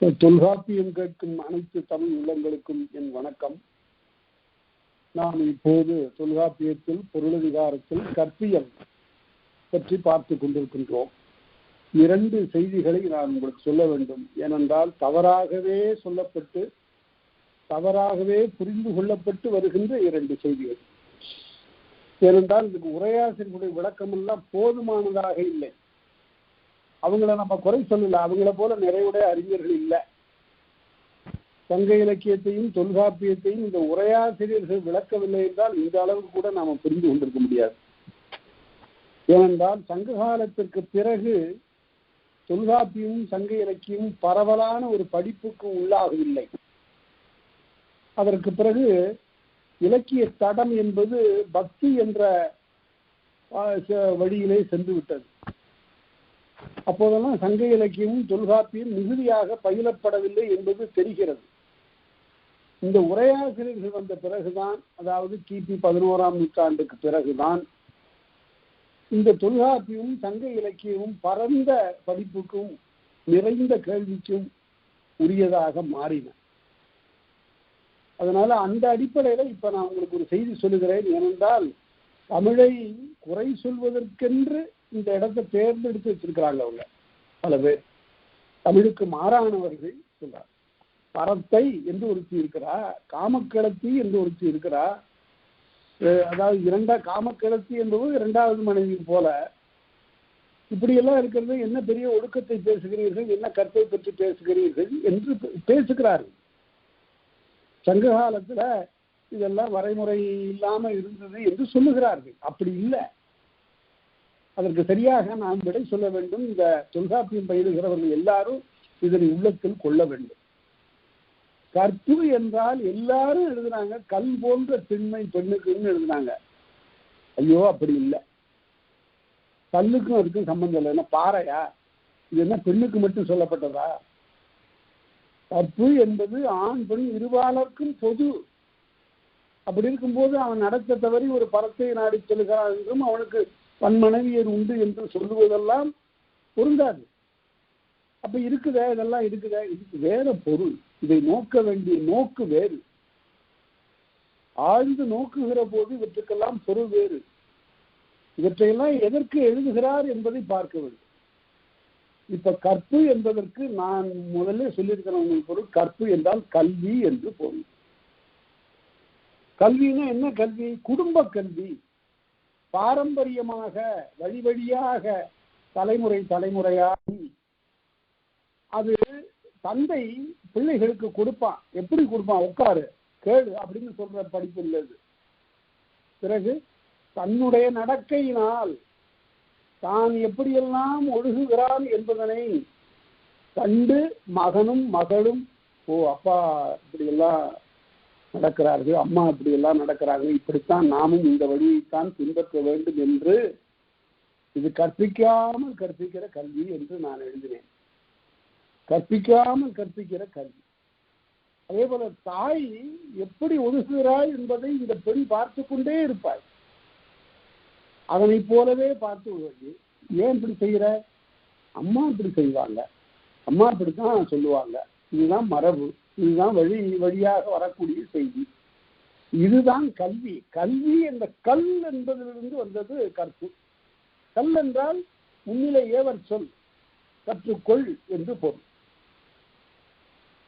தொல்காப்பியம் கேட்கும் அனைத்து தமிழ் உள்ளங்களுக்கும் என் வணக்கம். நாம் இப்போது தொல்காப்பியத்தில் பொருளதிகாரத்தில் கற்பியல் பற்றி பார்த்து கொண்டிருக்கின்றோம். 2 செய்திகளை நான் உங்களுக்கு சொல்ல வேண்டும். ஏனென்றால் தவறாகவே சொல்லப்பட்டு தவறாகவே புரிந்து கொள்ளப்பட்டு வருகின்ற 2 செய்திகள். ஏனென்றால் இதுக்கு உரையாசிரியர்களுடைய விளக்கமெல்லாம் போதுமானதாக இல்லை. அவங்கள நம்ம குறை சொல்லல, அவங்கள போல நிறைவுடைய அறிஞர்கள் இல்லை. சங்க இலக்கியத்தையும் தொல்காப்பியத்தையும் இந்த உரையாசிரியர்கள் விளக்கவில்லை என்றால் இந்த அளவுக்கு கூட நாம புரிந்து கொண்டிருக்க முடியாது. ஏனென்றால் சங்க காலத்திற்கு பிறகு தொல்காப்பியமும் சங்க இலக்கியமும் பரவலான ஒரு படிப்புக்கு உள்ளாகவில்லை. அதற்கு பிறகு இலக்கிய தடம் என்பது பக்தி என்ற வழியிலே சென்று விட்டது. அப்போதெல்லாம் சங்க இலக்கியமும் தொல்காப்பியம் மிகுதியாக பயிலப்படவில்லை என்பது தெரிகிறது. இந்த உரையாசிரியர்கள் வந்த பிறகுதான், அதாவது கிபி 11ஆம் நூற்றாண்டுக்கு பிறகுதான் இந்த தொல்காப்பியமும் சங்க இலக்கியமும் பரந்த படிப்புக்கும் நிறைந்த கேள்விக்கும் உரியதாக மாறின. அதனால அந்த அடிப்படையில இப்ப நான் உங்களுக்கு ஒரு செய்தி சொல்லுகிறேன். ஏனென்றால் தமிழை குறை சொல்வதற்கென்று இந்த இடத்தை தேர்ந்தெடுத்து வச்சிருக்கிறாங்க அவங்க பல பேர். தமிழுக்கு மாறானவர்கள் சொல்றார். பரத்தை என்று ஒருத்தி இருக்கிறா, காமக்கிழத்தி என்று ஒருத்தி இருக்கிறா. அதாவது காமக்கிழத்தி என்பது 2வது மனைவி போல. இப்படியெல்லாம் இருக்கிறது. என்ன பெரிய ஒழுக்கத்தை பேசுகிறீர்கள், என்ன கற்பை பற்றி பேசுகிறீர்கள் என்று பேசுகிறார்கள். சங்க காலத்துல இதெல்லாம் வரைமுறை இல்லாம இருந்தது என்று சொல்லுகிறார்கள். அப்படி இல்லை. அதற்கு சரியாக நாம் விடை சொல்ல வேண்டும். இந்த தொல்காப்பியம் பயிலுகிறவர்கள் எல்லாரும் இதனை உள்ளத்தில் கொள்ள வேண்டும். கற்பு என்றால் எல்லாரும் எழுதுனாங்க, கல் போன்ற திண்மை பெண்ணுக்குன்னு எழுதுனாங்க. ஐயோ, அப்படி இல்லை. கல்லுக்கும் அதுக்கும் சம்பந்தம் இல்லை. என்ன பாறையா? இது என்ன பெண்ணுக்கு மட்டும் சொல்லப்பட்டதா? கற்பு என்பது ஆண் பெண் இருபாலருக்கும் பொது. அப்படி இருக்கும்போது அவன் நடத்த தவறி ஒரு பரத்தை நாடி செல்கிறான் என்றும் அவனுக்கு பன்மனைவியர் உண்டு என்று சொல்லுவதெல்லாம் பொருந்தாது. அப்ப இருக்குதா? இதெல்லாம் இருக்குதா? இதுக்கு வேற பொருள். இதை நோக்க வேண்டிய நோக்கு வேறு. ஆழ்ந்து நோக்குகிற போது இவற்றுக்கெல்லாம் பொருள் வேறு. இவற்றையெல்லாம் எதற்கு எழுதுகிறார் என்பதை பார்க்க வேண்டும். இப்ப கற்பு என்பதற்கு நான் முதல்ல சொல்லியிருக்கிறேன் பொருள். கற்பு என்றால் கல்வி என்று பொருள். கல்வின்னா என்ன கல்வி? குடும்ப கல்வி. பாரம்பரியமாக வழி வழியாக தலைமுறை தலைமுறையாக அது தந்தை பிள்ளைகளுக்கு கொடுப்பான். எப்படி கொடுப்பான்? உட்காரு, கேளு அப்படின்னு சொல்ற படிப்பு இல்லது. பிறகு தன்னுடைய நடக்கையினால் தான் எப்படியெல்லாம் ஒழுகுகிறான் என்பதனை கண்டு மகனும் மகளும், ஓ அப்பா இப்படியெல்லாம் நடக்கிறார்கள், அம்மா இப்படி எல்லாம் நடக்கிறார்கள், இப்படித்தான் நாமும் இந்த வழியைத்தான் பின்பற்ற வேண்டும் என்று இது கற்பிக்காமல் கற்பிக்கிற கல்வி என்று நான் எழுதினேன். கற்பிக்காமல் கற்பிக்கிற கல்வி. அதே போல தாய் எப்படி ஒழுகுகிறாய் என்பதை இந்த பெண் பார்த்து கொண்டே இருப்பாள். அதனை போலவே பார்த்து ஒழுகு. ஏன் இப்படி செய்கிற? அம்மா இப்படி செய்வாங்க, அம்மா இப்படித்தான் சொல்லுவாங்க, இதுதான் மரபு, இதுதான் வழி வழியாக வரக்கூடிய செய்தி. இதுதான் கல்வி. கல்வி என்ற கல் என்பதிலிருந்து வந்தது கற்பு. கல் என்றால் முன்னிலை ஏவர் சொல், கற்றுக்கொள் என்று பொருள்.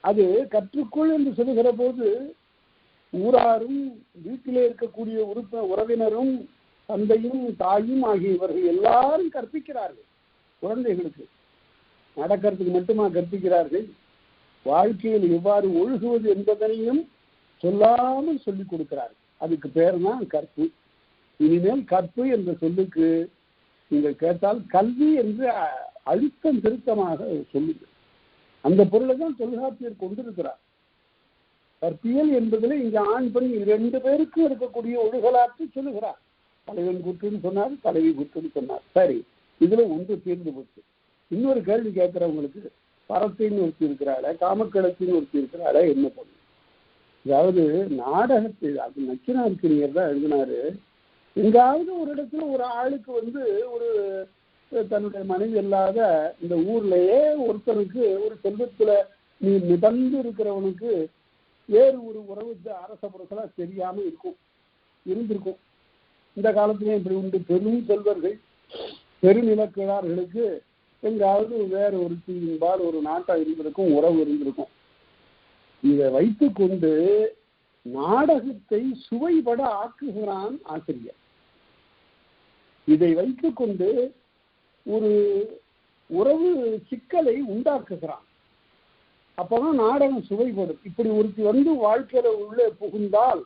அது கற்றுக்கொள் என்று சொல்லுகிற போது ஊராரும் வீட்டிலே இருக்கக்கூடிய உறவினரும் தந்தையும் தாயும் ஆகிய இவர்கள் எல்லாரும் கற்பிக்கிறார்கள். குழந்தைகளுக்கு நடக்கிறதுக்கு மட்டுமா கற்பிக்கிறார்கள்? வாழ்க்கையில் எவ்வாறு ஒழுகுவது என்பதனையும் சொல்லாமல் சொல்லிக் கொடுக்கிறார்கள். அதுக்கு பேர் தான் கற்பு. இனிமேல் கற்பு என்ற சொல்லுக்கு நீங்கள் கேட்டால் கல்வி என்று அழுத்தம் திருத்தமாக சொல்லுங்க. அந்த பொருளை தான் தொல்காப்பியர் கொண்டிருக்கிறார். கற்பியல் என்பதில் இங்க ஆண் பெண் 2 பேருக்கும் இருக்கக்கூடிய ஒழுகலாற்று சொல்லுகிறார். தலைவன் குற்றுன்னு சொன்னார், தலைவி குற்றுன்னு சொன்னார். சரி, இதுல ஒன்று தீர்ந்து போச்சு. இன்னொரு கேள்வி கேட்கிறவங்களுக்கு, பரத்தைன்னு ஒருத்தி இருக்கிறாள, காமக்கிழத்தின்னு ஒருத்தி இருக்கிறாள, என்ன பண்ணும்? அதாவது நாடகத்தில் அது நச்சினார்க்கினியர் தான் எழுதினாரு. எங்காவது ஒரு இடத்துல ஒரு ஆளுக்கு ஒரு தன்னுடைய மனைவி இல்லாத இந்த ஊர்லயே ஒருத்தனுக்கு ஒரு செல்வத்துல நீ மிதந்து இருக்கிறவனுக்கு வேறு ஒரு உறவு அரச புறசலா தெரியாம இருந்திருக்கும். இந்த காலத்திலே இப்படி உண்டு. பெரும் செல்வர்கள் பெருநிலக்கிழார்களுக்கு எங்காவது வேற ஒரு தீயின்பால் ஒரு நாட்டம் இருந்திருக்கும், உறவு இருந்திருக்கும். இதை வைத்துக் கொண்டு நாடகத்தை சுவைபட ஆக்குகிறான் ஆசிரியர். இதை வைத்துக் கொண்டு ஒரு உறவு சிக்கலை உண்டாக்குகிறான். அப்பதான் நாடகம் சுவைபடும். இப்படி ஒருத்தி வாழ்க்கையில உள்ளே புகுந்தால்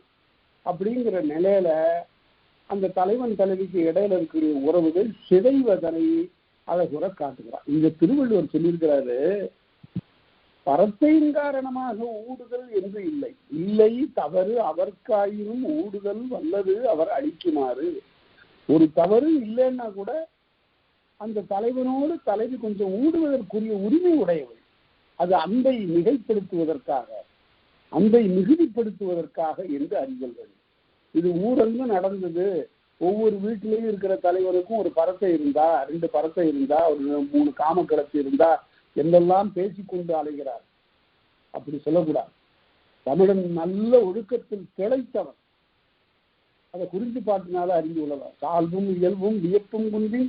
அப்படிங்கிற நிலையில அந்த தலைவன் தலைவிக்கு இடையில இருக்கிற உறவுகள் சிதைவதனை அழகுற காட்டுகிறார். இந்த திருவள்ளுவர் சொல்லியிருக்கிறாரு, பரத்தையின் காரணமாக ஊடுதல் என்று இல்லை, இல்லை தவறு அவர்க்காயினும் ஊடுதல் வல்லது அவர் அழிக்குமாறு. ஒரு தவறு இல்லைன்னா கூட அந்த தலைவனோடு தலைவி கொஞ்சம் ஊடுவதற்குரிய உரிமை உடையவள். அது அன்பை மிகைப்படுத்துவதற்காக, அன்பை மிகுதிப்படுத்துவதற்காக என்று அறிதல் வேண்டும். இது ஊரங்கு நடந்தது. ஒவ்வொரு வீட்டிலையும் இருக்கிற தலைவருக்கும் ஒரு பரத்தை இருந்தா, 2 பரத்தை இருந்தா, ஒரு 3 காமக்கிழத்து இருந்தா என்றெல்லாம் பேசிக்கொண்டு அலைகிறார். அப்படி சொல்லக்கூடாது. தமிழன் நல்ல ஒழுக்கத்தில் திளைத்தவன். அதை குறித்து பாட்டினால அறிந்து கொள்ளலாம். சால்வும் இயல்பும் வியப்பும் குன்றி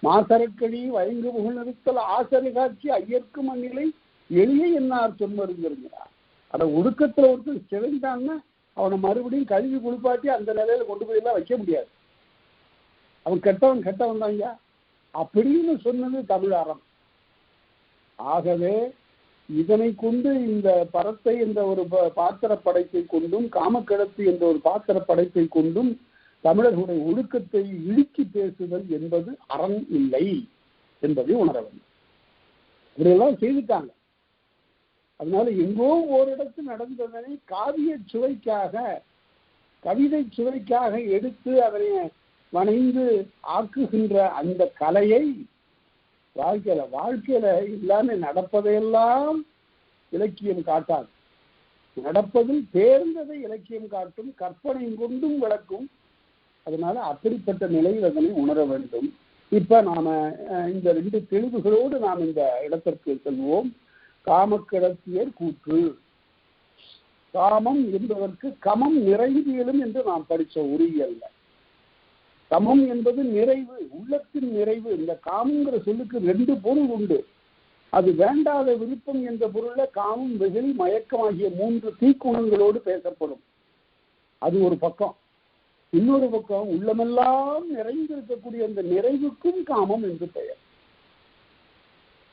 மாசரக்கடி வயங்கு புகழ் நிறுத்தல் ஆசரை காட்சி ஐயர்க்கும் அந்நிலை எளிய என்னார் சொன்மருங்கிறார். அதை ஒழுக்கத்துல ஒருத்தர் சிதைந்தான்னா அவனை மறுபடியும் கழுவி குளிப்பாட்டி அந்த நிலையில கொண்டு போய் எல்லாம் வைக்க முடியாது. அவன் கெட்டவன் தாங்க அப்படின்னு சொன்னது தமிழ் அறம். ஆகவே இதனை கொண்டு இந்த பரத்தை என்ற ஒரு பாத்திர படைப்பை கொண்டும் காமக்கிழத்து என்ற ஒரு பாத்திர படைப்பை கொண்டும் தமிழர்களுடைய ஒழுக்கத்தை இழுக்கி பேசுதல் என்பது அறம் இல்லை என்பதை உணர வேண்டும். இப்படியெல்லாம் செய்துட்டாங்க. அதனால எங்கோ ஓரிடத்தில் நடந்ததனை காவிய சுவைக்காக, கவிதை சுவைக்காக எடுத்து அதனை வணைந்து ஆக்குகின்ற அந்த கலையை வாழ்க்கையில எல்லாமே நடப்பதையெல்லாம் இலக்கியம் காட்டாது. நடப்பதில் தேர்ந்ததை இலக்கியம் காட்டும், கற்பனை கொண்டும் விளக்கும். அதனால அப்படிப்பட்ட நிலையில் அதனை உணர வேண்டும். இப்ப நாம இந்த 2 தெளிவுகளோடு நாம் இந்த இடத்திற்கு செல்வோம். காமக்கிழத்தியர் கூற்று. காமம் என்பதற்கு கமம் நிறைவியலும் என்று நாம் படிச்ச உரியல்ல. கமம் என்பது நிறைவு, உள்ளத்தின் நிறைவு. இந்த காமங்கிற சொல்லுக்கு 2 பொருள் உண்டு. அது வேண்டாத விருப்பம் என்ற பொருள்ல காமம், வெகுளி, மயக்கம் ஆகிய 3 தீக்குணங்களோடு பேசப்படும். அது ஒரு பக்கம். இன்னொரு பக்கம் உள்ளமெல்லாம் நிறைந்திருக்கக்கூடிய அந்த நிறைவுக்கும் காமம் என்று பெயர்.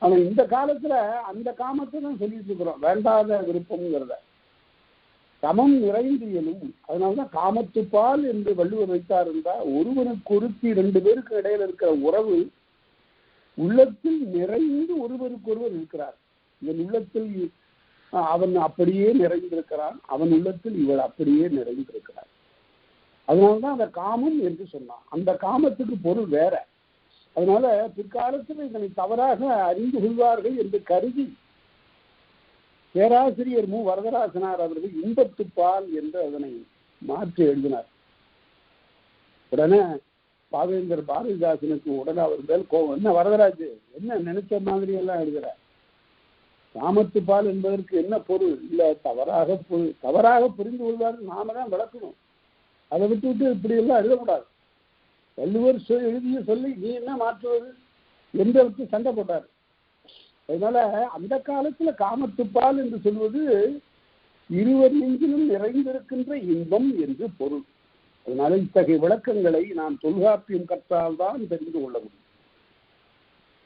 ஆனா இந்த காலத்துல அந்த காமத்தை தான் சொல்லிட்டு இருக்கிறோம், வேண்டாத விருப்பம்ங்கிறத. சமம் நிறைந்தியலும். அதனாலதான் காமத்துப்பால் என்று வள்ளுவர் வைத்தார் என்றால், ஒருவனுக்கு ஒருத்தி 2 பேருக்கு இடையில இருக்கிற உறவு உள்ளத்தில் நிறைந்து ஒருவருக்கொருவர் இருக்கிறார். இவன் உள்ளத்தில் அவன் அப்படியே நிறைந்திருக்கிறான், அவன் உள்ளத்தில் இவள் அப்படியே நிறைந்திருக்கிறார். அதனால்தான் அந்த காமம் என்று சொன்னான். அந்த காமத்துக்கு பொருள் வேற. அதனால பிற்காலத்தில் இதனை தவறாக அறிந்து கொள்வார்கள் என்று கருதி பேராசிரியர் மு. வரதராசனார் அவர்கள் இன்பத்துப்பால் என்று அதனை மாற்றி எழுதினார். உடனே பாவேந்தர் பாரதிதாசனுக்கு உடனே அவர் மேல் கோபம். என்ன வரதராஜ், என்ன நினைச்ச மாதிரி எல்லாம் எழுதுறார்? காமத்துப்பால் என்பதற்கு என்ன பொருள்? இல்ல, தவறாக புரிந்து கொள்வார்கள், நாம தான் விளக்கணும். அதை விட்டு இப்படி எல்லாம் எழுதக்கூடாது. வள்ளுவர் எழுதிய சொல்லி நீ என்ன மாற்றுவது என்று அவருக்கு சண்டை போட்டார். அதனால அந்த காலத்துல காமத்துப்பால் என்று சொல்வது இருவர் நெஞ்சிலும் நிறைந்திருக்கின்ற இன்பம் என்று பொருள். அதனால இத்தகைய விளக்கங்களை நாம் தொல்காப்பியம் கற்றால்தான் தெரிந்து கொள்ள முடியும்.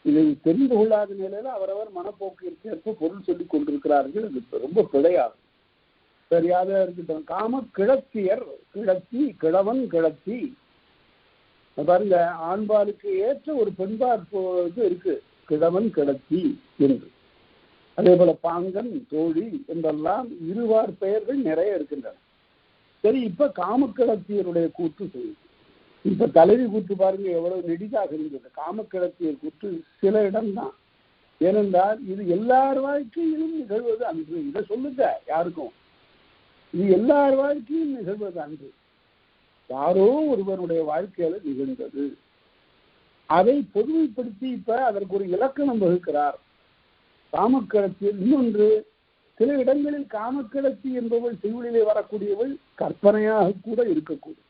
இதை தெரிந்து கொள்ளாத நிலையில அவரவர் மனப்போக்கிற்கு பொருள் சொல்லிக் கொண்டிருக்கிறார்கள். அது ரொம்ப பிழையாகும். சரியாக இருக்கட்டும். காம கிழத்தியர், கிழத்தி, கிழவன், கிழத்தி. பாருங்க, ஆண்பாலுக்கு ஏற்ற ஒரு பெண்பாற்போது இருக்கு, கிழவன் கிழத்தி என்று. அதே போல பாங்கன், தோழி என்றெல்லாம் இருவார் பெயர்கள் நிறைய இருக்கின்றன. சரி, இப்ப காமக்கிழத்தியருடைய கூற்று செய்யுது. இப்ப தலைவி கூற்று பாருங்க எவ்வளவு நெடிதாக இருந்தது. காமக்கிழத்தியர் கூற்று சில இடம்தான். ஏனென்றால் இது எல்லார் வாழ்க்கையிலும் நிகழ்வது அன்று. இதை சொல்லுங்க யாருக்கும். இது எல்லார் வாழ்க்கையும் நிகழ்வது அன்று. யாரோ ஒருவருடைய வாழ்க்கையில நிகழ்ந்தது. அதை பொதுமைப்படுத்தி இப்ப அதற்கு ஒரு இலக்கணம் வகுக்கிறார். காமக்கிழத்தியர். இன்னொன்று, சில இடங்களில் காமக்கிழத்தி என்பவள் செய்யுளிலே வரக்கூடியவள் கற்பனையாக கூட இருக்கக்கூடும்.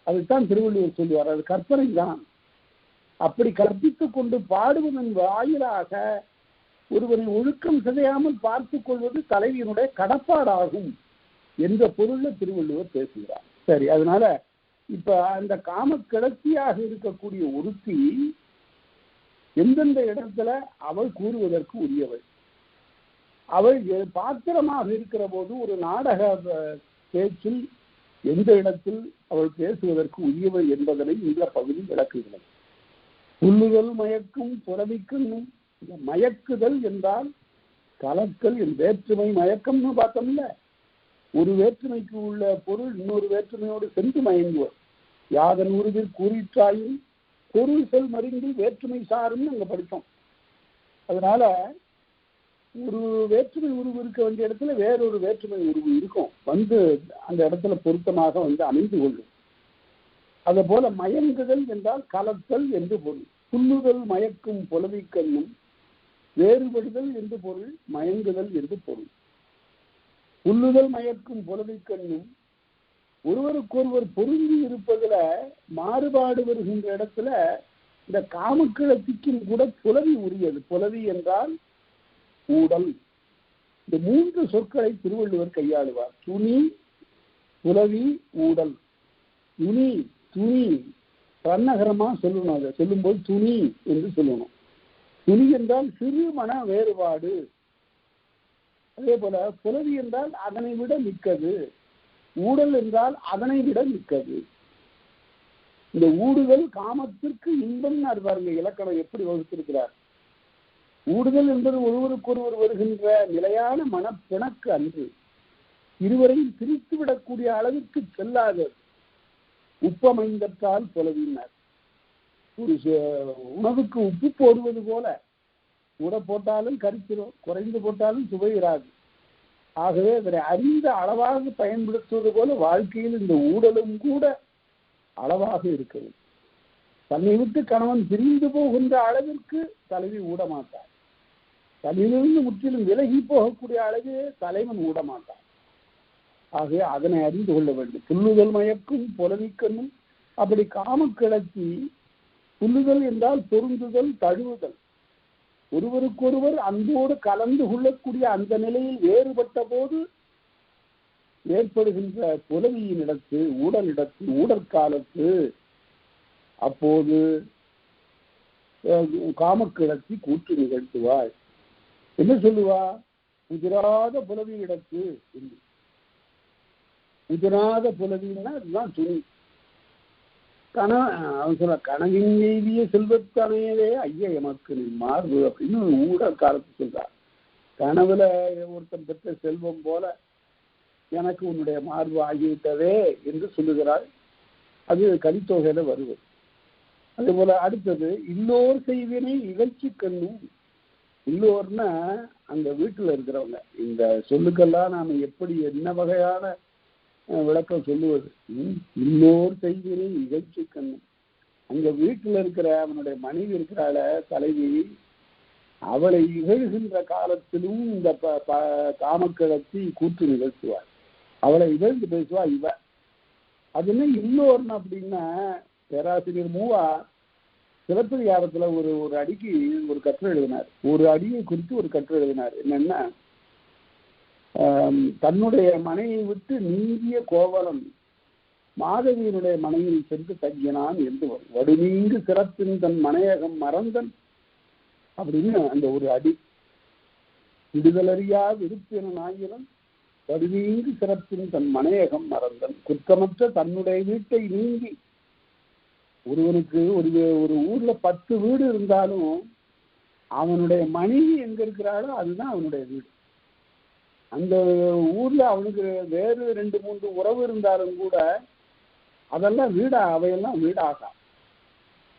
அதுதான் திருவள்ளுவர் சொல்லுவார், அது கற்பனை தான். அப்படி கற்பித்துக் கொண்டு பாடுவதன் வாயிலாக ஒருவரை ஒழுக்கம் சிதையாமல் பார்த்துக் கொள்வது தலைவியினுடைய கடப்பாடாகும் என்ற பொருள்ல திருவள்ளுவர் பேசுகிறார். சரி, அதனால இப்ப அந்த காமக்கிழத்தியாக இருக்கக்கூடிய ஒருத்தி எந்தெந்த இடத்துல அவள் கூறுவதற்கு உரியவள், அவள் பாத்திரமாக இருக்கிற போது ஒரு நாடக பேச்சில் எந்த இடத்தில் அவள் பேசுவதற்கு உரியவள் என்பதனை இந்த பகுதி விளக்குகிறது. புல்லுதல் மயக்கும் புறவிக்கும். மயக்குதல் என்றால் கலக்கல், வேற்றுமை மயக்கம்னு பார்த்தோம்ல, ஒரு வேற்றுமைக்கு உள்ள பொருள் இன்னொரு வேற்றுமையோடு சென்று மயங்குவர். யாதன் உருவில் கூறிற்றாயும் பொருள் செல் மறிந்து வேற்றுமை சாரும் அங்க படித்தோம். அதனால ஒரு வேற்றுமை உருவு இருக்க வேண்டிய இடத்துல வேறொரு வேற்றுமை உருவு இருக்கும், வந்து அந்த இடத்துல பொருத்தமாக வந்து அமைந்து கொள்ளும். அதே போல மயங்குதல் என்றால் கலத்தல் என்று பொருள். புல்லுதல் மயக்கும் புலவிக்கண்ணும், வேறுபடுதல் என்று பொருள், மயங்குதல் என்று பொருள். புல்லுதல் மயக்கும் புலவிக்கண்ணும் ஒருவருக்கொருவர் பொருந்தி இருப்பதுல மாறுபாடு வருகின்ற இடத்துல இந்த காமக்கிழத்திக்கும் கூட புலவி உரியது. புலவி என்றால் ஊடல். இந்த மூன்று சொற்களை திருவள்ளுவர் கையாளுவார். துணி, புலவி, ஊடல். துணி, துணி தன்னகரமா சொல்லணும், அதை சொல்லும்போது துணி என்று சொல்லணும். துணி என்றால் சிறு மன வேறுபாடு. அதே போல புலவி என்றால் அதனை விட மிக்கது, ஊடல் என்றால் அதனை விட மிக்கது. இந்த ஊடுதல் காமத்திற்கு இன்பம் பாருங்க, இலக்கணம் எப்படி வகுத்திருக்கிறார். ஊடுதல் என்பது ஒருவருக்கொருவர் வருகின்ற நிலையான மனப்பிணக்கு அன்று, இருவரையும் பிரித்து விடக்கூடிய அளவிற்கு செல்லாதது. உப்பமைந்தற்றால் புலவினார். ஒரு உணவுக்கு உப்பு போடுவது போல, கூட போட்டாலும் கரிச்சிடும், குறைந்து போட்டாலும் சுவை இராது. ஆகவே அதனை அறிந்த அளவாக பயன்படுத்துவது போல வாழ்க்கையில் இந்த ஊடலும் கூட அளவாக இருக்கிறது. தன்னை விட்டு கணவன் பிரிந்து போகின்ற அளவிற்கு தலைவி ஊடமாட்டார். தன்னிலிருந்து முற்றிலும் விலகி போகக்கூடிய அளவே தலைவன் ஊடமாட்டார். ஆகவே அதனை அறிந்து கொள்ள வேண்டும். புல்லுதல் மயக்கும் புலவிக்கண்ணும். அப்படி காமக்கிழத்தி, புல்லுதல் என்றால் பொருந்துதல், தழுவுதல், ஒருவருக்கொருவர் அன்போடு கலந்து கொள்ளக்கூடிய அந்த நிலையில் வேறுபட்ட போது ஏற்படுகின்ற புலவியின் இடத்து, ஊடலிடத்து, ஊடற்காலத்து, அப்போது காமக்கிழத்தி கூற்று நிகழ்த்துவாள். என்ன சொல்லுவா? உதிராத புலவி இடத்து. உதிராத புலவின்னா அதுதான் துணி. அவன் சொல்ல, கனவின் எய்திய செல்வத்தனையவே ஐயா எமக்கு நீ மார்பு அப்படின்னு ஊடல் காலத்து சொல்றார். கனவுல ஒருத்தன் பெற்ற செல்வம் போல எனக்கு உன்னுடைய மார்பு ஆகிவிட்டதே என்று சொல்லுகிறாள். அது கலித்தொகையில வருவது. அதே போல அடுத்தது இல்லோர் செய்வினை இகழ்ச்சி கண்ணும். இல்லோர்னா அந்த வீட்டுல இருக்கிறவங்க. இந்த சொல்லுக்கெல்லாம் நாம எப்படி என்ன வகையான விளக்கம் சொல்லுவது? இன்னோர் செய்வினை இகழ்ச்சி கண்ணும். அங்க வீட்டுல இருக்கிற அவனுடைய மனைவி இருக்கிறாள தலைவி, அவளை இகழ்கின்ற காலத்திலும் இந்த காமக்கிழத்தி கூற்று நிகழ்த்துவாள். அவளை இகழ்ந்து பேசுவா இவ. அது என்ன இன்னொரு அப்படின்னா, பேராசிரியர் மூவா சிலப்பதிகாரத்துல ஒரு அடிக்கு ஒரு கட்டுரை எழுதினார். ஒரு அடியை குறித்து ஒரு கட்டுரை எழுதினார். என்னன்னா, தன்னுடைய மனையை விட்டு நீங்கிய கோவலன் மாதவியினுடைய மனையில் சென்று தங்கினான் என்று வரும். வடுநீங்கு சிறப்பின் தன் மனையகம் மறந்தன் அப்படின்னு அந்த ஒரு அடி. விடுதலறியா விருப்பின ஆயிரம் வடுநீங்கு சிறப்பின் தன் மனையகம் மறந்தன். குற்றமற்ற தன்னுடைய வீட்டை நீங்கி, ஒருவனுக்கு ஒரு ஊர்ல 10 வீடு இருந்தாலும் அவனுடைய மனைவி எங்க இருக்கிறாளோ அதுதான் அவனுடைய வீடு. அந்த ஊர்ல அவனுக்கு வேறு 2-3 உறவு இருந்தாலும் கூட அதெல்லாம் வீடா, அவையெல்லாம் வீடாகா.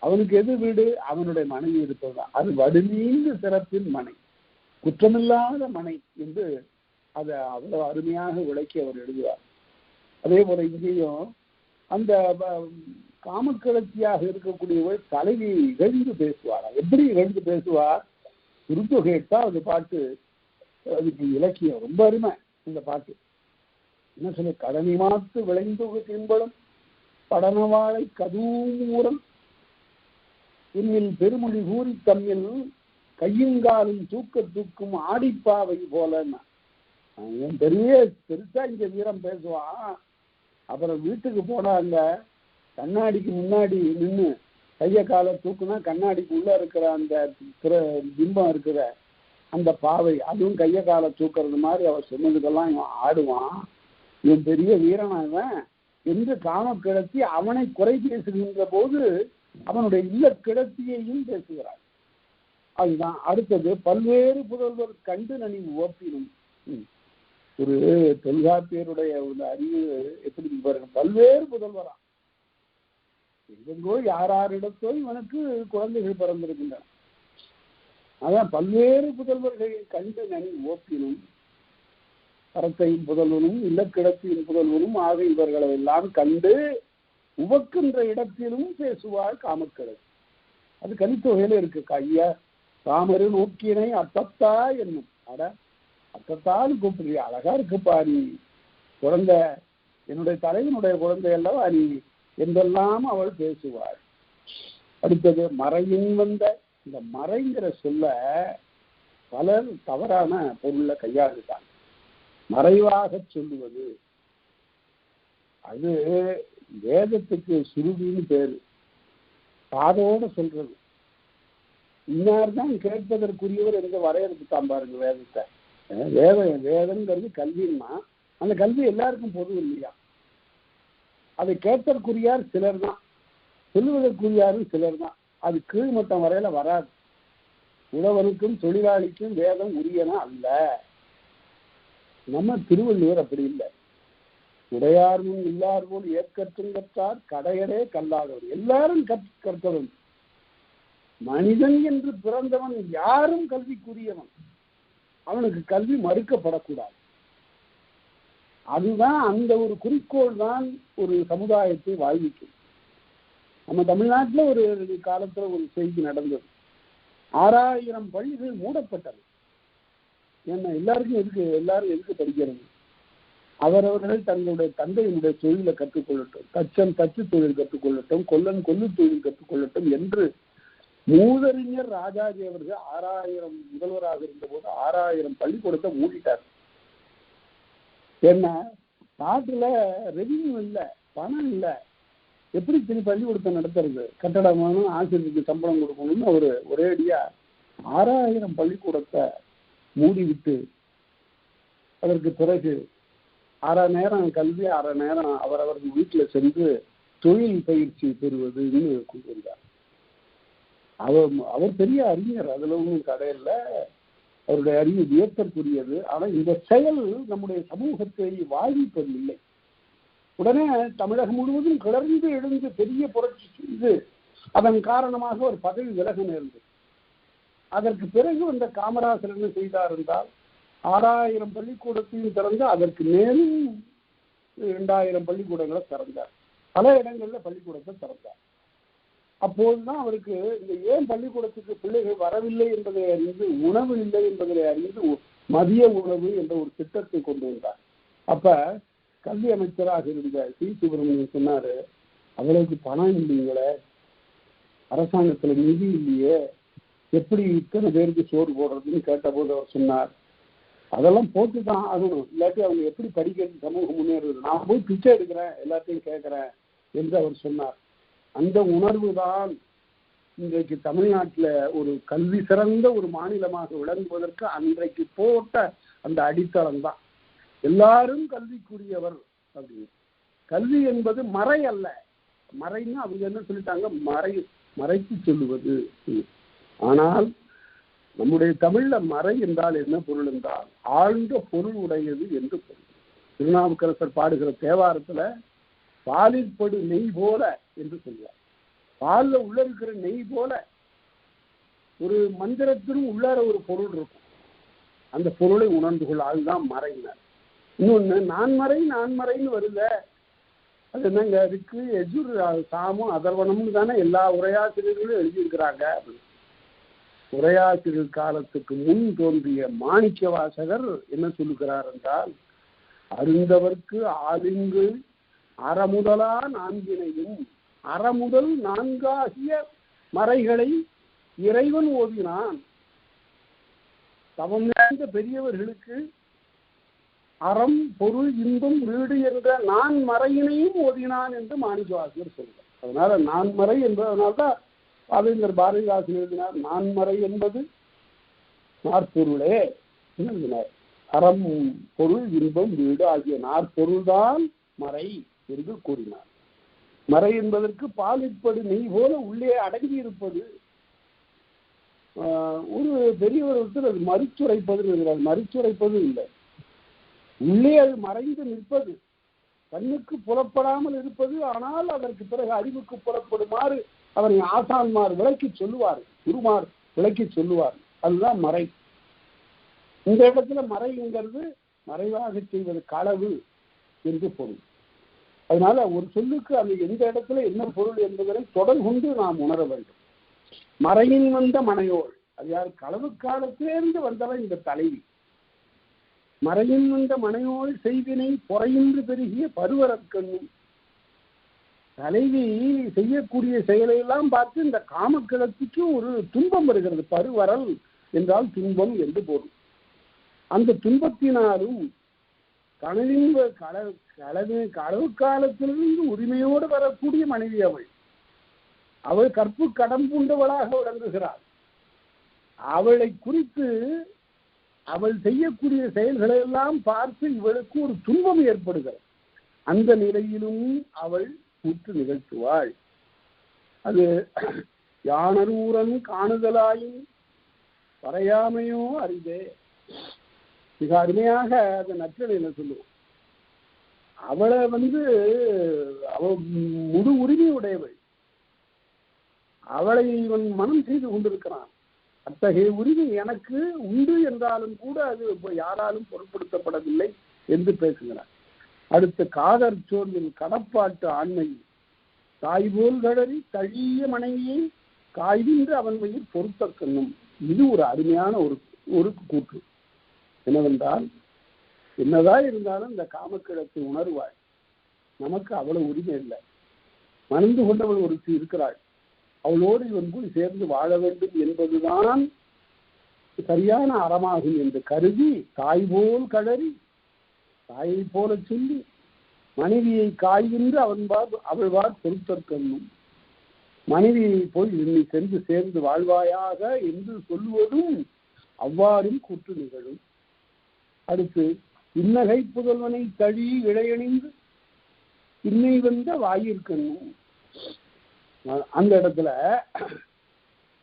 அவனுக்கு எது வீடு? அவனுடைய மனைவி இருப்பதுதான். அது வடுநீங்கு சிறப்பின் மனை, குற்றமில்லாத மனை என்று அதை அவ்வளவு அருமையாக விளக்கி அவர் எழுதுவார். அதே போல இங்கேயும் அந்த காமக்கிழத்தியாக இருக்கக்கூடியவள் தலைவியை இகழ்ந்து பேசுவார். எப்படி இகழ்ந்து பேசுவார்? குறுத்தொகை 8வது பாட்டு அதுக்கு இலக்கியம் ரொம்ப அருமை. இந்த பாட்டு என்ன சொல்ல, கடனி மாத்து விளைந்தொகு தின்பளும் படனவாழை கதூமூரம் இன்னில் பெருமொழி கூறி தம்மில் கையுங்காலும் தூக்க தூக்கும் ஆடிப்பாவை போலன்னா பெருசா இங்க வீரம் பேசுவான். அப்புறம் வீட்டுக்கு போனாங்க, கண்ணாடிக்கு முன்னாடி நின்று கைய காலை தூக்குனா கண்ணாடிக்கு உள்ள இருக்கிற அந்த பிம்பம் இருக்கிற அந்த பாவை அதுவும் கைய காலை தூக்குறது மாதிரி அவர் சொன்னதுக்கெல்லாம் இவன் ஆடுவான். இவன் பெரிய வீரனாவன் என்று காம கிடத்தி அவனை குறை பேசுகின்ற போது அவனுடைய இல்ல கிடத்தியையும் பேசுகிறார். அதுதான் அடுத்தது. பல்வேறு புதல்வர் கண்டு நனி ஓப்பினும். ஒரு தொல்காப்பியருடைய ஒரு அறிவு எப்படி பாருங்க, பல்வேறு புதல்வரா எங்கெங்கோ யாரிடத்தோ இவனுக்கு குழந்தைகள் பிறந்திருக்கின்றன. அதான் பல்வேறு புதல்வர்கள் கண்டு நனி ஓப்பினும் பரத்தையின் புதல்வனும் இல்லக்கிடத்தியின் புதல்வனும் ஆக இவர்களை எல்லாம் கண்டு உவக்கின்ற இடத்திலும் பேசுவாள் காமக்கிழவி. அது கலித்தொகையில இருக்கு. கையா காமரு நோக்கினை அத்தத்தா என்னும். அட அத்தத்தான்னு கூப்பிடுறியா, அழகா இருக்குப்பா நீ குழந்தை, என்னுடைய தலைவனுடைய குழந்தை அல்லவா நீ என்றெல்லாம் அவள் பேசுவாள். அடுத்தது மறையின் வந்த. இந்த மறைங்கிற சொல்ல பலர் தவறான பொருளை கையாளுட்டாங்க. மறைவாக சொல்லுவது அது வேதத்துக்கு சுருதின்னு பேரு. காதோட சொல்றது. இன்னார்தான் கேட்பதற்குரியவர் என்று வரையறுத்துட்டான் பாருங்க வேதத்தை. வேதங்கிறது கல்வின்னா அந்த கல்வி எல்லாருக்கும் பொது இல்லையா. அதை கேட்பதற்குரியார் சிலர் தான், சொல்லுவதற்குரியாரும் சிலர் தான். அது கீழ்மட்டம் வரையில வராது. உழவனுக்கும் தொழிலாளிக்கும் வேதம் உரியனா அல்ல. நம்ம திருவள்ளுவர் அப்படி இல்லை. உடையார் முன் இல்லார் போல் ஏற்கற்றும் கற்றார் கடையடே கல்லாதவர். எல்லாரும் கற்கவன். மனிதன் என்று பிறந்தவன் யாரும் கல்விக்குரியவன். அவனுக்கு கல்வி மறுக்கப்படக்கூடாது. அதுதான் அந்த ஒரு குறிக்கோள் தான் ஒரு சமுதாயத்தை வாழ்விக்கும். நம்ம தமிழ்நாட்டில் ஒரு காலத்துல ஒரு செய்தி நடந்தது. 6000 பள்ளிகள் மூடப்பட்டது. ஏன்னா எல்லாரும் எதுக்கு படிக்கிறது? அவரவர்கள் தங்களுடைய தந்தையினுடைய தொழிலை கற்றுக்கொள்ளட்டும், தச்சு தொழில் கற்றுக்கொள்ளட்டும், கொல்லு தொழில் கற்றுக்கொள்ளட்டும் என்று மூதறிஞர் ராஜாஜி அவர்கள் 6000 முதல்வராக இருந்த போது 6000 பள்ளிக்கூடத்தை மூடிட்டார். ஏன்னா நாட்டுல ரெவின்யூ இல்லை, பணம் இல்லை, எப்படி பள்ளிக்கூடத்தை நடத்துறது? கட்டடமான ஆசிரியருக்கு சம்பளம் கொடுக்கணும்னு அவரு ஒரேடியா 6000 பள்ளிக்கூடத்தை மூடிவிட்டு அதற்கு பிறகு 1/2 நேரம் கல்வி 1/2 நேரம் அவரவர்கள் வீட்டில் சென்று தொழில் பயிற்சி பெறுவதுன்னு கொண்டு வந்தார். அவர் பெரிய அறிஞர், அதுல ஒன்றும் கடையில் அவருடைய அறிவு வியப்பிற்குரியது. ஆனால் இந்த செயல் நம்முடைய சமூகத்தை வாழ்விப்பதில்லை. உடனே தமிழகம் முழுவதும் கிளர்ந்து எழுந்து பெரிய புரட்சி செய்து அதன் காரணமாக ஒரு பதவி விலக நேர்ந்தது. அதற்கு பிறகு வந்த காமராசர் என்ன செய்தார் என்றால் 6000 பள்ளிக்கூடத்தையும் திறந்து அதற்கு மேலும் 2000 பள்ளிக்கூடங்களை திறந்தார். பல இடங்கள்ல பள்ளிக்கூடத்தை திறந்தார். அப்போதுதான் அவருக்கு இந்த ஏன் பள்ளிக்கூடத்துக்கு பிள்ளைகள் வரவில்லை என்பதை அறிந்து, உணவு இல்லை என்பதை அறிந்து மதிய உணவு என்ற ஒரு திட்டத்தை கொண்டு வந்தார். அப்ப கல்வி அமைச்சராக இருந்த சி. சுப்பிரமணியன் சொன்னாரு, அவ்வளவுக்கு பணம் இல்லைங்களே, அரசாங்கத்துல நிதி இல்லையே, எப்படி இத்தனை பேருக்கு சோறு போடுறதுன்னு கேட்டபோது அவர் சொன்னார், அதெல்லாம் போட்டுதான் ஆகணும், இல்லாட்டி அவங்க எப்படி படிக்கிறது, சமூகம் முன்னேறுவது, நான் போய் பிச்சை எடுக்கிறேன், எல்லாத்தையும் கேட்கிறேன் என்று அவர் சொன்னார். அந்த உணர்வு தான் இன்றைக்கு தமிழ்நாட்டில் ஒரு கல்வி சிறந்த ஒரு மாநிலமாக விளங்குவதற்கு அன்றைக்கு போட்ட அந்த அடித்தளம் தான். எல்லாரும் கல்விக்குரியவர் அப்படின்னு. கல்வி என்பது மறை அல்ல. மறைன்னு அவங்க என்ன சொல்லிட்டாங்க, மறைத்து சொல்லுவது. ஆனால் நம்முடைய தமிழ்ல மறை என்றால் என்ன பொருள் என்றால் ஆழ்ந்த பொருள் உடையது என்று பொருள். திருநாவுக்கரசர் பாடுகிற தேவாரத்துல பாலிற்படு நெய் போல என்று சொல்லுவார். பால்ல உள்ள இருக்கிற நெய் போல ஒரு மந்திரத்திலும் உள்ளார ஒரு பொருள் இருக்கும். அந்த பொருளை உணர்ந்து கொள்ள, அதுதான் மறையினார். இன்னொன்னு நான் மறைன்னு வருத, அது என்னங்க அதுக்கு எஜுர் சாமும் அதர்வனம்னு தானே எல்லா உரையாசிரியர்களும் எழுதியிருக்கிறாங்க. உரையாசிரியர் காலத்துக்கு முன் தோன்றிய மாணிக்க வாசகர் என்ன சொல்லுகிறார் என்றால், அருந்தவர்க்கு ஆதிங்கு அறமுதலா நான்கினையும் அறமுதல் நான்காகிய மறைகளை இறைவன் ஓதினான். தவம் நிறைந்த பெரியவர்களுக்கு அறம், பொருள், இன்பம், வீடு என்ற நான் மறையினையும் ஓதினான் என்று மாணிக்கவாசகர் சொல்கிறார். அதனால நான்மறை என்பதனால்தான் பாவேந்தர் பாரதிதாசன் எழுதினார், நான்மறை என்பது நாற்பொருளே எழுதினார். அறம், பொருள், இன்பம், வீடு ஆகிய நாற்பொருள்தான் மறை என்று கூறினார். மறை என்பதற்கு பாலிற்படு நெய் போல உள்ளே அடங்கி இருப்பது. ஒரு பெரியவர்கள் அது மறிச்சுரைப்பது, மறிச்சுரைப்பது இல்லை, உள்ளே அது மறைந்து நிற்பது, கண்ணுக்கு புலப்படாமல் இருப்பது. ஆனால் அதற்கு பிறகு அறிவுக்கு புலப்படுமாறு அவரை ஆசான்மார் விளக்கி சொல்லுவார், குருமார் விளக்கி சொல்லுவார். அதுதான் மறை. இந்த இடத்துல மறைங்கிறது மறைவாக செய்வது களவு என்று பொருள். அதனால ஒரு சொல்லுக்கு அந்த எந்த இடத்துல என்ன பொருள் என்பதை தொடர் கொண்டு நாம் உணர வேண்டும். மறையின் வந்த மனையோள், அது யார்? களவு காலத்திலிருந்து வந்தவன் இந்த தலைவி. மறையின் வந்த மனையோள் செய்வினை பொறையின்று பெருகிய பருவரக்கண்ணும். தலைவி செய்யக்கூடிய செயலையெல்லாம் பார்த்து இந்த காமக்கிழத்திக்கு ஒரு துன்பம் வருகிறது. பருவரல் என்றால் துன்பம் என்று பொருள். அந்த துன்பத்தினாலும் கனவின் களவு காலத்திலிருந்து உரிமையோடு வரக்கூடிய மனைவி அவள். அவள் கற்பு கடம்புண்டவளாக விளங்குகிறாள். அவளை குறித்து அவள் செய்யக்கூடிய செயல்களை எல்லாம் பார்த்து இவளுக்கு ஒரு துன்பம் ஏற்படுகிறது. அந்த நிலையிலும் அவள் கூற்று நிகழ்த்துவாள். அது யானரூரன் காணுதலாயும் பறையாமையோ அறிதே. மிக அருமையாக அந்த நற்றினையில சொல்லுவோம். அவளை அவள் முழு உரிமை உடையவள். அவளை இவன் மனம் செய்து கொண்டிருக்கிறான். அத்தகைய உரிமை எனக்கு உண்டு என்றாலும் கூட அது யாராலும் பொருட்படுத்தப்படவில்லை என்று பேசுகிறார். அடுத்த காதற் சோர்வில் கடப்பாட்டு ஆண்மை தாய் போல் கடறி தழிய மனைவியை காய்கின்ற அவன் வயிறு பொருத்த கண்ணும். இது ஒரு அருமையான ஒரு கூற்று. என்னவென்றால், என்னதான் இருந்தாலும் இந்த காமக்கிழத்தை உணர்வாள். நமக்கு அவ்வளவு உரிமை இல்லை. மணந்து கொண்டவள் ஒருத்தி இருக்கிறாள். அவளோடு இவன் போய் சேர்ந்து வாழ வேண்டும் என்பதுதான் சரியான அறமாகும் என்று கருதி தாய் போல் கடறி, தாயை போல சொல்லி மனைவியை காய்கின்ற அவள்வார் பொருத்தற்கண்ணும். மனைவியை போய் இன்னி சென்று சேர்ந்து வாழ்வாயாக என்று சொல்லுவதும் அவ்வாறும் கூற்று நிகழும். அடுத்து இன்னகை புதல்வனை தழி இழையணிந்து இன்னை வந்த வாயிற்கண்ணும். அந்த இடத்துல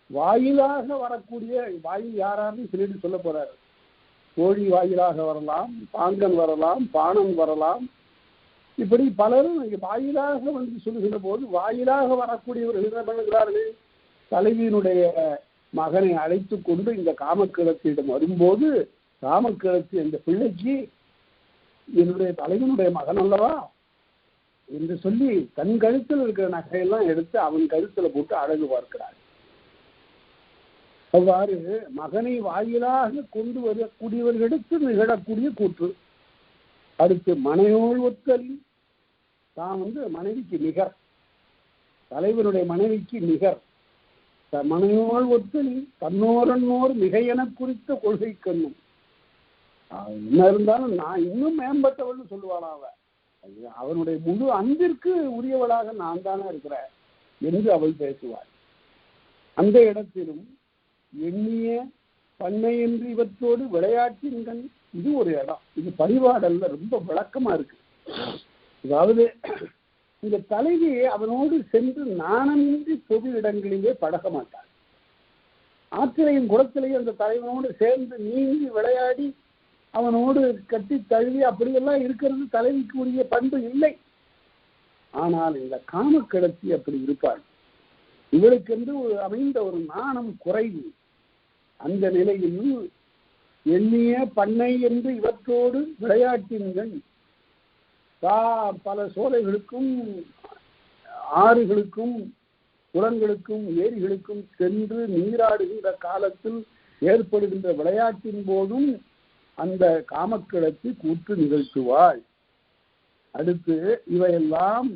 வாயிலாக வரக்கூடிய வாயில் யாராரும் சிலர் சொல்ல போறாரு. கோழி வாயிலாக வரலாம், பாங்கன் வரலாம், பாணன் வரலாம், இப்படி பலரும் வாயிலாக சொல்லுகிற போது வாயிலாக வரக்கூடியவர்கள் என்ன பண்ணுகிறார்கள்? தலைவியினுடைய மகனை அழைத்து கொண்டு இந்த காமக்கிழத்தியிடம் வரும்போது, காமக்கிழத்தி அந்த பிள்ளைக்கு என்னுடைய தலைவனுடைய மகன் அல்லவா என்று சொல்லி தன் கழுத்தில் இருக்கிற நகையெல்லாம் எடுத்து அவன் கழுத்துல போட்டு அழகு பார்க்கிறார். அவ்வாறு மகனை வாயிலாக கொண்டு வரக்கூடியவர்களுக்கு நிகழக்கூடிய கூற்று. அடுத்து மனையோள் ஒத்தல், தான் மனைவிக்கு நிகர், தலைவனுடைய மனைவிக்கு நிகர். மனையோள் ஒத்தல் தன்னோரன்னோர் மிகையென குறித்த கொள்கை கண்ணும். என்ன இருந்தாலும் நான் இன்னும் மேம்பட்டவள்னு சொல்லுவாளா அவ. அவனுடைய முழு அன்பிற்கு உரியவளாக நான் தானே இருக்கிறேன் என்று அவள் பேசுவாள். அந்த இடத்திலும் எண்ணிய பண்ணை என்று இவற்றோடு விளையாட்டின்கள், இது ஒரு இடம். இது பரிபாடல்ல ரொம்ப விளக்கமா இருக்கு. அதாவது இந்த தலைவி அவனோடு சென்று நாணமின்றி பொது இடங்களிலே பழக மாட்டாள். ஆற்றிலையும் குளத்திலையும் அந்த தலைவனோடு சேர்ந்து நீந்தி விளையாடி அவனோடு கட்டி தழுவி அப்படியெல்லாம் இருக்கிறது தலைவிக்கு உரிய பண்பு இல்லை. ஆனால் இந்த காமக்கிழத்தி அப்படி இருப்பாள். இவளுக்கென்று அமைந்த ஒரு நாணம் குறைவு. அந்த நிலையில் எண்ணிய பண்ணை என்று இவற்றோடு விளையாட்டின்கள், பல சோலைகளுக்கும் ஆறுகளுக்கும் குளங்களுக்கும் ஏரிகளுக்கும் சென்று நீராடுகின்ற காலத்தில் ஏற்படுகின்ற விளையாட்டின் போதும் அந்த காமக்கிழத்தி கூத்து நிகழ்த்துவாள். அடுத்து இவையெல்லாம்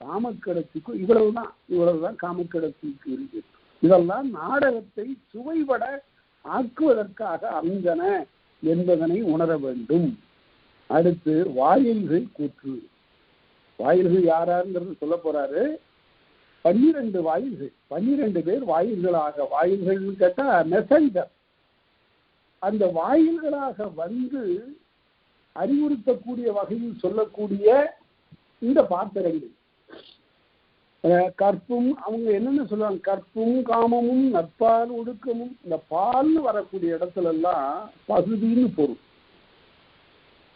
காமக்கிழத்திக்கு இவ்வளவுதான் காமக்கிழத்திக்கு இருக்கு. இதெல்லாம் நாடகத்தை சுவைபட ஆக்குவதற்காக அமைந்தன என்பதனை உணர வேண்டும். அடுத்து வாயில்கள் கூற்று. வாயில்கள் யாராருங்கிறது சொல்ல போறாரு. 12 வாயில்கள், 12 பேர் வாயில்களாக, வாயில்கள் கேட்டா மெசஞ்சர், அந்த வாயில்களாக வந்து அறிவுறுத்தக்கூடிய வகையில் சொல்லக்கூடிய இந்த பாத்திரங்கள் கற்பும், அவங்க என்னென்ன சொல்லுவாங்க, கற்பும் காமமும் நட்பால் ஒடுக்கமும். இந்த பால்னு வரக்கூடிய இடத்துல எல்லாம் பகுதின்னு பொருள்.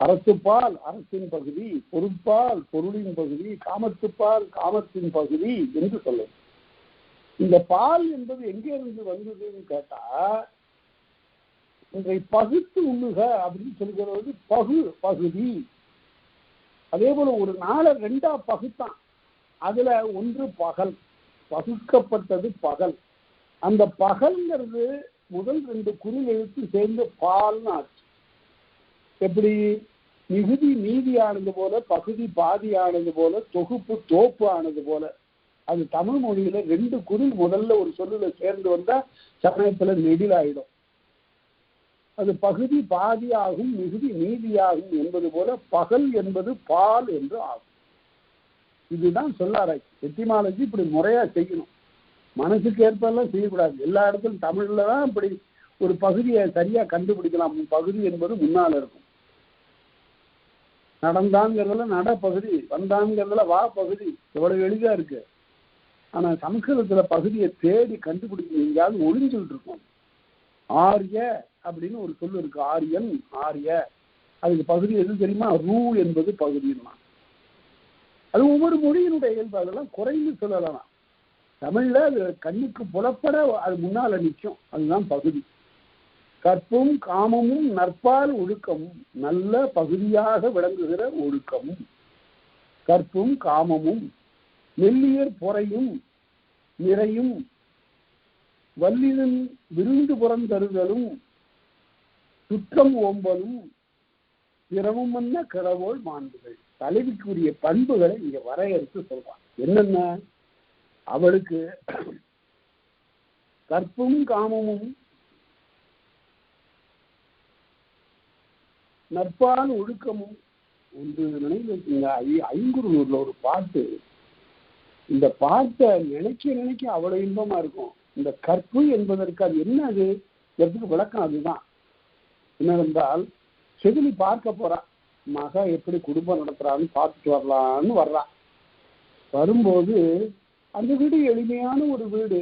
அரசுப்பால் அரசின் பகுதி, பொருட்பால் பொருளின் பகுதி, காமத்துப்பால் காமத்தின் பகுதி என்று சொல்லும். இந்த பால் என்பது எங்கே இருந்து வந்ததுன்னு கேட்டா, இன்றை பகுத்து உண்ணுக அப்படின்னு சொல்கிறது பகுதி. அதே போல ஒரு நாளை 2ஆ பகுத்தான். அதுல ஒன்று பகல், பகுக்கப்பட்டது பகல். அந்த பகல்ங்கிறது முதல் 2 குரில் எழுத்து சேர்ந்து பால்னு ஆச்சு. எப்படி மிகுதி மீதி ஆனது போல, பகுதி பாதி ஆனது போல, தொகுப்பு தோப்பு ஆனது போல. அது தமிழ் மொழியில 2 குரில் முதல்ல ஒரு சொல்லுல சேர்ந்து வந்தா சமயத்துல நெடிலாயிடும். அது பகுதி பாதி ஆகும், மிகுதி மீதியாகும் என்பது போல பகல் என்பது பால் என்று ஆகும். இதுதான் சொல்லாராய்ச்சி. எட்டிமாலஜி இப்படி முறையா செய்யணும். மனசுக்கு ஏற்பெல்லாம் செய்யக்கூடாது. எல்லா இடத்துலும் தமிழ்ல தான் இப்படி ஒரு பகுதியை சரியா கண்டுபிடிக்கலாம். பகுதி என்பது முன்னால் இருக்கும். நடந்தாங்கிறதுல நட பகுதி, வந்தாங்கிறதுல வா பகுதி. எவ்வளவு எளிதா இருக்கு. ஆனா சமஸ்கிருதத்துல பகுதியை தேடி கண்டுபிடிக்கணும். எங்கேயாவது ஒளிஞ்சுட்டு இருக்கும். ஆரிய அப்படின்னு ஒரு சொல்லு இருக்கு. ஆரியன், ஆரிய. அதுக்கு பகுதி எது தெரியுமா? ரூ என்பது பகுதின்னா. அது ஒவ்வொரு மொழியினுடைய இயல்பு. அதெல்லாம் குறைந்து சொல்லலாம். தமிழ்ல அது கண்ணுக்கு புலப்பட அது முன்னால நிற்கும். அதுதான் பகுதி. கற்பும் காமமும் நற்பால் ஒழுக்கமும், நல்ல பகுதியாக விளங்குகிற ஒழுக்கமும். கற்பும் காமமும் மெல்லியர் பொறையும் நிறையும் வல்லிதன் விருந்து புறந்தருதலும் சுற்றம் ஓம்பலும் பிறவும் என்ன கிழவோல் மாண்புகள். தலைவிக்குரிய பண்புகளை இங்க வரையறுத்து சொல்றான். என்னென்ன? அவளுக்கு கற்பும் காமமும் நற்பால் ஒழுக்கமும் ஒன்று. நினைவு ஐங்குறுநூறுல ஒரு பாட்டு. இந்த பாட்டை நினைக்க அவ்வளவு இன்பமா இருக்கும். இந்த கற்பு என்பதற்கு அது என்ன, அது எதுக்கு விளக்கம் அதுதான். என்னவென்றால், செவிலி பார்க்க போறா, மக எப்படி குடும்பம் நடத்துறான்னு பார்த்துட்டு வரலான்னு வர்றா. வரும்போது அந்த வீடு எளிமையான ஒரு வீடு,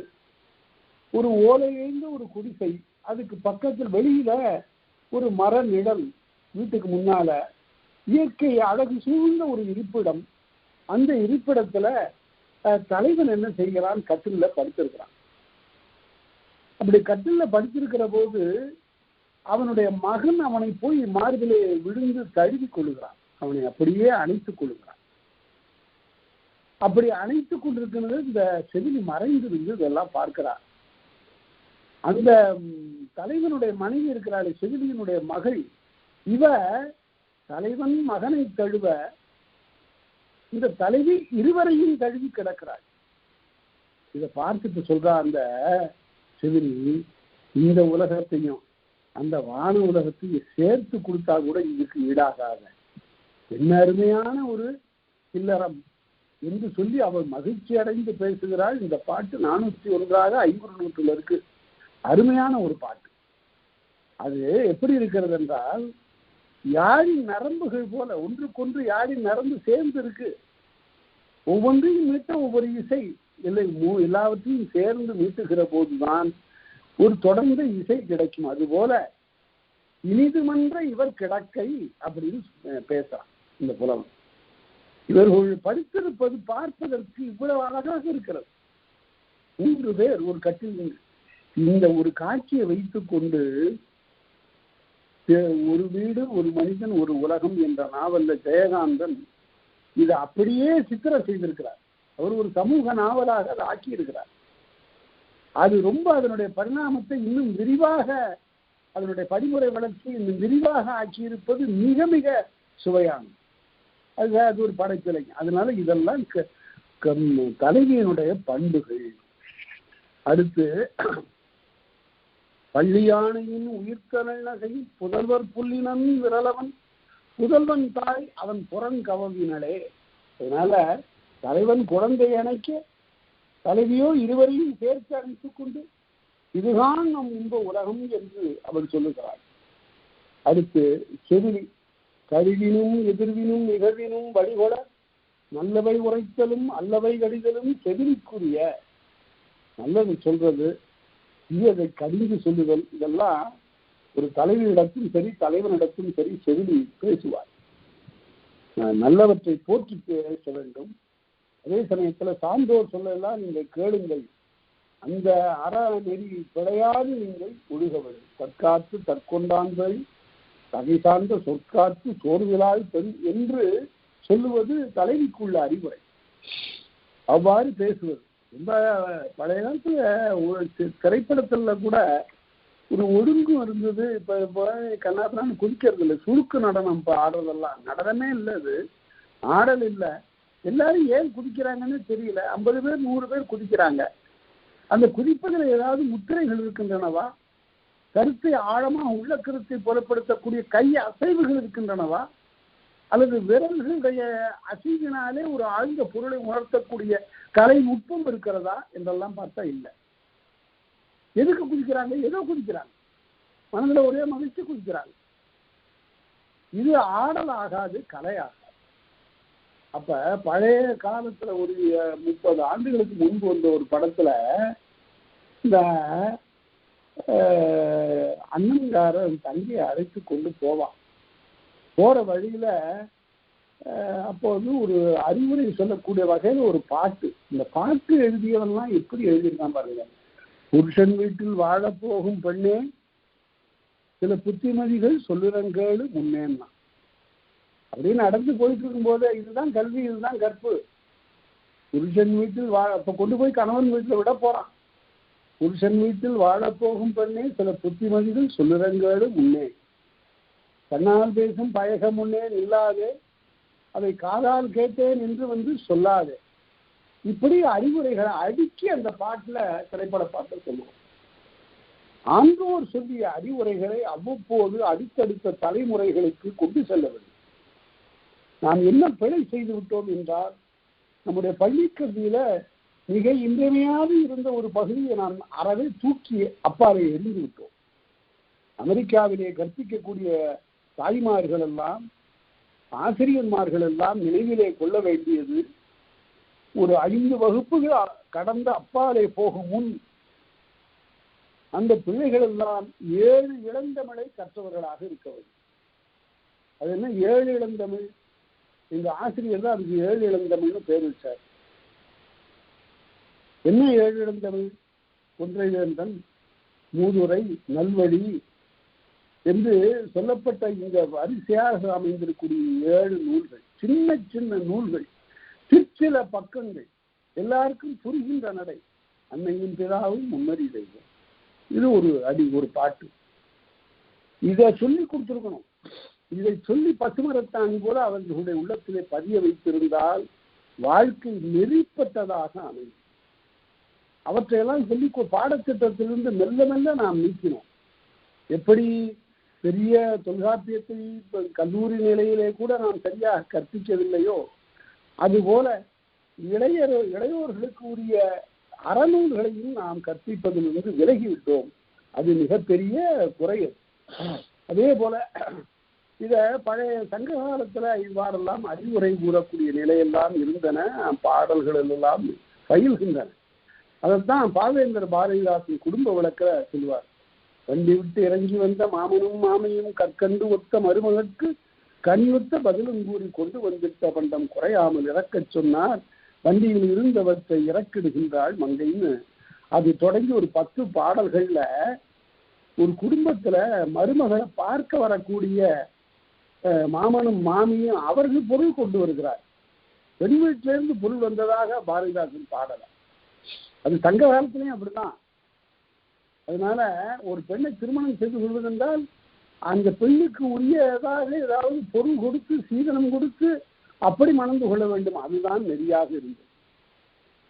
ஒரு ஓலையிலிருந்து ஒரு குடிசை, அதுக்கு பக்கத்தில் வெளியில ஒரு மர நிழல், வீட்டுக்கு முன்னால இயற்கை அழகு சூழ்ந்த ஒரு இருப்பிடம். அந்த இருப்பிடத்துல தலைவன் என்ன செய்கிறான்? கட்டில படுத்திருக்கிறான். அப்படி கட்டில படுத்திருக்கிற போது அவனுடைய மகன் அவனை போய் மார்பிலே விழுந்து தழுவி கொள்ளுகிறான். அவனை அப்படியே அணைத்துக் கொள்ளுகிறான். அப்படி அணைத்துக் கொண்டிருக்கிறது இந்த செவிலி மறைந்திருந்து இதெல்லாம் பார்க்கிறார். அந்த தலைவனுடைய மனைவி இருக்கிறாள், செவிலியினுடைய மகள். இவ தலைவன் மகனை தழுவ இந்த தலைவி இருவரையும் தழுவி கிடக்கிறாள். இதை பார்த்துட்டு சொல்றா அந்த செவிலி, இந்த உலகத்தையும் அந்த வான உலகத்தையும் சேர்த்து கொடுத்தா கூட இதுக்கு ஈடாகாத என்ன அருமையான ஒரு இல்லறம் என்று சொல்லி அவள் மகிழ்ச்சி அடைந்து பேசுகிறாள். இந்த பாட்டு 401 ஐங்குறுநூற்றுல இருக்கு. அருமையான ஒரு பாட்டு. அது எப்படி இருக்கிறது என்றால், யாழின் நரம்புகள் போல ஒன்றுக்கொன்று யாழின் நரம்பு சேர்ந்து இருக்கு. ஒவ்வொன்றையும் மீட்ட ஒவ்வொரு இசை இல்லை, எல்லாவற்றையும் சேர்ந்து மீட்டுகிற போதுதான் ஒரு தொடர்ந்த இசை கிடைக்கும். அதுபோல இனிதுமன்ற இவர் கிடக்கை அப்படின்னு பேசுறான் இந்த புலவன். இவர்கள் படித்திருப்பது பார்ப்பதற்கு இவ்வளவு அழகாக இருக்கிறது. 3 பேர் ஒரு கட்டில். இந்த ஒரு காட்சியை வைத்துக் கொண்டு ஒரு வீடு ஒரு மனிதன் ஒரு உலகம் என்ற நாவல்ல ஜெயகாந்தன் இதை அப்படியே சித்திரம் செய்திருக்கிறார். அவர் ஒரு சமூக நாவலாக அதை ஆக்கி இருக்கிறார். அது ரொம்ப அதனுடைய பரிணாமத்தை இன்னும் விரிவாக, அதனுடைய படிமுறை வளர்ச்சி இன்னும் விரிவாக ஆக்கியிருப்பது மிக மிக சுவையானது. அது ஒரு படைப்பிலை. அதனால இதெல்லாம் தலைவியினுடைய பண்புகள். அடுத்து, பள்ளியானையின் உயிர்த்தனல் நகை புதல்வர் புள்ளினன் விரலவன் புதல்வன் தாய் அவன் புறங்கவவினளே. அதனால தலைவன் குழந்தை அணைக்க, தலைவியோ இருவரையும் சேர்த்து அணைத்துக் கொண்டு இதுதான் நம் இன்ப உலகம் என்று அவள் சொல்லுகிறாள். அடுத்து, செவிலி கருவினும் எதிர்வினும் நிகழ்வினும் வழிகொட நல்லவை உரைத்தலும் அல்லவை கடிதலும் செவிலிக்குரிய. நல்லது சொல்றது, அதை கடிந்து சொல்லுதல், இதெல்லாம் ஒரு தலைவனிடத்தும் சரி தலைவனிடத்தும் சரி செவிலி பேசுவார். நல்லவற்றை போற்றி பேச வேண்டும். அதே சமயத்துல சான்றோர் சொல்லலாம் நீங்கள் கேளுங்கள், அந்த அற நெறி பிழையாது நீங்கள் ஒழுக வேண்டும். தற்காத்து தற்கொண்டான்கள் தகை சார்ந்த சொற்காத்து சோர்விலால் பெண் என்று சொல்லுவது தலைவிக்குள்ள அறிவுரை. அவ்வாறு பேசுவது ரொம்ப பழைய காலத்துல திரைப்படத்துல கூட ஒரு ஒழுங்கு இருந்தது. இப்ப கண்ணாத்தான் குதிக்கிறது இல்லை, சுருக்கு நடனம் ஆடுறதெல்லாம் நடனமே இல்லை, அது ஆடல் இல்லை. எல்லாரும் ஏன் குதிக்கிறாங்கன்னு தெரியல. 50 பேர் 100 பேர் குதிக்கிறாங்க. அந்த குதிப்பதில் ஏதாவது முத்திரைகள் இருக்கின்றனவா? கருத்தை ஆழமா உள்ள கருத்தை புலப்படுத்தக்கூடிய கை அசைவுகள் இருக்கின்றனவா? அல்லது விரல்களுடைய அசைவினாலே ஒரு ஆழ்ந்த பொருளை உணர்த்தக்கூடிய கலை நுட்பம் இருக்கிறதா என்றெல்லாம் பார்த்தா இல்லை. எதுக்கு குதிக்கிறாங்க? ஏதோ குதிக்கிறாங்க, மனதில் ஒரே மகிழ்ச்சி குதிக்கிறாங்க. இது ஆடல் ஆகாது, கலை ஆகாது. அப்ப பழைய காலத்துல ஒரு 30 ஆண்டுகளுக்கு முன்பு வந்த ஒரு படத்துல இந்த அண்ணன்காரன் தங்கியை அழைத்து கொண்டு போவான். போற வழியில அப்போ வந்து ஒரு அறிவுரை சொல்லக்கூடிய வகையில் ஒரு பாட்டு. இந்த பாட்டு எழுதியவன்லாம் எப்படி எழுதியிருக்கான் பாருங்க. புருஷன் வீட்டில் வாழப்போகும் பெண்ணே சில புத்திமதிகள் சொல்லுறங்கேடு முன்னேன்னா அப்படின்னு நடந்து போயிட்டு இருக்கும் போது, இதுதான் கல்வி, இதுதான் கற்பு. புருஷன் வீட்டில் அப்ப கொண்டு போய் கணவன் வீட்டில் விட போறான். புருஷன் வீட்டில் வாழப்போகும் பெண்ணே சில புத்திமதிகள் சொல்லுறங்கேடு முன்னே கண்ணால் பேசும் பயக முன்னே நில்லாதே அதை காதால் கேட்டேன் என்று வந்து சொல்லாதே. இப்படி அறிவுரைகளை அடுக்கி அந்த பாட்டுல, திரைப்பட பாட்டில் சொல்லுவோம். ஆன்றோர் சொல்லிய அறிவுரைகளை அவ்வப்போது அடுத்தடுத்த தலைமுறைகளுக்கு கொண்டு செல்ல வேண்டும். நாம் என்ன பிழை செய்து விட்டோம் என்றால், நம்முடைய பள்ளிக்கல்வியில மிக இன்றியமையாது இருந்த ஒரு பகுதியை நாம் அறவே தூக்கி அப்பாறை எரிந்து விட்டோம். அமெரிக்காவிலே கற்பிக்கக்கூடிய தாய்மார்கள் எல்லாம், ஆசிரியர்மார்கள் எல்லாம் நினைவிலே கொள்ள வேண்டியது, ஒரு 5 வகுப்புகள் கடந்த அப்பாலே போகும் முன் அந்த பிள்ளைகள் எல்லாம் 7 இளந்தமிழை கற்றவர்களாக இருக்க வேண்டும். அது என்ன 7 இளந்தமிழ்? இந்த ஆசிரியர் தான் அதுக்கு 7 இளந்தமிழ்னு பேர் வச்சார். என்ன 7 இளந்தமிழ்? ஒன்றைவேந்தன், மூதுரை, நல்வழி என்று சொல்லப்பட்ட இந்த வரிசையாக அமைந்திருக்கூடிய 7 நூல்கள், சின்ன சின்ன நூல்கள், சிற்சில பக்கங்கள், எல்லாருக்கும் புரிகின்ற நடை, அன்னையும் பிதாவும் முன்னறி தெய்வம். இது ஒரு பாட்டு. இதை சொல்லி கொடுத்துருக்கணும். இதை சொல்லி பசுமரத்தாணி போல அவர்களுடைய உள்ளத்திலே பதிய வைத்திருந்தால் வாழ்க்கை நெறிப்பட்டதாக அமையும். அவற்றையெல்லாம் சொல்லி பாடத்திட்டத்திலிருந்து மெல்ல மெல்ல நாம் நீக்கினோம். எப்படி பெரிய தொல்காப்பியத்தை கல்லூரி நிலையிலே கூட நாம் சரியாக கற்பிக்கவில்லையோ, அதுபோல இளையோர்களுக்கு உரிய அறநூல்களையும் நாம் கற்பிப்பதிலிருந்து விலகிவிட்டோம். அது மிகப்பெரிய குறையது. அதே போல இத பழைய சங்க காலத்துல இவ்வாறெல்லாம் அறிவுரை கூறக்கூடிய நிலையெல்லாம் இருந்தன. பாடல்கள் எல்லாம் பயில்கின்றன. அதைத்தான் பாவேந்தர் பாரதிதாசன் குடும்ப விளக்க சொல்வார். வண்டி விட்டு இறங்கி வந்த மாமனும் மாமையும் கற்கண்டு ஒத்த மருமகற்கு கண்ணுத்த பதிலும் கூறி கொண்டு வந்துட்ட பண்டம் குறையாமல் இறக்கச் சொன்னார். வண்டியில் இருந்தவற்றை இறக்கிடுகின்றாள் மங்கைன்னு அது தொடங்கி ஒரு 10 பாடல்கள்ல ஒரு குடும்பத்துல மருமகளை பார்க்க வரக்கூடிய மாமனும் மாமியும் அவர்கள் பொருள் கொண்டு வருகிறார். பெண் வீட்டிலிருந்து பொருள் வந்ததாக பாரதிதாசன் பாடல. அது சங்க காலத்திலையும் அப்படிதான். அதனால ஒரு பெண்ணை திருமணம் செய்து கொள்வதென்றால் அந்த பெண்ணுக்கு உரியதாக ஏதாவது பொருள் கொடுத்து சீதனம் கொடுத்து அப்படி மணந்து கொள்ள வேண்டும். அதுதான் நெறியாக இருந்தது.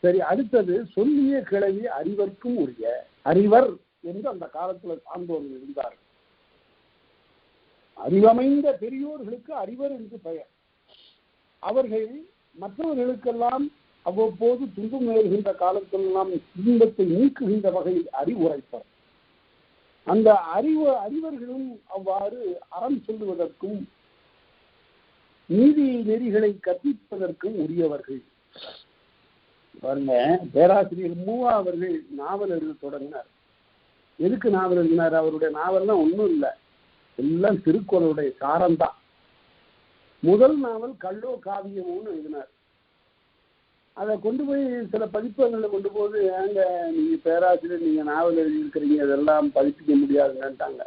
சரி, அடுத்தது சொல்லிய கிளவி அறிவர்க்கும் உரிய. அறிவர் என்று அந்த காலத்தில் சார்ந்தோர்கள் இருந்தார்கள். அறிவமைந்த பெரியோர்களுக்கு அறிவர் என்று பெயர். அவர்கள் மற்றவர்களுக்கெல்லாம் அவ்வப்போது துன்பம் நேர்கின்ற காலத்திலெல்லாம் துன்பத்தை நீக்குகின்ற வகையில் அறிவுரைப்பர். அந்த அறிவர்களும் அவ்வாறு அறம் சொல்லுவதற்கும் நீதி நெறிகளை கற்பிப்பதற்கும் உரியவர்கள். பாருங்க, பேராசிரியர் மூவா அவர்கள் நாவல் எழுத தொடங்கினார். எதுக்கு நாவல் எழுதினார்? அவருடைய நாவல்லாம் ஒன்றும் இல்லை, எல்லாம் திருக்குறளுடைய சாரம்தான். முதல் நாவல் கள்ளோ காவியமும்னு எழுதினார். அதை கொண்டு போய் சில பதிப்பகங்களில் கொண்டு போது, ஏங்க நீங்க பேராசிரியர், நீங்க நாவல் எழுதியிருக்கிறீங்க, அதெல்லாம் பதிப்பிக்க முடியாதுன்னுட்டாங்க.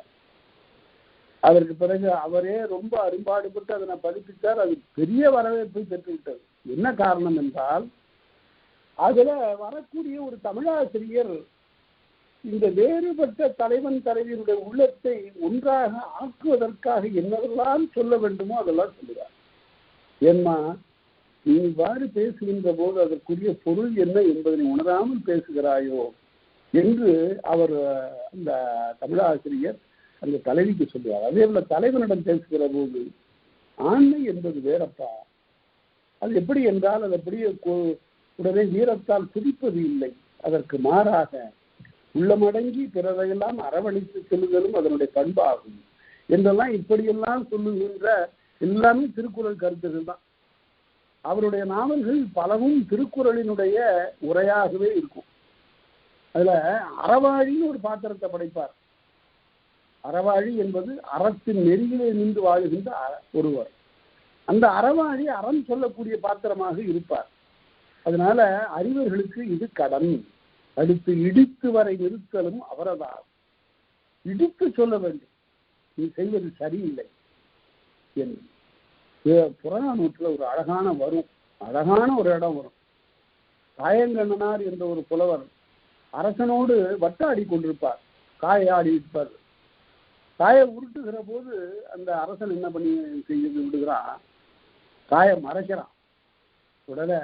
அதற்கு பிறகு அவரே ரொம்ப அரும்பாடுபட்டு அதனை பதிப்பித்தார். அது பெரிய வரவேற்பை பெற்றுவிட்டது. என்ன காரணம் என்றால், அதுல வரக்கூடிய ஒரு தமிழாசிரியர் இந்த வேறுபட்ட தலைவன் தலைவியருடைய உள்ளத்தை ஒன்றாக ஆக்குவதற்காக என்னவெல்லாம் சொல்ல வேண்டுமோ அதெல்லாம் சொல்லுவார். ஏன்னா, நீ இவ்வாறு பேசுகின்ற போது அதற்குரிய பொருள் என்ன என்பதை உணராமல் பேசுகிறாயோ என்று அவர் அந்த தமிழாசிரியர் அந்த தலைவிக்கு சொல்லுவார். அதே போல தலைவனிடம் பேசுகிற போது, ஆண்மை என்பது வேறப்பா, அது எப்படி என்றால் அது அப்படியே உடனே வீரத்தால் துடிப்பது இல்லை, அதற்கு மாறாக உள்ளமடங்கி பிறரையெல்லாம் அரவணைத்து செல்லுதலும் அதனுடைய பண்பாகும் என்றெல்லாம் இப்படியெல்லாம் சொல்லுகின்ற எல்லாமே திருக்குறள் கருத்துகள் தான். அவருடைய நாவல்கள் பலவும் திருக்குறளினுடைய உரையாகவே இருக்கும். அதுல அறவாழின்னு ஒரு பாத்திரத்தை படைப்பார். அறவாழி என்பது அறத்தின் நெறியிலே நின்று வாழுகின்ற ஒருவர். அந்த அறவாழி அறம் சொல்லக்கூடிய பாத்திரமாக இருப்பார். அதனால அறிவர்களுக்கு இது கடன். அடுத்து இடித்து வரை நிறுத்தலும் அவரதாகும். இடித்து சொல்ல வேண்டும், நீ செய்வது சரியில்லை என்று. புறநானூற்றில் ஒரு அழகான ஒரு இடம் வரும். காயங்கண்ணனார் என்ற ஒரு புலவர் அரசனோடு வட்டாடி கொண்டிருப்பார். காயை ஆடி இருப்பார். காயை உருட்டுகிற போது அந்த அரசன் என்ன பண்ணி செய்து விடுகிறான், காயை மறைக்கிறான். உடனே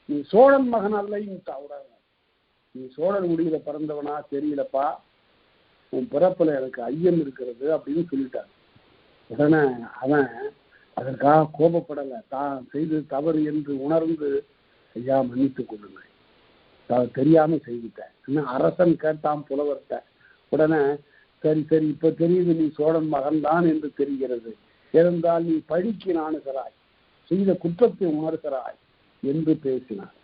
நீ சோழன் மகன் அல்லைன்னு உடனே, நீ சோழன் முடியில பிறந்தவனா தெரியலப்பா, உன் பிறப்புல எனக்கு ஐயம் இருக்கிறது அப்படின்னு சொல்லிட்டார். உடனே அவன் அதற்காக கோபப்படலை, தான் செய்து தவறு என்று உணர்ந்து, ஐயா மன்னித்துக் கொள்ளுங்கள், தெரியாம செய்துட்டேன். இன்னும் அரசன் கேட்டான் புலவர்கிட்ட. உடனே சரி சரி, இப்ப தெரியுது நீ சோழன் மகன் தான் என்று தெரிகிறது, இருந்தால் நீ பழிக்கு நாணுகிறாய், செய்த குற்றத்தை உணர்கிறாய் என்று பேசினார்.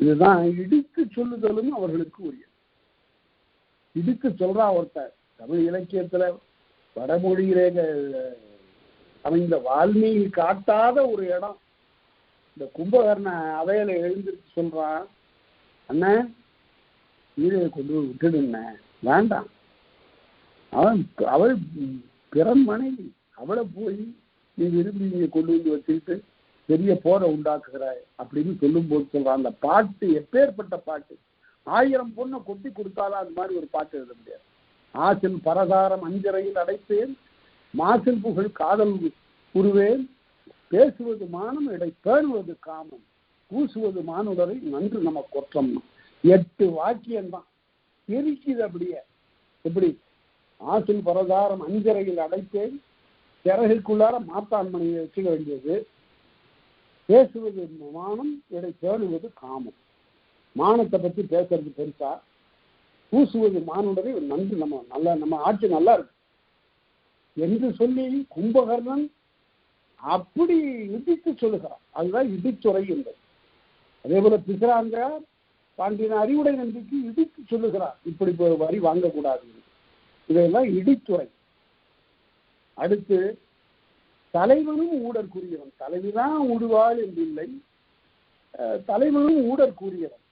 இதுதான் இடித்து சொல்லுதலும் அவர்களுக்கு உரிய. இடித்து சொல்றா ஒருத்தர். தமிழ் இலக்கியத்துல வடமொழியிலே அமைந்த வால்மீகி காட்டாத ஒரு இடம். இந்த கும்பகர்ண அவையில எழுந்திருச்சு சொல்றான், அண்ணன் கீழே கொண்டு போய் விட்டுடுண்ண, வேண்டாம், அவள் பிறன் மனைவி, அவளை போய் நீ விரும்பி நீங்க கொண்டு வந்து வச்சுக்கிட்டு பெரிய போரை உண்டாக்குகிறாய் அப்படின்னு சொல்லும் போது சொல்றான். அந்த பாட்டு எப்பேற்பட்ட பாட்டு! 1000 பொண்ணை கொட்டி கொடுத்தாலும் அது மாதிரி ஒரு பாட்டு எழுத முடியாது. ஆசில் பரதாரம் அஞ்சரையில் அடைப்பேன், மாசில் புகழ் காதல் உருவேன், பேசுவது மானம் இடை பேணுவது காமம், பூசுவது மானுடரை நன்று நம்ம கொற்றம். 8 வாக்கியம்தான் தெரிக்குது. அப்படியே எப்படி? ஆசில் பரதாரம் அஞ்சரையில் அடைப்பேன், சிறகுக்குள்ளார மாத்தான் மணியை வச்சுக்க வேண்டியது, பேசுவது மானம் இடை பேணுவது காமம். மானத்தை பற்றி பேசுறது பெருசா, பூசுவது மானுடரை நன்று நம்ம ஆட்சி நல்லா இருக்கு என்று சொல்லி கும்பகர்ணன் அப்படி இடித்து சொல்லுகிறான். அதுதான் இடிச்சுரை என்பது. அதே போல பிசிராங்க பாண்டியன் அறிவுடை நம்பிக்கை இடித்து சொல்லுகிறார், இப்படி வரி வாங்கக்கூடாது. இதெல்லாம் இடித்துறை. அடுத்து தலைவனும் ஊடற்கூறியவன். தலைவிதான் ஊடுவாள் என்றில்லை, தலைவனும் ஊடற்கூறியவன்.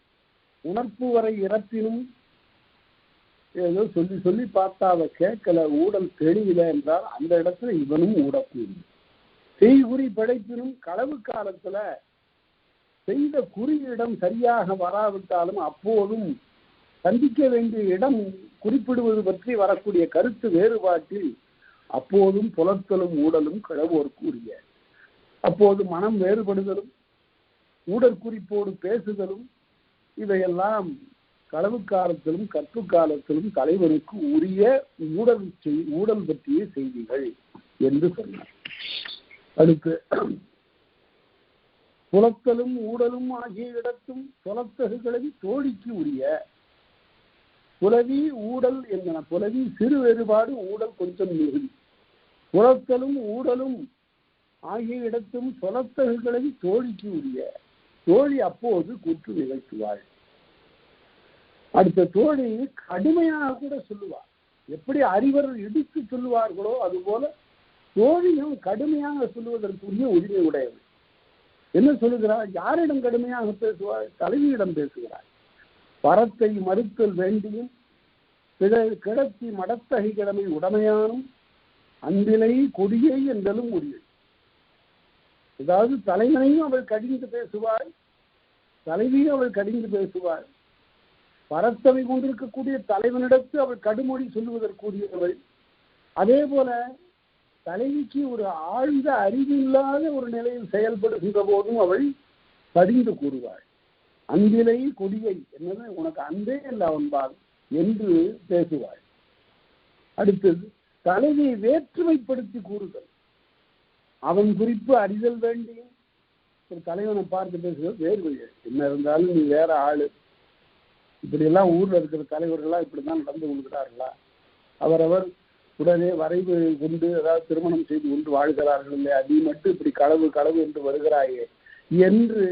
உணர்ப்பு வரை இறப்பினும் ஏதோ சொல்லி சொல்லி பார்த்தா அவ கேட்கல, ஊடல் தெளிவில என்றால் அந்த இடத்துல இவனும் ஊடக்கூறி. செய்குறி பிழைப்பினும் களவு காலத்துல செய்த குறியிடம் சரியாக வராவிட்டாலும் அப்போதும் சந்திக்க வேண்டிய இடம் குறிப்பிடுவது பற்றி வரக்கூடிய கருத்து வேறுபாட்டில் அப்போதும் புலத்தலும் ஊடலும் கிழவோர்க்கு உரிய. அப்போது மனம் வேறுபடுதலும் ஊடற்குறிப்போடு பேசுதலும் இவையெல்லாம் களவு காலத்திலும் கற்பு காலத்திலும் தலைவனுக்கு உரிய ஊடல் பற்றிய செய்திகள் என்று சொன்னார். அடுத்து புலத்தலும் ஊடலும் ஆகிய இடத்தும் புலத்தகுகளை தோழிக்கு உரிய. புலவி ஊடல் என்பன. புலவி சிறு வேறுபாடு, ஊடல் கொஞ்சம் மிகுதி. புலத்தலும் ஊடலும் ஆகிய இடத்தும் புலத்தகுகளை தோழிக்கு உரிய. தோழி அப்போது கூற்று நிகழ்த்துவாள். அடுத்த தோழி கடுமையாக கூட சொல்லுவார். எப்படி அறிவர் இடித்து சொல்லுவார்களோ அதுபோல தோழியும் கடுமையாக சொல்லுவதற்குரிய உரிமை உடையவர். என்ன சொல்லுகிறார்? யாரிடம் கடுமையாக பேசுவார்? தலைவியிடம் பேசுகிறார். பரத்தை மறுத்தல் வேண்டியும் கிடத்தி மடத்தகை கிழமை உடமையானும் அன்பிலை கொடியை என்றலும் உரிய. அதாவது தலைவனையும் அவள் கடிந்து பேசுவாள், தலைவியும் அவள் கடிந்து பேசுவாள். பரத்தவை கொண்டிருக்கக்கூடிய தலைவனிடத்து அவள் கடுமொழி சொல்லுவதற்குரியவள். அதே போல தலைவிக்கு ஒரு ஆழ்ந்த அறிவில்லாத ஒரு நிலையில் செயல்படுகின்ற போதும் அவள் கடிந்து கூறுவாள். அன்பிலை கொடியை என்னது, உனக்கு அன்பே இல்லை அவன்பால் என்று பேசுவாள். அடுத்தது தலைவியை வேற்றுமைப்படுத்தி கூறுதல். அவன் குறிப்பு அறிதல் வேண்டியும் ஒரு தலைவனை பார்த்து பேசுவது வேறு. என்ன இருந்தாலும் நீ வேற ஆளு, இப்படி எல்லாம் ஊர்ல இருக்கிற தலைவர்கள்லாம் இப்படிதான் நடந்து கொள்கிறார்களா? அவரவர் உடனே வரைவு கொண்டு அதாவது திருமணம் செய்து கொண்டு வாழ்கிறார்கள் இல்லையா? நீ மட்டும் இப்படி களவு என்று வருகிறாயே என்று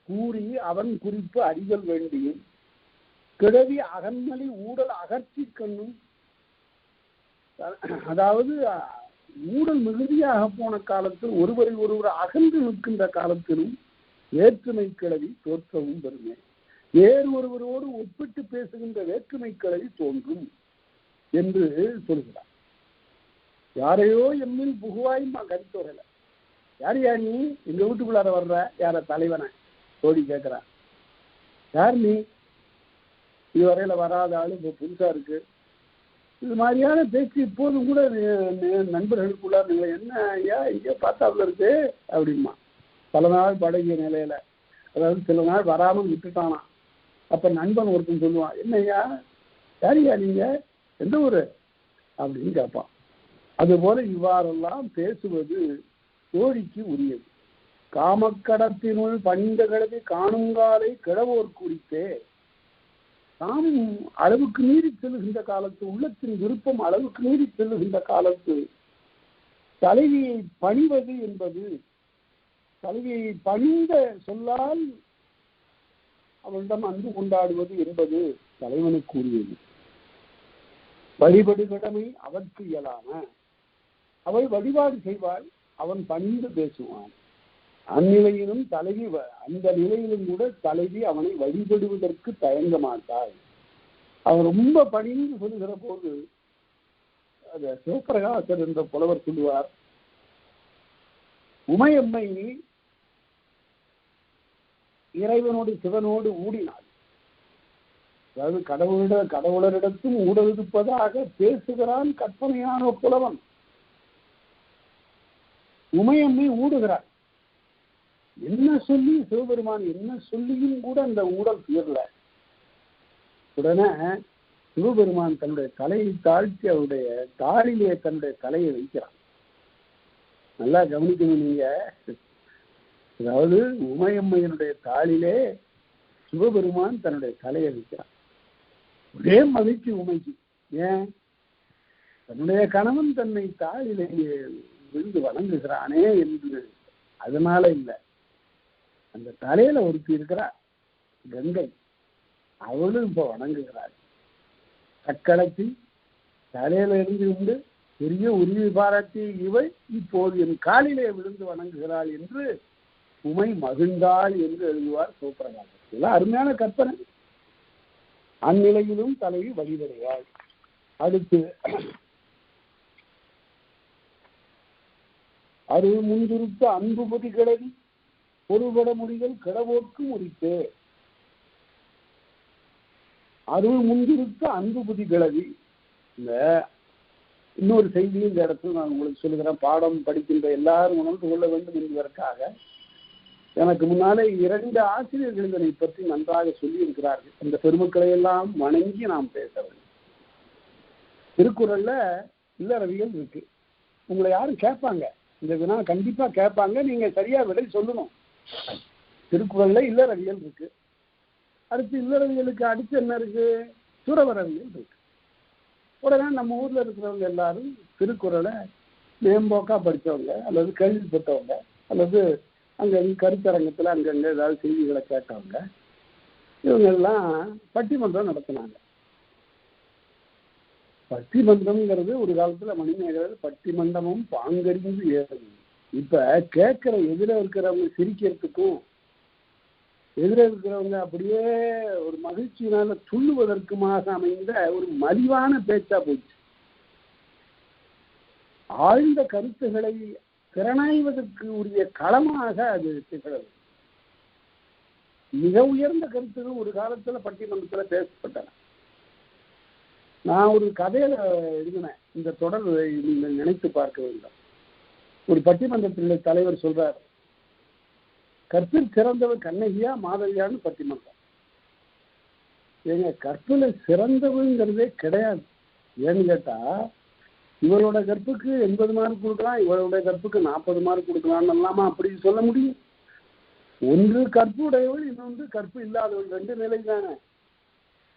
கூறி அவன் குறிப்பு அறிதல் வேண்டியும் கிழவி அகன்மலி ஊடல் அகர்ச்சி கண்ணும். அதாவது ஊடல் மிகுதியாக போன காலத்தில் ஒருவரை ஒருவர் அகன்று நிற்கின்ற காலத்திலும் வேற்றுமை கிழவி தோற்றவும் பெருமை. வேறு ஒருவரோடு ஒப்பிட்டு பேசுகின்ற வேற்றுமை கிழவி தோன்றும் என்று சொல்கிறார். யாரையோ எம்மில் புகுவாயுமா கருத்தோகல. யார் நீ எங்க வீட்டுக்குள்ளார வர்ற? யார? தலைவனை தோழி கேட்கிறான். யார் நீ? இதுவரையில வராத ஆளு, இப்போ புதுசா இருக்கு. இது மாதிரியான பேச்சு இப்போதும் கூட நண்பர்களுக்குள்ளார நீங்கள் என்ன ஐயா இங்கே பார்த்தாப்புல இருக்கு அப்படிமா. பல நாள் பழகிய நிலையில, அதாவது சில நாள் வராமல் விட்டுட்டானா. அப்ப நண்பன் ஒருத்தன் சொல்லுவான், என்னய்யா யாரியா நீங்க, எந்த ஊரு அப்படின்னு கேட்பான். அதுபோல இவ்வாறெல்லாம் பேசுவது தோழிக்கு உரியது. காமக்கடத்தினுள் பணிந்த கிழவி காணுங்காலை கிழவோர் குறித்தே. தாமும் அளவுக்கு மீறி செல்லுகின்ற காலத்து, உள்ளத்தின் விருப்பம் அளவுக்கு மீறி செல்லுகின்ற காலத்து தலைவியை பணிவது என்பது, தலைவியை பணிந்த சொல்லால் அவளிடம் அன்பு கொண்டாடுவது என்பது தலைவனுக்கு உரியது. வழிபடு கடமை அவற்கு இயலாம. அவள் வழிபாடு செய்வாள், அவன் பணிந்து பேசுவான். அந்நிலையிலும் தலைவி, அந்த நிலையிலும் கூட தலைவி அவனை வழிபடுவதற்கு தயங்க மாட்டாள். அவன் ரொம்ப பணிந்து சொல்லுகிற போது அத சிவபிரகாசர் என்ற புலவர் சொல்லுவார், உமையம்மை இறைவனோடு சிவனோடு ஊடினாள். அதாவது கடவுளரிடத்தும் ஊடலிருப்பதாக பேசுகிறான் கற்பனையான புலவன். உமையம்மை ஊடுகிறாள். என்ன சொல்லி சிவபெருமான் என்ன சொல்லியும் கூட அந்த ஊடல் தீரல. உடனே சிவபெருமான் தன்னுடைய தலையை தாழ்த்தி அவருடைய தாளிலே தன்னுடைய தலையை வைக்கிறான். நல்லா கவனிக்கணும் நீங்க. அதாவது உமையம்மையினுடைய தாளிலே சிவபெருமான் தன்னுடைய தலையை வைக்கிறான். ஒரே மகிழ்ச்சி உமைக்கு. ஏன்? தன்னுடைய கணவன் தன்னை தாளிலே விழுந்து வணங்குகிறானே என்று. அதனால இல்லை, அந்த தலையில ஒருத்தி இருக்கிறார் கங்கை, அவளும் இப்ப வணங்குகிறாள். தக்களத்தில் தலையில இருந்து கொண்டு பெரிய உரிமை பாராட்டி இவள் இப்போது என் காலிலே விழுந்து வணங்குகிறாள் என்று உமை மகிழ்ந்தாள் என்று எழுதுவார் சிவபிரகாசர். இதெல்லாம் அருமையான கற்பனை. அந்நிலையிலும் தலைவி வழிபடுவாள். அடுத்து அருள் முன்திருத்த அன்புபதி கிழவி பொருள்பட முடிகள் கிடவோர்க்கு முடித்து. அருள் முன்னிருக்க அன்பு புதி கிளவி. இந்த இன்னொரு செய்தியும் இந்த இடத்துல நான் உங்களுக்கு சொல்லுகிறேன். பாடம் படிக்கின்ற எல்லாரும் உணர்ந்து கொள்ள வேண்டும் என்பதற்காக எனக்கு முன்னாலே 2 ஆசிரியர்கள் இதனை பற்றி நன்றாக சொல்லி இருக்கிறார்கள். இந்த பெருமக்களை எல்லாம் வணங்கி நாம் பேச வேண்டும். திருக்குறள்ல இல்லறவியல் இருக்கு. உங்களை யாரும் கேட்பாங்க, இந்த வினா கண்டிப்பா கேட்பாங்க, நீங்க சரியா விடை சொல்லணும். திருக்குறள்ல இல்லறவியல் இருக்கு. அடுத்து இல்லறவியலுக்கு அடுத்து என்ன இருக்கு? துறவரவியல் இருக்கு. உடனே நம்ம ஊர்ல இருக்கிறவங்க எல்லாரும் திருக்குறளை மேம்போக்கா படித்தவங்க அல்லது கேள்விப்பட்டவங்க அல்லது அங்கங்க கருத்தரங்கத்தில் அங்கங்க ஏதாவது செய்திகளை கேட்டவங்க, இவங்க எல்லாம் பட்டிமன்றம் நடத்தினாங்க. பட்டிமன்றம்ங்கிறது ஒரு காலத்துல மணிமேகலை பட்டிமண்டமும் பாங்கறிந்து ஏறும். இப்ப கேட்கிற எதிர இருக்கிறவங்க சிரிக்கிறதுக்கும் எதிர இருக்கிறவங்க அப்படியே ஒரு மகிழ்ச்சியினால துள்ளுவதற்குமாக அமைந்த ஒரு மலிவான பேச்சா போச்சு. ஆழ்ந்த கருத்துக்களை திறனாய்வதற்கு உரிய களமாக அது திகழது. மிக உயர்ந்த கருத்துகள் ஒரு காலத்துல பட்டிமன்றத்துல பேசப்பட்டன. நான் ஒரு கதையில எழுதினேன், இந்த தொடர் நீங்கள் நினைத்து பார்க்க வேண்டும். ஒரு பட்டிமன்றத்தினுடைய தலைவர் சொல்றார், கற்பில் சிறந்தவர் கண்ணகியா மாதவியான்னு பட்டிமன்றம். ஏங்க, கற்பில் சிறந்தவங்கிறதே கிடையாது. ஏன்னு கேட்டா, இவரோட கற்புக்கு 80 மார்க் கொடுக்கலாம், இவருடைய கற்புக்கு 40 மார்க் கொடுக்கலாம்னு எல்லாமா அப்படி சொல்ல முடியும்? ஒன்று கற்பு உடையவள், இன்னொன்று கற்பு இல்லாதவள், 2 நிலை தானே.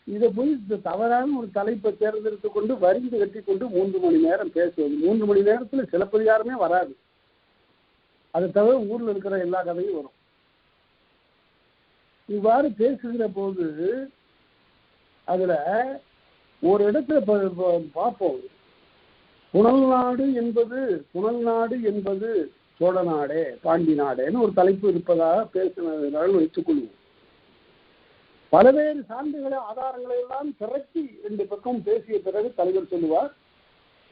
இதை போய் தவறான ஒரு தலைப்பை தேர்ந்தெடுத்து கொண்டு வரிந்து கட்டி கொண்டு 3 மணி நேரம் பேசுவது. 3 மணி நேரத்துல சிலப்பதிகாரமே வராது. அதை தவிர ஊர்ல இருக்கிற எல்லா கதையும் வரும். இவ்வாறு பேசுகிற போது அதுல ஒரு இடத்துல பார்ப்போம், புனல் நாடு என்பது சோழ நாடே பாண்டி நாடேன்னு ஒரு தலைப்பு இருப்பதாக பேசினால் வைத்துக் கொள்வோம். பல்வேறு சான்றுகளை ஆதாரங்களை எல்லாம் திரட்டி 2 பக்கம் பேசிய பிறகு தலைவர் சொல்லுவார்,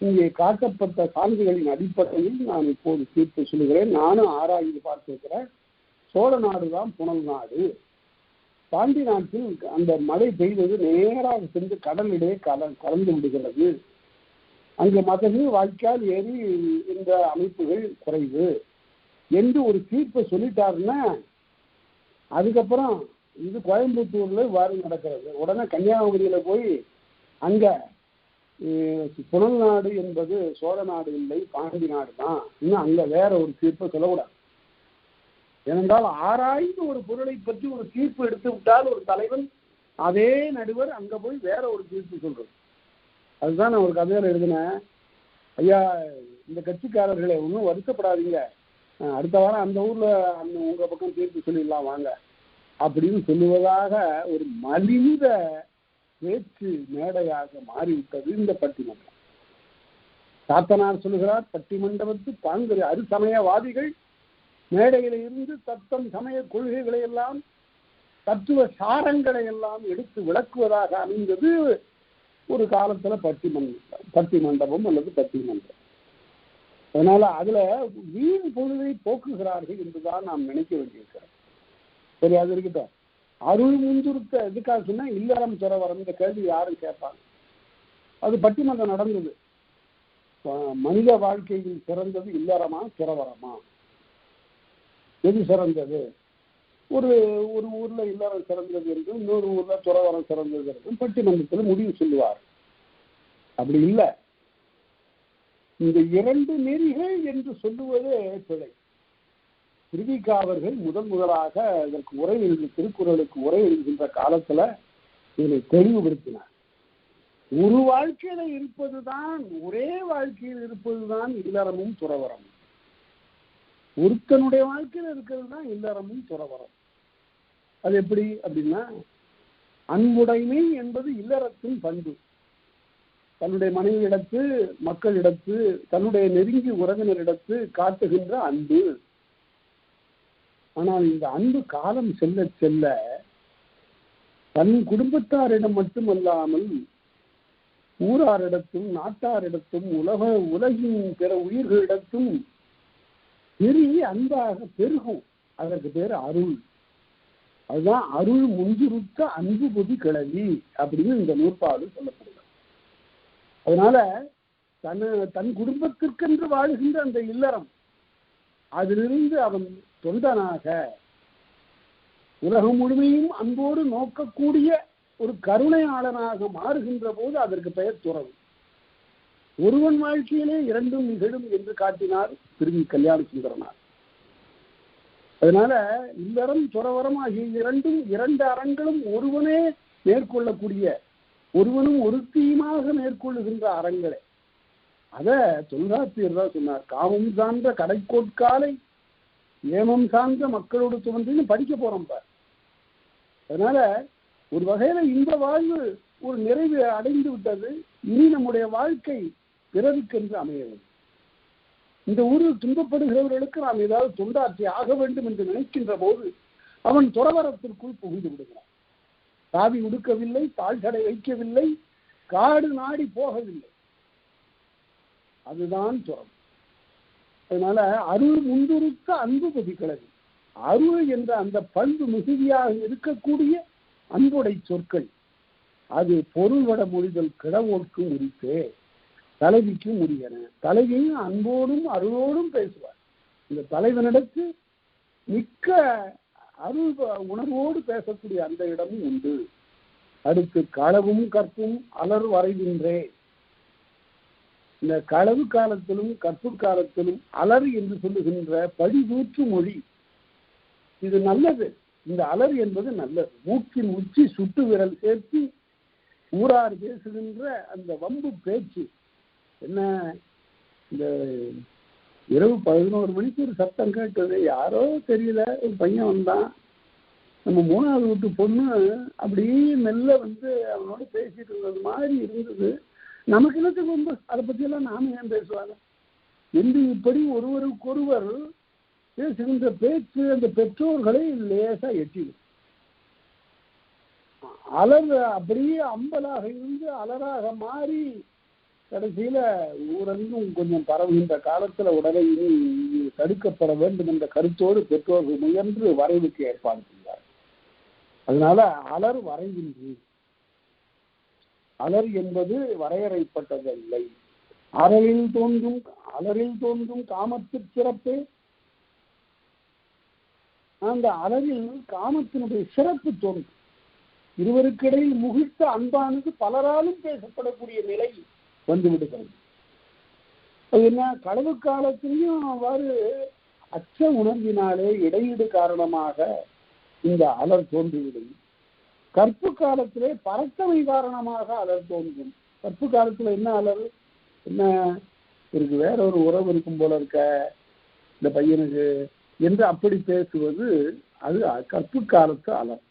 இங்கே காட்டப்பட்ட சான்றுகளின் அடிப்படையில் நான் இப்போது தீர்ப்பு சொல்லுகிறேன். நானும் ஆராய்ந்து பார்த்திருக்கிறேன். சோழ நாடுதான் புனல் நாடு. பாண்டி நாட்டில் அந்த மழை பெய்வது நேராக சென்று கடலிடையே கலந்து விடுகிறது. அங்கு மதகு வாய்க்கால் ஏரி இந்த அமைப்புகள் குறைவு என்று ஒரு தீர்ப்பை சொல்லிட்டாருன்னா, அதுக்கப்புறம் இது கோயம்புத்தூர்ல வாரி நடக்கிறது. உடனே கன்னியாகுமரியில போய் அங்க புனல் நாடு என்பது சோழ நாடு இல்லை, பாண்டி நாடு தான், இன்னும் அங்க வேற ஒரு தீர்ப்பை சொல்லக்கூடாது. ஏனென்றால் ஆராய்ந்து ஒரு பொருளை பற்றி ஒரு தீர்ப்பு எடுத்து விட்டால் ஒரு தலைவன், அதே நடுவர் அங்க போய் வேற ஒரு தீர்ப்பு சொல்றது. அதுதான் நான் ஒரு கதையில எழுதினேன். ஐயா, இந்த கட்சிக்காரர்களை ஒன்றும் வருத்தப்படாதீங்க, அடுத்த வாரம் அந்த ஊர்ல உங்க பக்கம் தீர்ப்பு சொல்லிடலாம் வாங்க அப்படின்னு சொல்லுவதாக ஒரு மலிந்த பேச்சு மேடையாக மாறிவிட்டது இந்த பட்டிமன்றம். சாத்தனார் சொல்லுகிறார், பட்டிமண்டபத்து பாங்கரு அருசமயவாதிகள் மேடையில இருந்து தத்தம் சமய கொள்கைகளை எல்லாம் தத்துவ சாரங்களை எல்லாம் எடுத்து விளக்குவதாக அமைந்தது ஒரு காலத்துல பட்டிமண்டபம் அல்லது பட்டிமன்றம். அதனால அதுல வீண் பொழுதை போக்குகிறார்கள் என்றுதான் நாம் நினைக்க வேண்டியிருக்கிறோம். சரி, அது இருக்கட்டும். அருள் முன்னிருக்க எதுக்காக சொன்னா இல்லறம் துறவரம், இந்த கேள்வி யாரும் கேட்பாங்க. அது பட்டிமன்றம் நடந்தது. மனித வாழ்க்கையில் சிறந்தது இல்லறமா துறவரமா, எது சிறந்தது? ஒரு ஊர்ல இல்லறம் சிறந்தது என்றும் இன்னொரு ஊர்ல துறவரம் சிறந்தது என்றும் பட்டிமன்றத்தில் முடிவு சொல்லுவார். அப்படி இல்லை. இந்த 2 நெறிகள் என்று சொல்லுவதே பிழை. திருவிக்கா அவர்கள் முதலாக இதற்கு உரை எழுதி, திருக்குறளுக்கு உரை எழுதுகின்ற காலத்துல இதனை தெளிவுபடுத்தினார். ஒரு வாழ்க்கையில இருப்பதுதான், ஒரே வாழ்க்கையில் இருப்பதுதான் இல்லறமும் துறவரமும். ஒருத்தனுடைய வாழ்க்கையில இருக்கிறது தான் இல்லறமும் துறவரம். அது எப்படி அப்படின்னா, அன்புடைமை என்பது இல்லறத்தின் பண்பு. தன்னுடைய மனைவியிடத்து, மக்களிடத்து, தன்னுடைய நெருங்கிய உறவினரிடத்து காட்டுகின்ற அன்பு. ஆனால் இந்த அன்பு காலம் செல்ல செல்ல தன் குடும்பத்தாரிடம் மட்டுமல்லாமல் ஊராரிடத்தும் நாட்டாரிடத்தும் உலகின் பிற உயிர்களிடத்தும் பெரிய அன்பாக பெருகும். அதற்கு பேர் அருள். அதுதான் அருள் முஞ்சுருத்த அன்பு பொதி கிளவி அப்படின்னு இந்த நூற்பாடு சொல்லப்படுகிறது. அதனால தன் குடும்பத்திற்கென்று வாழ்கின்ற அந்த இல்லறம், அதிலிருந்து அவன் தொண்டனாக உலகம் முழுமையும் அன்போடு நோக்கக்கூடிய ஒரு கருணையாளனாக மாறுகின்ற போது அதற்கு பெயர் துறவு. ஒருவன் வாழ்க்கையிலே இரண்டும் நிகழும் என்று காட்டினார் திருவி கல்யாண சுந்தரனார். அதனால இல்லறம் துறவரம் ஆகிய இரண்டு அறங்களும் ஒருவனே மேற்கொள்ளக்கூடிய, ஒருவனும் ஒருத்தியுமாக மேற்கொள்ளுகின்ற அறங்களே. அத தொல்காப்பியர் தான் சொன்னார். காமம் சார்ந்த கடைக்கோட்காலை ஏமம் சார்ந்த மக்களோடு தோன்றின்னு படிக்க போறோம் பார். அதனால ஒரு வகையில இந்த வாழ்வு ஒரு நிறைவு அடைந்து விட்டது. இனி நம்முடைய வாழ்க்கை பிறருக்கென்று அமையவில்லை. இந்த ஊரில் துன்பப்படுகிறவர்களுக்கு நாம் ஏதாவது தொண்டாற்றி ஆக வேண்டும் என்று நினைக்கின்ற போது அவன் துறவரத்திற்குள் புகுந்து விடுகிறான். காவி உடுக்கவில்லை, தாழ்கடை வைக்கவில்லை, காடு நாடி போகவில்லை. அதுதான் துறவு. அதனால அருள் முந்துருத்த அன்பு பதிக்கிறது. அருள் என்ற அந்த பண்பு மிகுதியாக இருக்கக்கூடிய அன்புடை சொற்கள், அது பொருள்வட மொழிதல் கிடவோர்க்கும் உரித்தே, தலைவிக்கும் உரியன. தலைவியும் அன்போடும் அருளோடும் பேசுவார். இந்த தலைவனிடத்து மிக்க அருள் உணர்வோடு பேசக்கூடிய அந்த இடமும் உண்டு. அடுத்து களவும் கற்பும் அலர் வரைகின்றே. இந்த களவு காலத்திலும் கற்பு காலத்திலும் அலர் என்று சொல்லுகின்ற படிதூற்று மொழி, இது நல்லது. இந்த அலர் என்பது நல்லது. மூக்கின் உச்சி சுட்டு விரல் சேர்த்து ஊரார் பேசுகின்ற அந்த வம்பு பேச்சு என்ன. இந்த இரவு 11 மணிக்கு ஒரு சத்தம் கேட்டது. யாரோ தெரியல, ஒரு பையன் வந்தான். நம்ம 3வது வீட்டு பொண்ணு அப்படியே மெல்ல அவனோட பேசிட்டு இருந்தது மாதிரி இருந்தது. நமக்கு என்னத்துக்கு ரொம்ப அதை பற்றியெல்லாம் நாம ஏன் பேசுவாங்க என்று இப்படி ஒருவருக்கொருவர் பேசுகின்ற பேச்சு அந்த பெற்றோர்களை லேசா எட்டிடும். அலர் அப்படியே அம்பலாக இருந்து அலராக மாறி கடைசியில ஊரெங்கும் கொஞ்சம் பரவுகின்ற காலத்துல உடனே இனி தடுக்கப்பட வேண்டும் என்ற கருத்தோடு பெற்றோர்கள் முயன்று வரைவுக்கு ஏற்பாடு செய்தார். அதனால அலர் வரைகின்றி. அலர் என்பது வரையறைப்பட்டதில்லை. அலரில் தோன்றும் காமத்து சிறப்பு. அந்த அலரில் காமத்தினுடைய சிறப்பு தோன்றும். இருவருக்கிடையில் முகிழ்த்த அன்பானது பலராலும் பேசப்படக்கூடிய நிலை வந்துவிடுகிறது. அது என்ன, களவு காலத்திலையும் அவ்வாறு அச்ச உணர்வினாலே இடையீடு காரணமாக இந்த அலர் தோன்றிவிடும். கற்பு காலத்திலே பறக்கவை காரணமாக அலர் தோன்றும். கற்பு காலத்துல என்ன அலர், என்ன இருக்கு, வேற ஒரு உறவு இருக்கும் போல இருக்க இந்த பையனுக்கு என்று அப்படி பேசுவது, அது கற்பு காலத்து அலர்.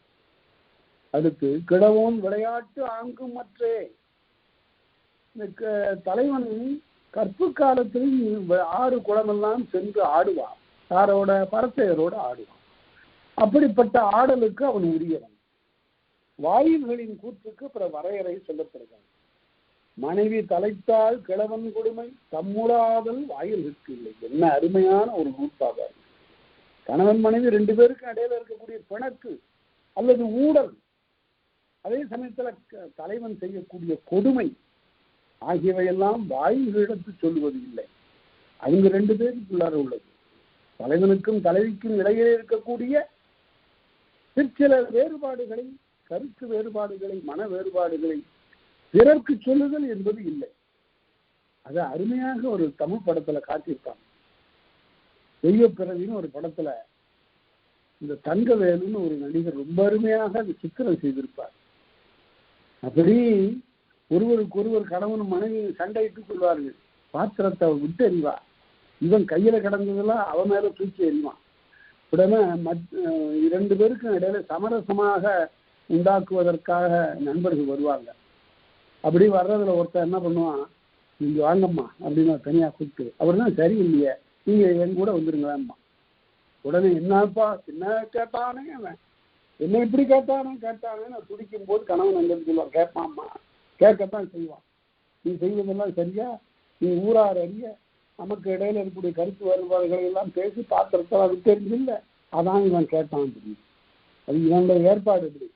அடுத்து கிழவோன் விளையாட்டு ஆங்கும் மற்றே. இந்த தலைவன் கற்பு காலத்தில் 6 குளமெல்லாம் சென்று ஆடுவான். யாரோட? பரத்தையரோட ஆடுவான். அப்படிப்பட்ட ஆடலுக்கு அவன் உரியவன். வாயில்களின் கூற்றுக்கு பிற வரையறை சொல்லப்படுகிறது. மனைவி தலைத்தால் கிழவன் கொடுமை தம்முடாதல் வாயில்களுக்கு இல்லை. என்ன அருமையான ஒரு நூற்பாக. கணவன் மனைவி 2 பேருக்கு இடையில இருக்கக்கூடிய பிணக்கு அல்லது ஊடல், அதே சமயத்துல தலைவன் செய்யக்கூடிய கொடுமை ஆகியவையெல்லாம் வாயில்களிடத்து சொல்லுவது இல்லை. அவங்க 2 பேருக்குள்ளார உள்ளது. தலைவனுக்கும் தலைவிக்கும் இடையிலே இருக்கக்கூடிய சிற்சில வேறுபாடுகளை, கருத்து வேறுபாடுகளை, மன வேறுபாடுகளை பிறர்க்கு சொல்லுதல் என்பது இல்லை. அது அருமையாக ஒரு தமிழ் படத்துல காட்டியிருப்பாங்க. தெய்வ பிறவின்னு ஒரு படத்துல இந்த தங்கவேலுன்னு ஒரு நடிகர் ரொம்ப அருமையாக அது சித்திரம் செய்திருப்பார். அப்படி ஒருவருக்கொருவர் கணவன் மனைவி சண்டையிட்டுக் கொள்வார்கள். பாத்திரத்தை விட்டு எறிவா, இவன் கையில கிடந்ததெல்லாம் அவன் மேல தூக்கி எறிவான். உடனே 2 பேருக்கும் இடையில சமரசமாக உண்டாக்குவதற்காக நண்பர்கள் வருவாங்க. அப்படி வர்றதுல ஒருத்தர் என்ன பண்ணுவான், நீங்க வாங்கம்மா அப்படின்னு தனியா கூப்பிட்டு, அவர் தான் சரி இல்லையே, நீங்க என் கூட வந்துருங்களாம்மா. உடனே என்னப்பா என்ன கேட்டானே, அவன் என்ன இப்படி கேட்டானே நான் துடிக்கும் போது கணவன் அங்கே சொல்லுவான், கேட்பாம்மா, கேட்கத்தான் செய்வான். நீ செய்வதெல்லாம் சரியா, நீ ஊரார் அறிய நமக்கு இடையில இருக்கக்கூடிய கருத்து வேறுபாடுகளை எல்லாம் பேசி பாத்திரத்தை அது தெரிஞ்சில்லை, அதான் இவன் கேட்டான் தெரியும். அது இவனுடைய ஏற்பாடு எப்படி,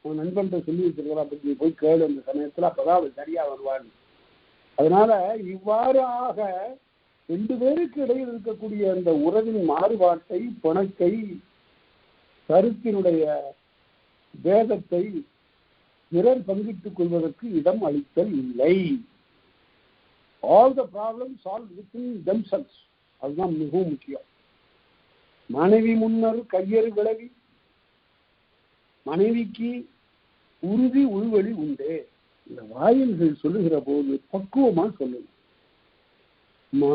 அவன் நண்பன்கிட்ட சொல்லி வச்சிருக்கிறான், அப்படி நீ போய் கேளு அந்த சமயத்துல, அப்பதான் அவள் சரியா வருவான்னு. அதனால இவ்வாறாக ரெண்டு பேருக்கு இடையில் இருக்கக்கூடிய அந்த உறவின் மாறுபாட்டை, பிணக்கை, கருத்தினுடைய வேதத்தை பிறர் பங்கிட்டுக் கொள்வதற்கு இடம் அளித்தல் இல்லை. All the problem solve within themselves. அதுதான் மிகவும் முக்கியம். மனைவி முன்னர் கையறு விளவி, மனைவிக்கு உறுதி உள்வழி உண்டு. இந்த வாயில்கள் சொல்லுகிற போது பக்குவமா சொல்லணும். அம்மா,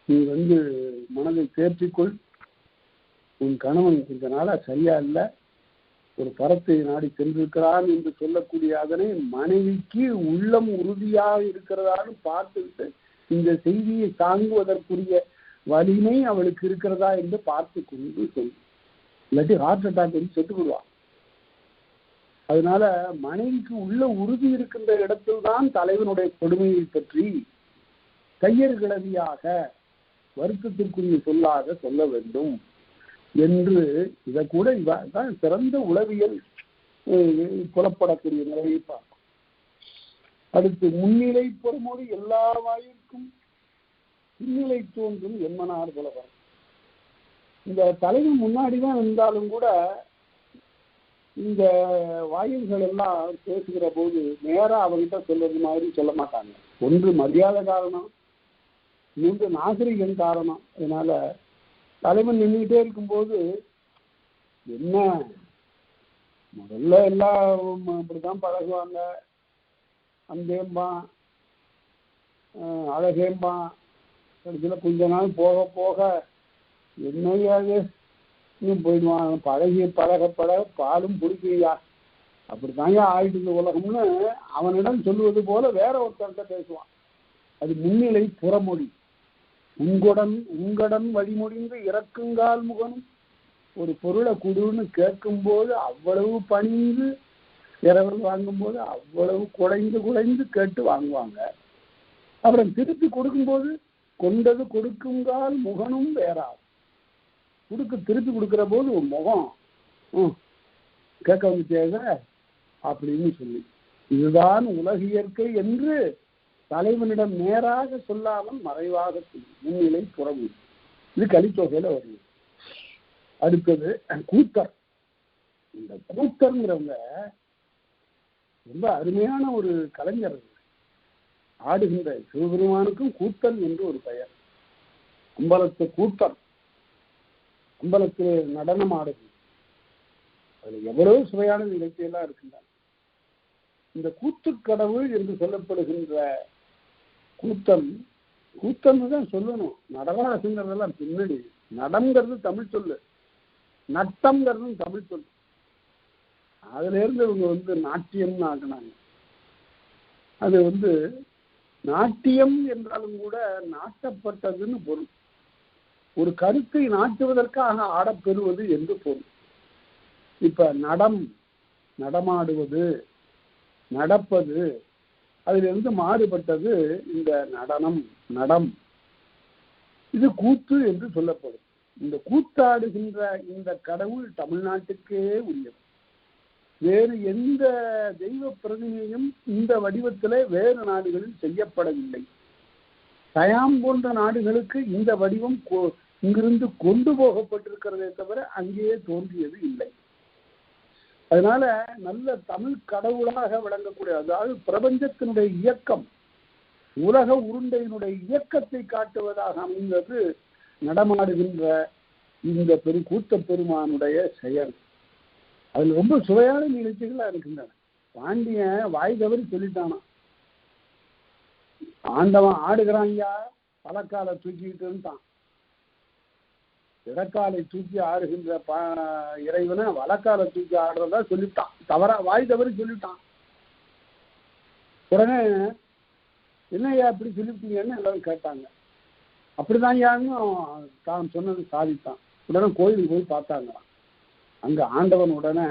நீ மனதை தேர்ச்சிக்கொள், உன் கணவன் கொஞ்ச நாளா சரியா இல்லை, ஒரு பரத்தை நாடி சென்றிருக்கிறான் என்று சொல்லக்கூடிய அதனை மனைவிக்கு உள்ளம் உறுதியாக இருக்கிறதான்னு பார்த்துவிட்டு இந்த செய்தியை தாங்குவதற்குரிய வலிமை அவளுக்கு இருக்கிறதா என்று பார்த்து கொண்டு சொல்லும். இல்லாட்டி ஹார்ட் அட்டாக் வந்து செத்து விடுவான். அதனால மனைவிக்கு உள்ள உறுதி இருக்கின்ற இடத்தில் தான் தலைவனுடைய கொடுமையை பற்றி கையறு கிளவியாக வருத்தத்திற்குரிய சொல்லாக சொல்ல வேண்டும் என்று இதை கூட இதான் சிறந்த உளவியல் புலப்படக்கூடிய நிலையை பார்க்கும். அடுத்து முன்னிலை புறமொழி எல்லா வாயிற்கும் பின்னிலை தோன்றும் என்மனார் புலவர். இந்த தலைவன் முன்னாடிதான் இருந்தாலும் கூட இந்த வாயில்கள் எல்லாம் பேசுகிற போது நேரா அவங்கிட்ட சொல்றது மாதிரி சொல்ல மாட்டாங்க. ஒன்று மரியாதை காரணம், மூன்று நாகரிகம் காரணம். அதனால தலைவன் நின்றுகிட்டே இருக்கும்போது என்ன முதல்ல எல்லாம் அப்படிதான் பழகுவாங்க, அந்தேம்பான் அழகேம்பான், கடைசியில் கொஞ்ச நாள் போக போக என்னையாது இன்னும் போயிடுவான், பழகி பழக பழக பாலும் பிடிக்கையா, அப்படித்தாங்க ஆயிட்டு உலகம்னு அவனிடம் சொல்லுவது போல வேற ஒருத்தர்கிட்ட பேசுவான். அது முன்னிலை புறமொழி. உங்கடன் வழிமொழிந்து இறக்குங்கால் முகனும், ஒரு பொருளை குடுன்னு கேட்கும்போது அவ்வளவு பணிந்து இரவல் வாங்கும்போது அவ்வளவு குறைந்து கேட்டு வாங்குவாங்க. அப்புறம் திருப்பி கொடுக்கும்போது கொண்டது கொடுக்குங்கால் முகனும் வேறாது. திருப்பி கொடுக்கிற போது ஒரு முகம் கேட்க வந்துட்டேங்க அப்படின்னு சொல்லி, இதுதான் உலக இயற்கை என்று தலைவனிடம் நேராக சொல்லாமல் மறைவாக முன்னிலை புறமொழி. இது கலித்தொகையில வருது. அடுத்தது கூத்தர். இந்த கூத்தர்ங்கிறவங்க ரொம்ப அருமையான ஒரு கலைஞர். ஆடுகின்ற சிவபெருமானுக்கும் கூத்தன் என்று ஒரு பெயர். அம்பலத்து கூத்தர், அம்பலத்தில் நடனம் ஆடுது. அதுல எவ்வளவு சுவையான நிகழ்ச்சியெல்லாம் இருக்கின்றன. இந்த கூத்துக்கடவுள் என்று சொல்லப்படுகின்ற கூத்தன் தான் சொல்லணும். நடராசுங்கிறதெல்லாம் பின்னாடி. நடம்ங்கிறது தமிழ் சொல்லு, நட்டம்ங்கிறது தமிழ் சொல்லு. அதுல இருந்து இவங்க நாட்டியம்னு ஆகினாங்க. அது நாட்டியம் என்றாலும் கூட நாட்டப்பட்டதுன்னு பொருள். ஒரு கருத்தை நாட்டுவதற்காக ஆடப்பெறுவது என்று பொருள். இப்ப நடமாடுவது, நடப்பது, அதிலிருந்து மாறுபட்டது இந்த நடம். இது கூத்து என்று சொல்லப்படும். இந்த கூத்தாடுகின்ற இந்த கடவுள் தமிழ்நாட்டுக்கே உரியது. வேறு எந்த தெய்வ பிரதிநிதியும் இந்த வடிவத்திலே வேறு நாடுகளில் செய்யப்படவில்லை. சயாம் போன்ற நாடுகளுக்கு இந்த வடிவம் இங்கிருந்து கொண்டு போகப்பட்டிருக்கிறதே தவிர அங்கேயே தோன்றியது இல்லை. அதனால நல்ல தமிழ் கடவுளாக விளங்கக்கூடிய, அதாவது பிரபஞ்சத்தினுடைய இயக்கம், உலக உருண்டையினுடைய இயக்கத்தை காட்டுவதாக அமைந்தது நடமாடுகின்ற இந்த கூத்த பெருமானுடைய செயல். அதுல ரொம்ப சுவையான நிகழ்ச்சிகளா இருக்கின்றன. பாண்டியன் வாய் தவறி சொல்லிட்டானா, ஆண்டவன் ஆடுகிறான்யா பழக்காலை தூக்கிட்டுன்ட்டான். இடக்காலை தூக்கி ஆடுகின்ற இறைவனை வலக்காலை தூக்கி ஆடுறதா சொல்லிட்டான். வாய் தவறி சொல்லிட்டான். உடனே என்னையா அப்படி சொல்லிட்டீங்கன்னு எல்லாரும் கேட்டாங்க. அப்படிதான் யாருன்னு தான் சொன்னது சாதித்தான். உடனே கோயிலுக்கு போய் பார்த்தாங்களாம். அங்க ஆண்டவன் உடனே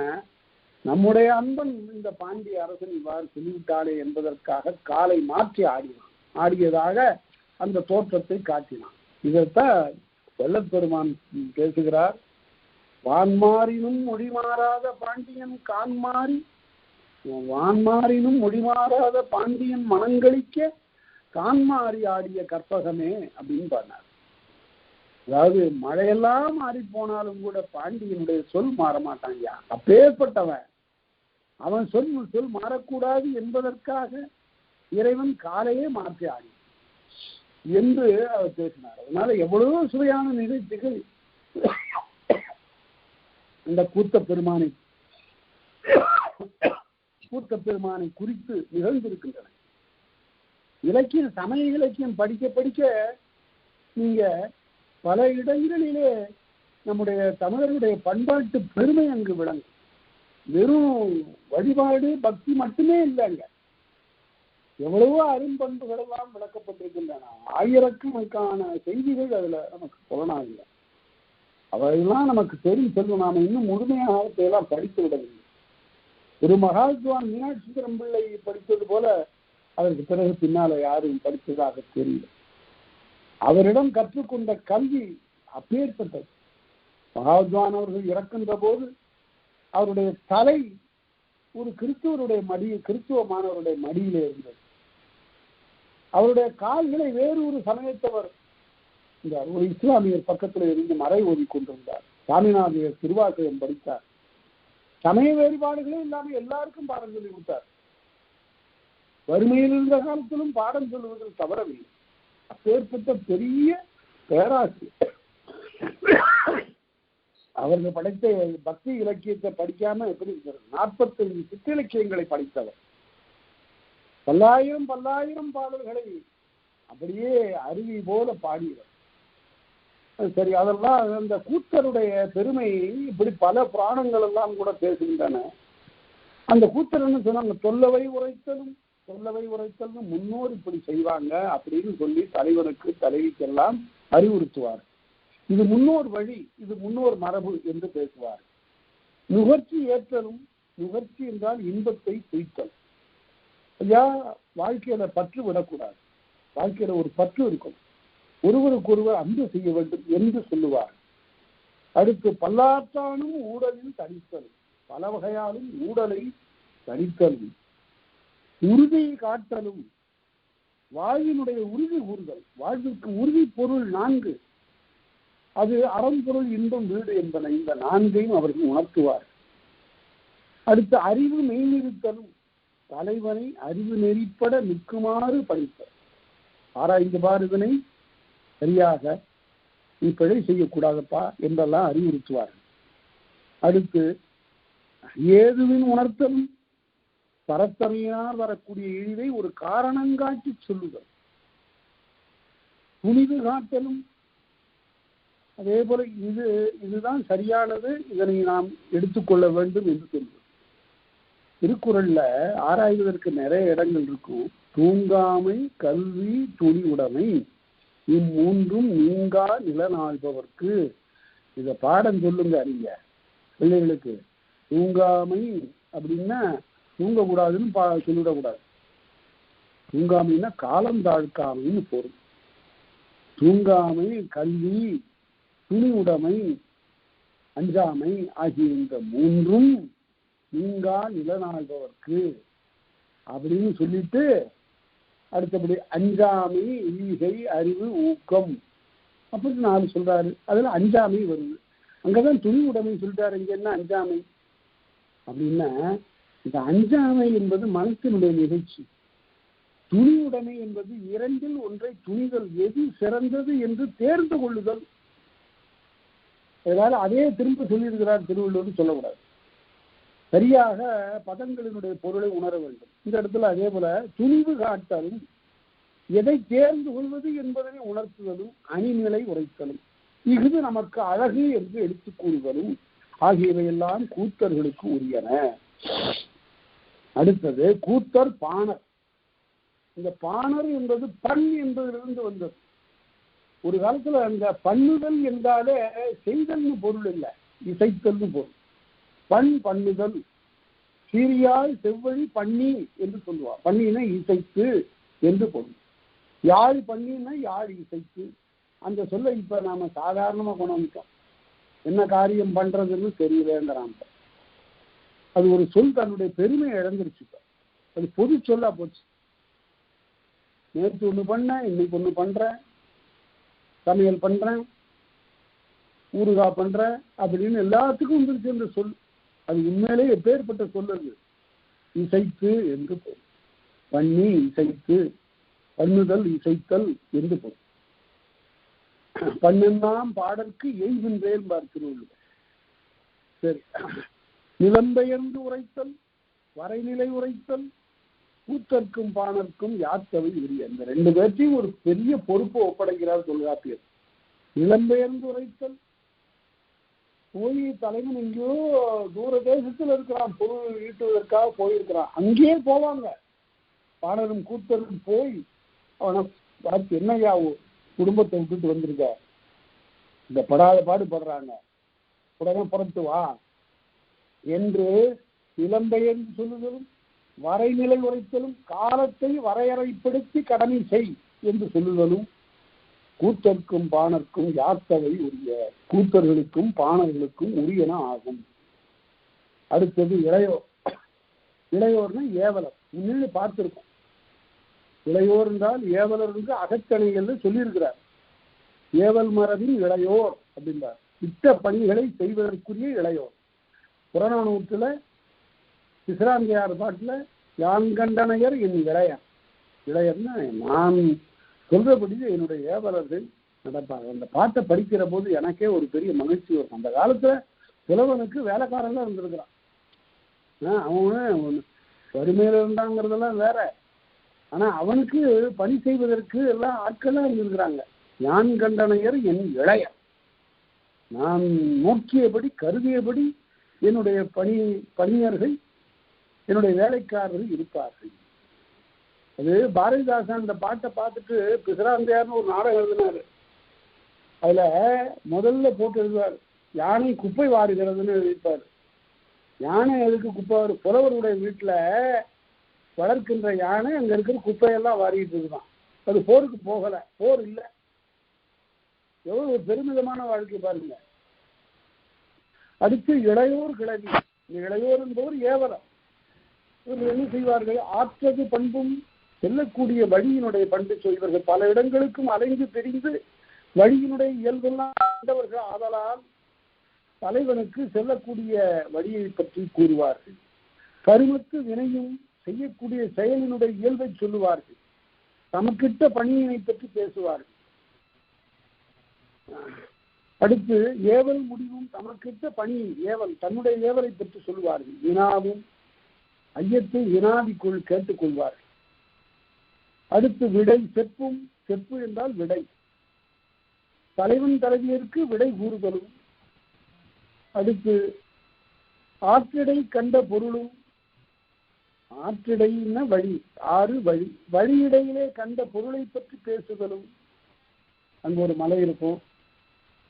நம்முடைய அன்பன் இந்த பாண்டிய அரசன் இவ்வாறு சொல்லிவிட்டானே என்பதற்காக காலை மாற்றி ஆடியதாக அந்த தோற்றத்தை காட்டினான். இதைத்தான் வள்ளற்பெருமான் பேசுகிறார். வான்மாறினும் மொழிமாறாத பாண்டியன் கான்மாறி வான்மாறினும் மொழிமாறாத பாண்டியன் மனங்களிக்க கான்மாறி ஆடிய கற்பகமே அப்படின்னு பண்ணார். அதாவது மழையெல்லாம் மாறி போனாலும் கூட பாண்டியனுடைய சொல் மாற மாட்டாங்க. அப்பேற்பட்டவன் அவன் சொல் மாறக்கூடாது என்பதற்காக இறைவன் காலையே மாற்றி ஆடி என்று அவர் பேசினார். அதனால எவ்வளவோ சுவையான நிகழ்ச்சிகள் இந்த கூத்த பெருமானை குறித்து நிகழ்ந்திருக்கின்றன. இலக்கியம், சமய இலக்கியம் படிக்க படிக்க நீங்க பல இடங்களிலே நம்முடைய தமிழருடைய பண்பாட்டு பெருமை அங்கு விளங்கும். வெறும் வழிபாடு பக்தி மட்டுமே இல்லைங்க, எவ்வளவோ அரும்பண்புகள் எல்லாம் விளக்கப்பட்டிருக்கின்றன. ஆயிரக்கணக்கான செய்திகள் அதுல நமக்கு புலனாகல. அவையெல்லாம் நமக்கு தெரியும் செல்வம். நாம இன்னும் முழுமையாக எல்லாம் படித்து விடவில்லை. ஒரு மகாத்வான் மீனாட்சி பிள்ளை படித்தது போல அதற்கு பிறகு பின்னால யாரும் படித்ததாக தெரியல. அவரிடம் கற்றுக்கொண்ட கல்வி அப்பேற்பட்டது. மகாத்வான் அவர்கள் இறக்கின்ற போது அவருடைய தலை ஒரு கிறிஸ்துவ மாணவருடைய மடியிலே இருந்தது. அவருடைய கால்களை வேறு ஒரு சமயத்தவர் ஒரு இஸ்லாமியர் பக்கத்தில் இருந்து மறை ஓதிக்கொண்டிருந்தார். சாமிநாதையர் திருவாசகம் படித்தார். சமய வேறுபாடுகளே இல்லாமல் எல்லாருக்கும் பாடம் சொல்லி கொடுத்தார். வறுமையில் இருந்த காலத்திலும் பாடம் சொல்லுவதில் தவறவில்லை. அப்பேற்பட்ட பெரிய பேராசிரியர். அவர்கள் படைத்த பக்தி இலக்கியத்தை படிக்காம எப்படி இருக்கிறது? 45 சிற்றிலக்கியங்களை படித்தவர். பல்லாயிரம் பாடல்களை அப்படியே அருவி போல பாடியவர். சரி, அதெல்லாம் அந்த கூத்தருடைய பெருமை இப்படி பல புராணங்கள் எல்லாம் கூட பேசுகின்றன. அந்த கூத்தர் என்ன சொன்னாங்க? தொல்லவை உரைத்தலும் முன்னோர் இப்படி செய்வாங்க அப்படின்னு சொல்லி தலைவனுக்கு தலைவிக்கெல்லாம் அறிவுறுத்துவார். இது முன்னோர் வழி, இது முன்னோர் மரபு என்று பேசுவார். நுகர்ச்சி ஏற்றலும், நுகர்ச்சி என்றால் இன்பத்தை துய்த்தல். ஐயா, வாழ்க்கையில பற்று விடக்கூடாது. வாழ்க்கையில ஒரு பற்று இருக்கும். ஒருவருக்கொருவர் அன்பு செய்ய வேண்டும் என்று சொல்லுவார். அடுத்து பல்லாற்றானும் ஊடலில் தனித்தலும், பல வகையாலும் ஊடலை தனித்தலும், உறுதி காட்டலும், வாழ்வினுடைய உறுதி கூறுதல். வாழ்விற்கு உறுதி பொருள் 4, அது அறம்பொருள் இன்பம் வீடு என்பன. இந்த 4ஐயும் அவர்கள் உணர்த்துவார். அடுத்து அறிவு மெய்நிறுத்தலும், தலைவனை அறிவு நெறிப்பட நிற்குமாறு பணித்தல். ஆராய்ந்து பாருதனை சரியாக நீ பிழை செய்யக்கூடாதப்பா என்றெல்லாம் அறிவுறுத்துவார்கள். அடுத்து ஏதுவின் உணர்த்தலும், பரத்தமையினால் வரக்கூடிய இழிவை ஒரு காரணங்காட்டி சொல்லுதல். துணிவு காட்டலும், அதே போல இதுதான் சரியானது, இதனை நாம் எடுத்துக்கொள்ள வேண்டும் என்று சொல்வது. திருக்குறள்ல ஆராய்வதற்கு நிறைய இடங்கள் இருக்கும். தூங்காமை, கல்வி, துணி உடைமை, இம்மூன்றும் நீங்கா நிலநாள்பவர்க்கு. இத பாடம் சொல்லுங்க அறிங்க பிள்ளைகளுக்கு. தூங்காமை அப்படின்னா தூங்கக்கூடாதுன்னு சொல்லிவிடக்கூடாது. தூங்காமைன்னா காலம் தாழ்க்காமைன்னு பொருள். தூங்காமை, கல்வி, துணி உடைமை, அஞ்சாமை ஆகிய இந்த 3ம் நீங்கா நிலநாள்பவர்க்கு அப்படின்னு சொல்லிட்டு அடுத்தபடி அஞ்சாமை, ஈகை, அறிவு, ஊக்கம் அப்படின்னு 4 சொல்றாரு. அதுல அஞ்சாமை வருது. அங்கதான் துணி உடைமை சொல்லிட்டாரு. இங்க என்ன அஞ்சாமை அப்படின்னா, இந்த அஞ்சாமை என்பது மனத்தினுடைய நிகழ்ச்சி. துணி உடைமை என்பது 2இல் ஒன்றை துணிதல், எது சிறந்தது என்று தேர்ந்து கொள்ளுதல். அதனால அதே திரும்ப சொல்லியிருக்கிறார் திருவள்ளுவர் சொல்லக்கூடாது. சரியாக பதங்களினுடைய பொருளை உணர வேண்டும். இந்த இடத்துல அதே போல துணிவு காட்டலும், எதை தேர்ந்து கொள்வது என்பதனை உணர்த்துதலும், அணிநிலை உரைத்தலும், இது நமக்கு அழகு என்று எடுத்துக் கூறுதலும் ஆகியவையெல்லாம் கூத்தர்களுக்கு உரியன. அடுத்தது கூத்தர் பாணர். இந்த பாணர் என்பது பண் என்பதிலிருந்து வந்தது. ஒரு காலத்துல அந்த பண்ணுதல் என்றாலே செய்தல்னு பொருள் இல்லை, இசைத்தல்னு பொருள். பண் பண்ணுதல், சீரியாய் செவ்வழி பண்ணி என்று சொல்லுவார். பண்ணினா இசைத்து என்று பொருள். யாழ் பண்ணினா யாழ் இசைத்து. அந்த சொல்ல இப்ப நாம சாதாரணமா கொண்டு வந்துட்டோம். என்ன காரியம் பண்றதுன்னு தெரியலங்கிறான். அது ஒரு சொல் தன்னுடைய பெருமையை இழந்துருச்சு. அது பொது சொல்லா போச்சு. நேற்று ஒண்ணு பண்ணேன், இன்னைக்கு ஒண்ணு பண்றேன், சமையல் பண்றேன், ஊறுகாய் பண்றேன் அப்படின்னு எல்லாத்துக்கும் வந்துருச்சு அந்த சொல். அது உண்மையிலே எப்பேற்பட்ட சொல் அது. இசைத்து என்று பொருள். பண்ணி இசைத்து, பண்ணுதல் இசைத்தல் என்று பொருள். பண்ணெல்லாம் பாடற்கு எய்கின்றேன் பார்க்கிறோம். சரி, நிலம்பெயர்ந்து உரைத்தல், வரைநிலை உரைத்தல், கூத்தற்கும் பாணர்க்கும் யாத்தவை உரிய. இந்த ரெண்டு பேர்த்தையும் ஒரு பெரிய பொறுப்பு ஒப்படைக்கிறார் தொல்காப்பியர். நிலம்பெயர்ந்து உரைத்தல், போய் தலைவன் எங்கேயோ தூர தேசத்தில் இருக்கிறான், பொருள் ஈட்டுவதற்காக போயிருக்கிறான், அங்கேயே போவாங்க. பாணரும் கூத்தரும் போய் அவனை பார்த்து, என்னையா குடும்பத்தை விட்டுட்டு வந்திருக்க, இந்த படாத பாடுபடுறாங்க, உடனே புறத்து வா என்று இளம்பெயர்ந்து சொல்லுதலும், வரைநிலை உரைத்தலும், காலத்தை வரையறைப்படுத்தி கடமை செய் என்று சொல்லுதலும் கூத்தர்க்கும் பாணர்க்கும் யாத்தவை உரிய. கூத்தர்களுக்கும் பாணர்களுக்கும் உரியன ஆகும். அடுத்தது இளையோர். இளையோர்னா ஏவலர். முன்னே பார்த்திருக்கோம். இளையோர் என்றால் ஏவலருக்கு அகத்தணைகள் சொல்லியிருக்கிறார். ஏவல் மரபின் இளையோர் அப்படின்றார். திட்ட பணிகளை செய்வதற்குரிய இளையோர். புறநானூற்றுல பிசிராந்தையார் பாட்டுல யான் கண்டனையர் என் இளையன். இளையர்னா நான் சொல்றபடி என்னுடைய ஏவலர்கள் நடப்பாங்க. அந்த பாட்டை படிக்கிற போது எனக்கே ஒரு பெரிய மகிழ்ச்சி வரும். அந்த காலத்துல புலவனுக்கு வேலைக்காரங்க இருந்திருக்கிறான். அவன் வறுமையில இருந்தாங்கிறதெல்லாம் வேற. ஆனா அவனுக்கு பணி செய்வதற்கு எல்லாம் ஆட்கள்லாம் இருந்திருக்கிறாங்க. யான் கண்டனையர் என் இளையர். நான் நோக்கியபடி கருதியபடி என்னுடைய பணியர்கள், என்னுடைய வேலைக்காரர்கள் இருப்பார்கள். அது பாரதிதாசன் அந்த பாட்டை பார்த்துட்டு பிசிராந்தையார்னு ஒரு நாடகம் எழுதினாரு. அதுல முதல்ல போட்டு எழுதுவார், யானை குப்பை வாருகிறதுன்னு எழுதிப்பாரு. யானை எதுக்கு குப்பை? புலவருடைய வீட்டுல வளர்க்கின்ற யானை அங்க இருக்கிற குப்பையெல்லாம் வாரிட்டு இருக்குதான். அது போருக்கு போகல, போர் இல்லை. எவ்வளவு ஒரு பெருமிதமான வாழ்க்கை பாருங்க. அடுத்து இளையோர் கிளவி. இந்த இளையோர் என்பவர் ஏவலம். இவர்கள் என்ன செய்வார்கள்? ஆற்றது பண்பும் செல்லக்கூடிய வழியினுடைய பண்பு சொல்வார்கள். பல இடங்களுக்கும் அலைந்து தெரிந்து வழியினுடைய இயல்பெல்லாம் ஆண்டவர்கள் ஆதலால் தலைவனுக்கு செல்லக்கூடிய வழியை பற்றி கூறுவார்கள். கருமத்து வினையும் செய்யக்கூடிய செயலினுடைய இயல்பை சொல்லுவார்கள். தமக்கிட்ட பணியினை பற்றி பேசுவார்கள். அடுத்து ஏவல் முடிவும் தமக்கிட்ட பணி ஏவல், தன்னுடைய ஏவலை பற்றி சொல்லுவார்கள். வினாவும் ஐயத்தை வினாதிக்குள் கேட்டுக்கொள்வார்கள். அடுத்து விடை செப்பும். செப்பு என்றால் விடை. தலைவன் தலைவியருக்கு விடை கூறுதலும். அடுத்து ஆற்றிடை கண்ட பொருளும். ஆற்றிடைன்னா வழி, ஆறு வழி, வழியிடையிலே கண்ட பொருளை பற்றி பேசுதலும். அங்க ஒரு மலை இருக்கும்,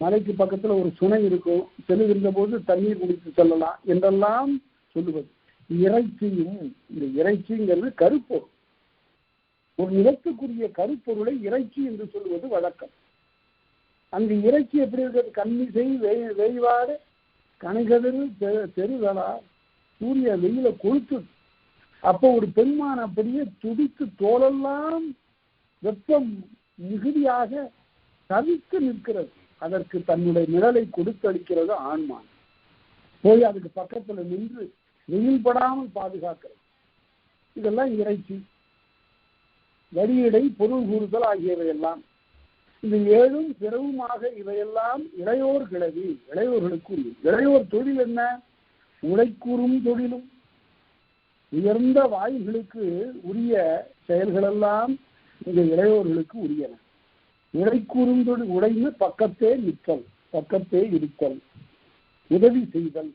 மலைக்கு பக்கத்துல ஒரு சுனை இருக்கும், செல்லுகின்ற போது தண்ணீர் குடித்து செல்லலாம் என்றெல்லாம் சொல்லுவது. இறைச்சியும், இந்த இறைச்சிங்கிறது கருப்பொருள். ஒரு நிலத்துக்குரிய கருப்பொருளை இறைச்சி என்று சொல்லுவது வழக்கம். அங்கு இறைச்சி எப்படி இருக்கிறது? கண்ணிசை வெய்வாடு கனைகதிர் தெருகளா சூரிய வெயில கொளுத்து. அப்போ ஒரு பெண்மான் அப்படியே துடித்து தோலெல்லாம் வெப்பம் மிகுதியாக தவித்து நிற்கிறது. அதற்கு தன்னுடைய நிழலை கொடுத்தளிக்கிறது ஆண்மான். போய் அதுக்கு பக்கத்துல நின்று வெயில் படாமல் பாதுகாக்கிறது. இதெல்லாம் இறைச்சி. வழியிடை பொருள் கூறுதல் ஆகியவையெல்லாம். இந்த ஏழும் பிறவுமாக இவையெல்லாம் இளையோர் கிளவி, இளையோர்களுக்கு உரிய. இளையோர் தொழில் என்ன? உழைக்கூறும் தொழிலும். உயர்ந்த வாய்களுக்கு உரிய செயல்களெல்லாம் இந்த இளையோர்களுக்கு உரியன. உழைக்கூறும் தொழில். உடைந்து பக்கத்தே நிற்கல், பக்கத்தே இருத்தல், உதவி செய்தல்,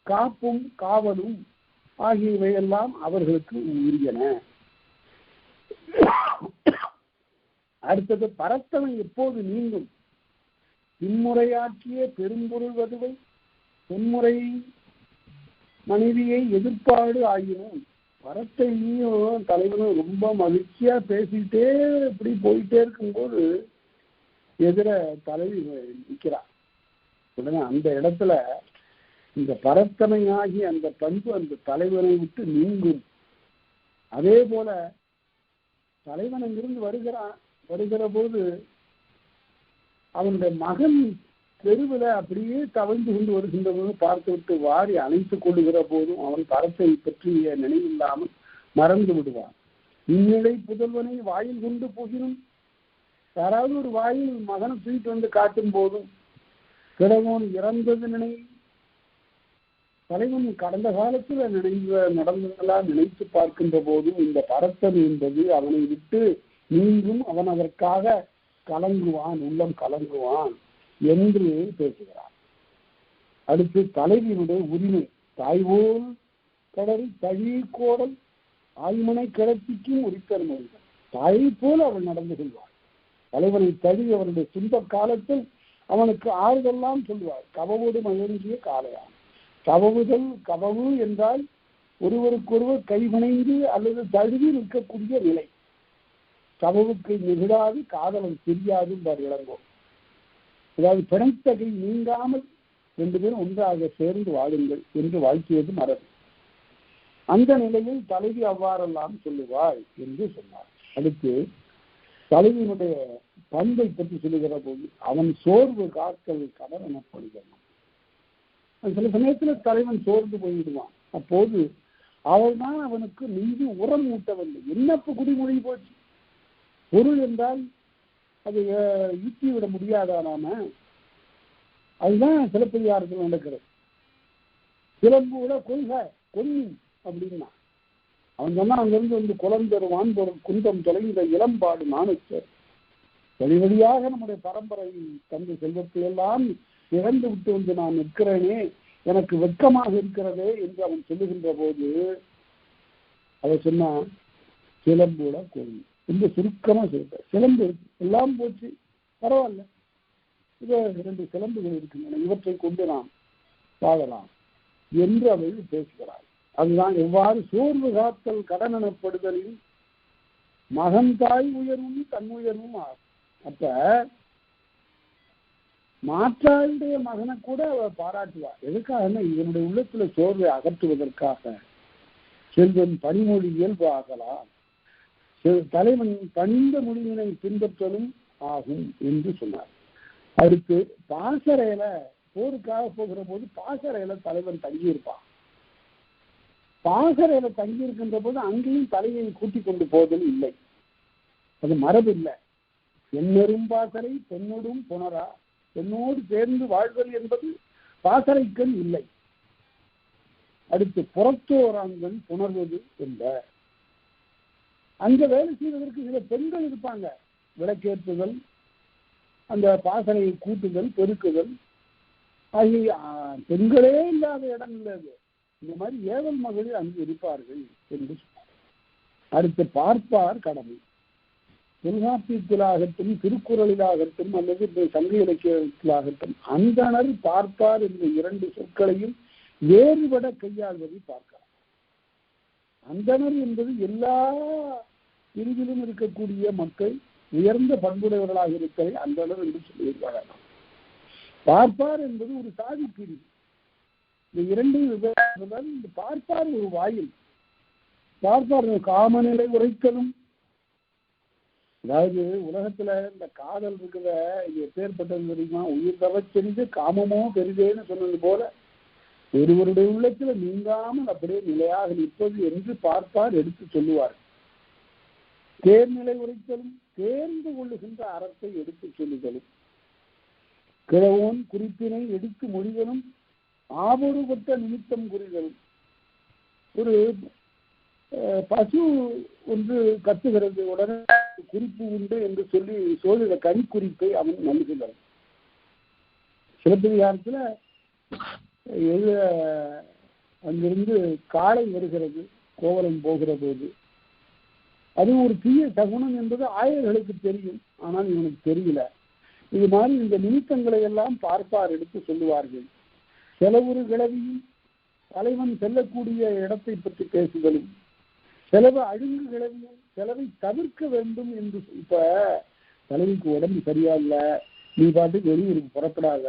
காப்பும் காவலும் ஆகியவையெல்லாம் அவர்களுக்கு உரியன. அடுத்தது பரத்தனை எப்போது நீங்கும்? இம்முறையாற்றிய பெரும்பொருள் வதுவை பொன்முறை மனைவியை எதிர்ப்பாடு ஆகினும். பரத்தையும் தலைவனும் ரொம்ப மகிழ்ச்சியா பேசிக்கிட்டே இப்படி போயிட்டே இருக்கும்போது எதிர தலைவி நிற்கிறார். உடனே அந்த இடத்துல இந்த பரத்தனையாகி அந்த பண்பு அந்த தலைவனை விட்டு நீங்கும். அதே போல தலைவன் அங்கிருந்து வருகிற போது அவனுடைய மகன் தெருவில் அப்படியே தவழ்ந்து கொண்டு வருகின்ற போது பார்த்து விட்டு வாரி அணைத்துக் கொள்ளுகிற போதும் அவன் பரத்தை பற்றிய நினைவில்லாமல் மறந்து விடுவான். இந்நிலை புதல்வனை வாயில் கொண்டு போகினும், யாராவது ஒரு வாயில் மகனை தூக்கிட்டு வந்து காட்டும் போதும் கிழவன் இறந்தது நினை, தலைவன் கடந்த காலத்துல நடந்ததெல்லாம் நினைத்து பார்க்கின்ற போதும் இந்த பரத்தன் என்பது அவனை விட்டு நீங்கும், அவன் அதற்காக கலங்குவான், உள்ளம் கலங்குவான் என்று பேசுகிறான். அடுத்து தலைவியினுடைய உரிமை, தாய்வோல் கடல் தழி கோடல் ஆய்மனை கிளப்பிக்கும் உரித்தல் மொழிகள். தாயை போல் அவள் நடந்து கொள்வாள். தலைவனை தழி அவருடைய துன்ப காலத்தில் அவனுக்கு ஆறுதெல்லாம் சொல்வாள். கவவோடு மகிழ்ந்திய காலையான். கவவுதல், கவவு என்றால் ஒருவருக்கொருவர் கைவினைந்து அல்லது தழுவி நிற்கக்கூடிய நிலை. கவவுக்கு நிகழாது காதலன் தெரியாது இளங்கோ. அதாவது பிணைத்த கை நீங்காமல் 2 பேரும் ஒன்றாக சேர்ந்து வாழுங்கள் என்று வாழ்த்தியது மரபு. அந்த நிலையில் தலைவி அவ்வாறெல்லாம் சொல்லுவாள் என்று சொன்னார். அடுத்து தலைவியினுடைய பண்பை பற்றி சொல்லுகிற போது அவன் சோர்வு காக்கல் கடல் எனப்படுகிறான். சில சமயத்துல தலைவன் சோர்ந்து போயிடுவான். அப்போது அவள்தான் அவனுக்கு நெஞ்சு உரம் ஊட்டவில்லை. என்னப்ப குடிமொழி போச்சு. பொருள் என்றால் அது ஈட்டி விட முடியாதா நாம? அதுதான் சிலப்பதிகாரத்தில் நடக்கிறது. சிலம்புல கொள்கை கொன்னி அப்படின்னா அவன் சொன்னா அங்கிருந்து வந்து குளந்தருவான் பொருள் குந்தம் தொலைந்த இளம்பாடு நானுச்சர். வழி வழியாக நம்முடைய பரம்பரை தந்த செல்வத்தை எல்லாம் இழந்து விட்டு வந்து நான் நிற்கிறேனே, எனக்கு வெட்கமாக இருக்கிறதே என்று அவன் சொல்லுகின்ற போது அவன் சொன்னா சிலம்புல கொள்ளி இந்த சுருக்கமா சொல்ற. சிலம்பு எல்லாம் போச்சு, பரவாயில்ல, இது 2 சிலம்புகள் இருக்கின்றன, இவற்றை கொண்டு நாம் வாழலாம் என்று அவள் பேசுகிறாள். அதுதான் எவ்வாறு சோர்வு காத்தல் கடன் எனப்படுதலில் மகன் தாய் உயர்வும் தன் உயர்வும் ஆகும். அப்ப மாற்றாளுடைய மகனை கூட அவள் பாராட்டுவார். எதுக்காக? இதனுடைய உள்ளத்துல சோர்வை அகற்றுவதற்காக. செல்வன் பனிமொழி இயல்பு ஆகலாம், தலைவன் பணிந்த மொழியினை பின்பற்றலும் ஆகும் என்று சொன்னார். அடுத்து பாசறையில போருக்காக போகிற போது பாசறையில தலைவன் தங்கியிருப்பான். பாசறையில தங்கி இருக்கின்ற போது அங்கேயும் தலையை கூட்டிக் கொண்டு போவதில் இல்லை, அது மரபு இல்லை. பெண்ணெரும் பாசறை பெண்ணோடும் புணரா, பெண்ணோடு சேர்ந்து வாழ்தல் என்பது பாசறைக்கண் இல்லை. அடுத்து புறத்தோராங்கன் புணர்வது என்ற அங்க வேலை செய்வதற்கு சில பெண்கள் இருப்பாங்க. விளக்கேற்றுதல், அந்த பாசறையை கூட்டுதல், பெருக்குதல் ஆகிய பெண்களே இல்லாத இடம் இல்லது. இந்த மாதிரி ஏவல் மகளிர் அங்கு இருப்பார்கள் என்று சொன்னார். அடுத்து பார்ப்பார் கடமை. தொல்காப்பியத்திலாகட்டும் திருக்குறளிலாகட்டும் அல்லது சங்க இலக்கியத்திலாகட்டும் அந்தணர் பார்ப்பார் என்ற 2 சொற்களையும் வேறுபட கையாள்வதை பார்க்கலாம். அந்தணர் என்பது எல்லா பிரிவிலும் இருக்கக்கூடிய மக்கள் உயர்ந்த பண்புடையவர்களாக இருப்பதை அந்தணர் என்று சொல்லியிருக்கிறார்கள். பார்ப்பார் என்பது ஒரு சாதி பிரிவு. இந்த 2 இந்த பார்ப்பார் ஒரு வாயில். பார்ப்பார் காமநிலை உரைக்கலும். அதாவது உலகத்துல இந்த காதல் இருக்கிற இது எப்பேற்பட்டது தெரியுமா? உயிர் தவச்செறிந்து காமமோ பெரிதேன்னு சொன்னது போல ஒருவருடைய உள்ளத்துல நீங்காமல் அப்படியே நிலையாக நிற்பது என்று பார்ப்பார் எடுத்து சொல்லுவார். தேர்நிலை உரைத்தலும் தேர்ந்து கொள்ளுகின்ற அறத்தை எடுத்து சொல்லுதலும், கிழவோன் குறிப்பினை எடுத்து மொழிதலும், ஆபொருபட்ட நிமித்தம் குறிதலும். ஒரு பசு ஒன்று கத்துகிறது, உடனே குறிப்பு உண்டு என்று சொல்லி சோழிட கனி குறிப்பை அவன் நல்குகிறான். சிலப்பதிகாரத்துல அங்கிருந்து காளை வருகிறது கோவலன் போகிற போது, அது ஒரு தீய சகுனம் என்பது ஆயர்களுக்கு தெரியும், ஆனால் இவனுக்கு தெரியல. இது மாதிரி இந்த நிமித்தங்களை எல்லாம் பார்ப்பார் எடுத்து சொல்லுவார்கள். செலவுறு கிளவியும் தலைவன் செல்லக்கூடிய இடத்தை பற்றி பேசுதலும், செலவு அழுங்கு கிளவியும் செலவை தவிர்க்க வேண்டும் என்று. இப்ப தலைவிக்கு உடம்பு சரியா இல்ல, நீ பாட்டுக்கு வெளியூருக்கு புறப்படாத,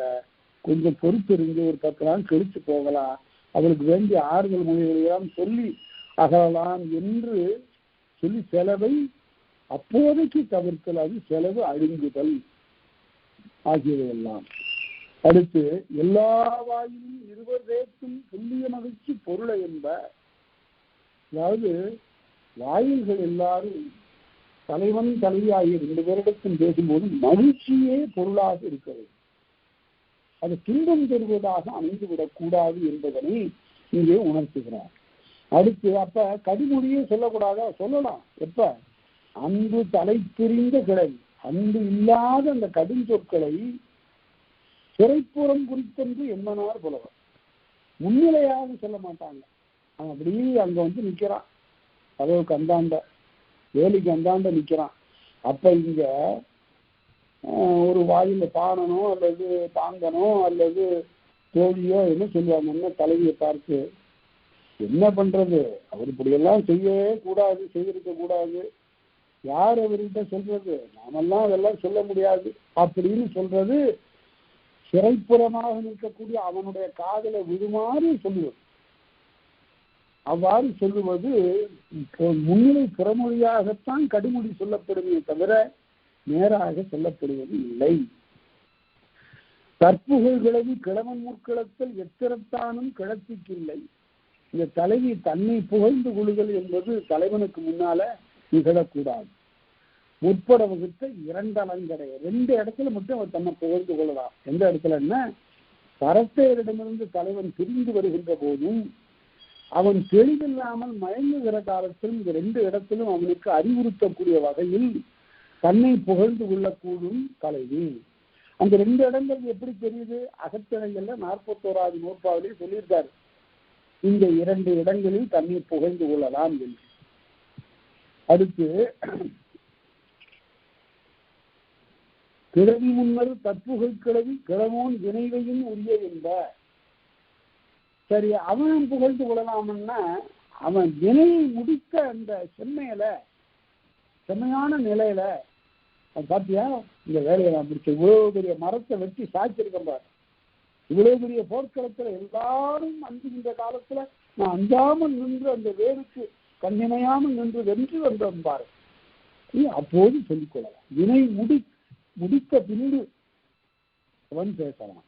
கொஞ்சம் பொறுத்திருந்து ஒரு 10 நாள் கழிச்சு போகலாம், அவளுக்கு வேண்டிய ஆறுதல் மொழிகளையெல்லாம் சொல்லி அகலாம் என்று சொல்லி செலவை அப்போதைக்கு தவிர்த்தல், அது செலவு அழுங்குதல் ஆகியவையெல்லாம். அடுத்து எல்லா வாயிலும் இருவர் தேற்றும் துல்லிய மகிழ்ச்சி பொருளை என்ப. அதாவது வாயில்கள் எல்லாரும் தலைவன் தலைவி ஆகிய 2 பேரிடத்தும் பேசும்போது மகிழ்ச்சியே பொருளாக இருக்கிறது. அது துன்பம் தருவதாக அமைந்துவிடக் கூடாது என்பதனை இங்கே உணர்த்துகிறார். அடுத்து அப்ப கடிமொழியே சொல்லக்கூடாதா? சொல்லலாம். எப்ப? அன்பு தலை பிரிந்த கிளை, அன்பு இல்லாத அந்த கடும் சொற்களை சிறைப்புறம் குறித்தென்று எம்மனார் புலவர். முன்னிலையாக சொல்ல மாட்டாங்க. அப்படி அங்க வந்து நிக்கிறான், கதவுக்கு அந்தாண்ட, வேலிக்கு அந்தாண்ட நிக்கிறான். அப்ப இங்க ஒரு வாயில பாடனோ அல்லது பாங்கனோ அல்லது தோழியோ என்ன சொல்லுவாங்க, என்ன தலைவியை பார்த்து என்ன பண்றது, அவர் இப்படியெல்லாம் செய்யவே கூடாது, செய்திருக்க கூடாது, யார் அவர்கிட்ட சொல்றது, நாமெல்லாம் அதெல்லாம் சொல்ல முடியாது அப்படின்னு சொல்றது சிறைப்புறமாக நிற்கக்கூடிய அவனுடைய காதலை விடுமாறு சொல்லுவது. அவ்வாறு சொல்லுவது முன்னிலை புறமொழியாகத்தான் கடுமொழி சொல்லப்படுமே தவிர நேராக சொல்லப்படுவது இல்லை. தற்புகழ் கிளவி கிழவன் முற்களத்தில் எத்திரத்தானும் கிளத்திக்கில்லை. இந்த தலைவி தன்னை புகழ்ந்து கொள்ளுதல் என்பது தலைவனுக்கு முன்னால நிகழக்கூடாது. முற்பட வகுத்த 2 அலங்கடை, 2 இடத்துல மட்டும் அவர் தன்னை புகழ்ந்து கொள்ளலாம். எந்த இடத்துலன்னா, பரத்தையரிடமிருந்து தலைவன் பிரிந்து வருகின்ற போதும் அவன் தெளிவில்லாமல் மயங்குகிற காலத்திலும் இந்த 2 இடத்திலும் அவனுக்கு அறிவுறுத்தக்கூடிய வகையில் தன்னை புகழ்ந்து கொள்ளக்கூடும் தலைவி. அந்த 2 இடங்கள் எப்படி தெரியுது? அகத்திணைகள்ல 41வது நூற்பாவிலே சொல்லியிருக்காரு, இந்த 2 இடங்களில் தன்னை புகழ்ந்து கொள்ளலாம் என்று. அடுத்து கிழவி முன்னர் தற்புகழ் கிழவி கிழவோன் வினைவையும் உரிய என்ப. சரி, அவன் புகழ்ந்து கொள்ளலாம்னா அவன் வினையை முடித்த அந்த செம்மையான நிலையில பாத்தியா, இந்த வேலையை நான் முடிச்ச, இவ்வளவு பெரிய மரத்தை வெட்டி சாய்ச்சிருக்கேன் பாரு, இவ்வளவு பெரிய போர்க்களத்துல எல்லாரும் அஞ்சுகின்ற காலத்துல நான் அஞ்சாமல் நின்று அந்த வேருக்கு கண்ணிமையாமல் நின்று வென்று வந்தோம் பாரு, அப்போது சொல்லிக் கொள்ளலாம். வினை முடித்த பின்பு அவன் பேசலாம்.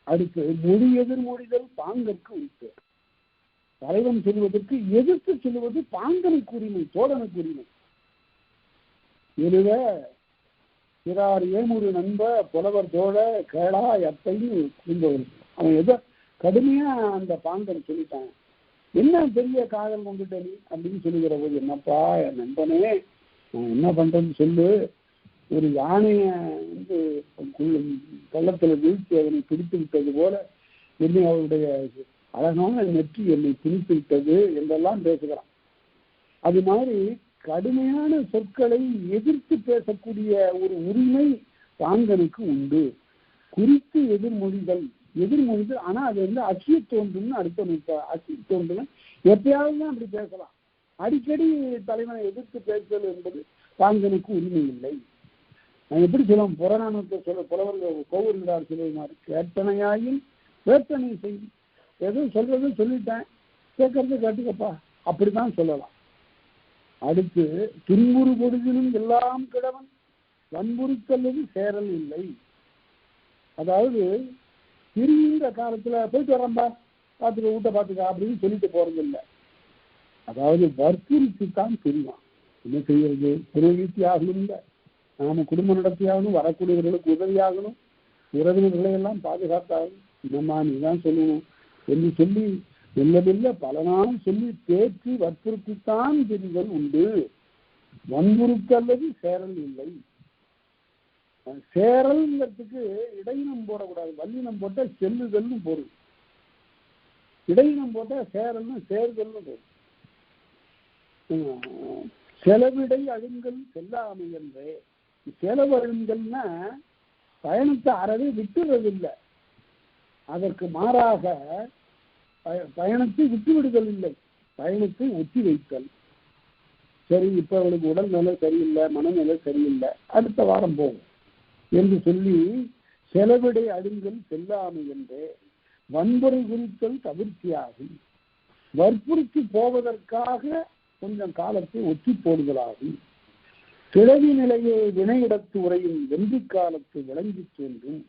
அடுத்து மொழி எதிர்மொழிதல் பாங்கற்கு உரித்து. தலைவன் சொல்வதற்கு எதிர்த்து சொல்லுவது பாங்கனுக்கு உரிமை, தோழனுக்கு உரிமை. எழுத பிறார் ஏமுறு நண்ப புலவர் தோழ கேளா எப்பைன்னு புரிந்தவர். அவன் எதோ கடுமையா அந்த பாங்கன் சொல்லிட்டான், என்ன பெரிய காதல் கொண்டுட்ட நீ அப்படின்னு சொல்லுகிற போது, என்னப்பா என் நண்பனே நான் என்ன பண்றேன்னு சொல்லு, ஒரு யானைய வந்து பள்ளத்துல வீழ்த்தி அதனை பிடித்து விட்டது போல என்னை அவருடைய அழகான நெற்றி என்னை பிடித்து விட்டது என்றெல்லாம் பேசுகிறான். அது மாதிரி கடுமையான சொற்களை எதிர்த்து பேசக்கூடிய ஒரு உரிமை பாங்கனுக்கு உண்டு. குறித்து எதிர்மொழிதல், ஆனா அது வந்து அசிய தோன்றும்னு அடுத்த அசிய தோன்றும் எப்பயாவது தான் அப்படி பேசலாம். அடிக்கடி தலைவனை எதிர்த்து பேசுதல் என்பது பாங்கனுக்கு உரிமை இல்லை. நான் எப்படி சொல்லுவோம், புறநானூற்றை சொல்ல புலவர்கள் கோவூர்கிறார் சொல்லுவார், கேட்டனையாயின் வேட்டனை செய்யும், எதுவும் சொல்றது சொல்லிட்டேன், கேட்கறது கேட்டுக்கப்பா, அப்படிதான் சொல்லலாம். அடுத்து துன்புறு பொழுதிலும் எல்லாம் கிழவன் வன்புறுத்தல்லது சேரல் இல்லை. அதாவது பிரிந்த காலத்துல போயிட்டு வரம்பா, பார்த்துக்க வீட்டை பார்த்துக்க அப்படின்னு சொல்லிட்டு போறது இல்லை. அதாவது வற்புறுத்தித்தான் பிரிவான். என்ன செய்யறது, புரோகித்தி ஆகணும், இல்லை நாம குடும்பம் நடத்தியாகணும், வரக்கூடியவர்களுக்கு உதவியாகணும், உறவினர்களை எல்லாம் பாதுகாத்தாகணும். என்னம்மா நீதான் சொல்லணும் என்று சொல்லி மெல்ல பல நாள் சொல்லி தேற்றி வற்புறுத்தித்தான் பிரிதல் உண்டு. வன்புறுத்தல்லது சேரல் இல்லை. சேரல்ங்கிறதுக்கு இடையினம் போடக்கூடாது, வல்லினம் போட்டா செல்லுதல்னு பொருள், இடையினம் போட்டா சேரல்னு சேர்தல்னு பொருள். செலவிடை அழுங்கல் செல்லாமை என்றே. செலவு அழுங்கல்னா பயணத்தை அறவே விட்டுறது இல்லை, அதற்கு மாறாக பயணத்தை விட்டு விடுதல் இல்லை, பயணத்தை ஒத்தி வைத்தல். சரி, இப்ப அவளுக்கு உடல்நிலை சரியில்லை, மனநிலை சரியில்லை, அடுத்த வாரம் போகும் என்று சொல்லி செலவிடை அடுங்கல் செல்லாமை என்றே வன்முறை குறித்தல் தவிர்த்தியாகும். வற்புறுத்தி போவதற்காக கொஞ்சம் காலத்தை ஒத்தி போடுதலாகும். கிழவி நிலையை வினையிடத்து உரையும் வென்றி காலத்து விளங்கி தோன்றும்.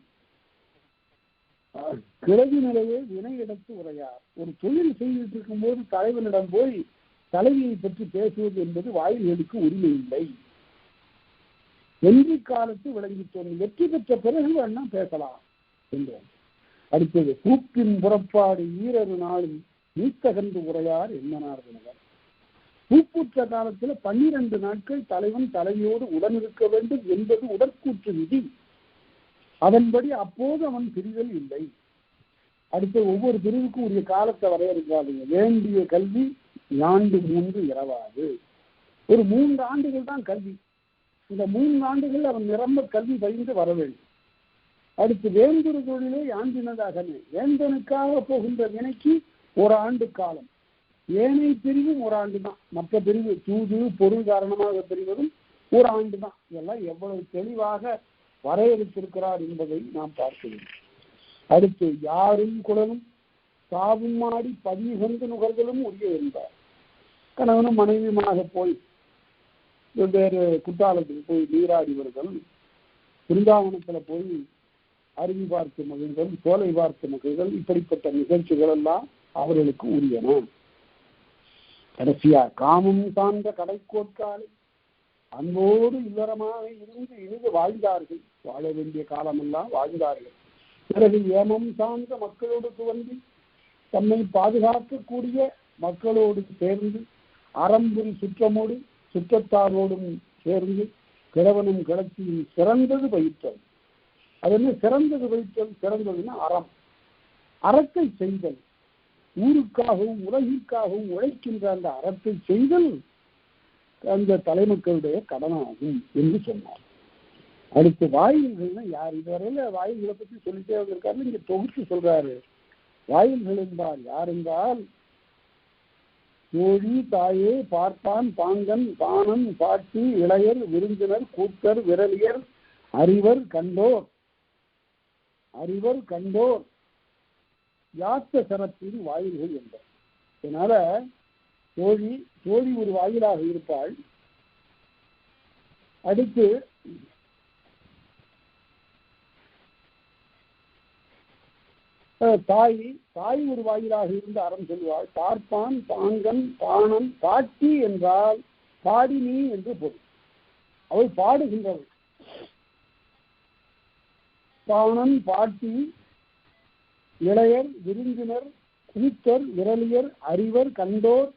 கிழவி நிலையை வினையிடத்து உரையார். ஒரு தொழில் செய்துட்டு இருக்கும் போது தலைவனிடம் போய் தலைவியை பற்றி பேசுவது என்பது வாயில்களுக்கு உரிமை இல்லை. வென்றி காலத்து விளங்கி தோன்றும். வெற்றி பெற்ற பிறகு வேணா பேசலாம் என்றார். அடுத்தது கூப்பின் புறப்பாடு ஈரரு நாளும் நீத்தகன்று உரையார் என்னனார் என்பவர். பூப்புற்ற காலத்துல 12 நாட்கள் தலைவன் தலைவியோடு உடனிருக்க வேண்டும் என்பது உடற்கூற்று விதி. அதன்படி அப்போது அவன் பிரிதல் இல்லை. அடுத்து ஒவ்வொரு பிரிவுக்கும் உரிய காலத்தை வரையறுக்காதுங்க. வேண்டிய கல்வி ஆண்டு 3 இரவாது. ஒரு 3 ஆண்டுகள் தான் கல்வி. இந்த 3 ஆண்டுகள் அவன் நிரம்ப கல்வி பயின்று வர வேண்டும். அடுத்து வேந்தொரு தொழிலே ஆண்டினதாகவே வேந்தனுக்காக போகின்ற வினைக்கு 1 ஆண்டு காலம். ஏனைய பிரிவும் 1 ஆண்டு தான். மற்ற பிரிவு தூது பொருள் காரணமாக பிரிவதும் 1 ஆண்டு தான். இதெல்லாம் எவ்வளவு தெளிவாக வரையறுத்திருக்கிறார் என்பதை நாம் பார்க்கிறோம். அடுத்து யாரும் குழலும் சாவும் மாடி பதிகந்து நுகர்தலும் உரிய என்பார். கணவனும் மனைவியுமாக போய் வெவ்வேறு குற்றாலத்துக்கு போய் நீராடி வருதல், பிருந்தாவனத்துல போய் அருவி பார்த்து மகிழ்தல், சோலை பார்த்து மகிழ்தல், இப்படிப்பட்ட நிகழ்ச்சிகள் எல்லாம் அவர்களுக்கு உரியன. கடைசியா காமம் சார்ந்த கடைக்கோட்காலை அன்போடு இல்லறமாக இருந்து இனிது வாழ்ந்தார்கள். வாழ வேண்டிய காலமெல்லாம் வாழ்ந்தார்கள். பிறகு ஏமம் சார்ந்த மக்களோடு துவங்கி தம்மை பாதுகாக்கக்கூடிய மக்களோடு சேர்ந்து அறம்புரி சுற்றமோடு சுற்றத்தாரோடும் சேர்ந்து கிழவனும் கிளர்ச்சியும் சிறந்தது பயிற்றல். அது என்ன சிறந்தது பயிற்றல்? சிறந்ததுன்னா அறம். அறத்தை செய்தல், ஊருக்காகவும் உலகிற்காகவும் உழைக்கின்ற அந்த அறத்தை செய்தல் அந்த தலைமக்களுடைய கடனாகும் என்று சொன்னார். அடுத்து வாயில்கள்னா யார்? இதுவரையில வாயில்களை பற்றி சொல்லிட்டே வந்திருக்காரு. இங்க தொகுத்து சொல்றாரு. வாயில்கள் என்பார் யார் என்றால் தோழி, தாயே, பார்ப்பான், பாங்கன், பாணன், பாட்டி, இளையர், விருந்தினர், கூத்தர், விரலியர், அறிவர், கண்டோர். அறிவர் கண்டோர் யாத்த சரத்தின் வாயில்கள் என்பார். அதனால தோழி தோழி ஒரு வாயிலாக இருப்பாள். அடுத்து தாய் தாய் ஒரு வாயிலாக இருந்து அறம் சொல்வாள். பார்ப்பான், பாங்கன், பாணன், பாட்டி என்றால் பாடினி என்று பொருள். அவள் பாடுகின்றவள். பாணன், பாட்டி, இளையர், விருந்தினர், கூத்தர், விரலியர், அறிவர், கண்டோர்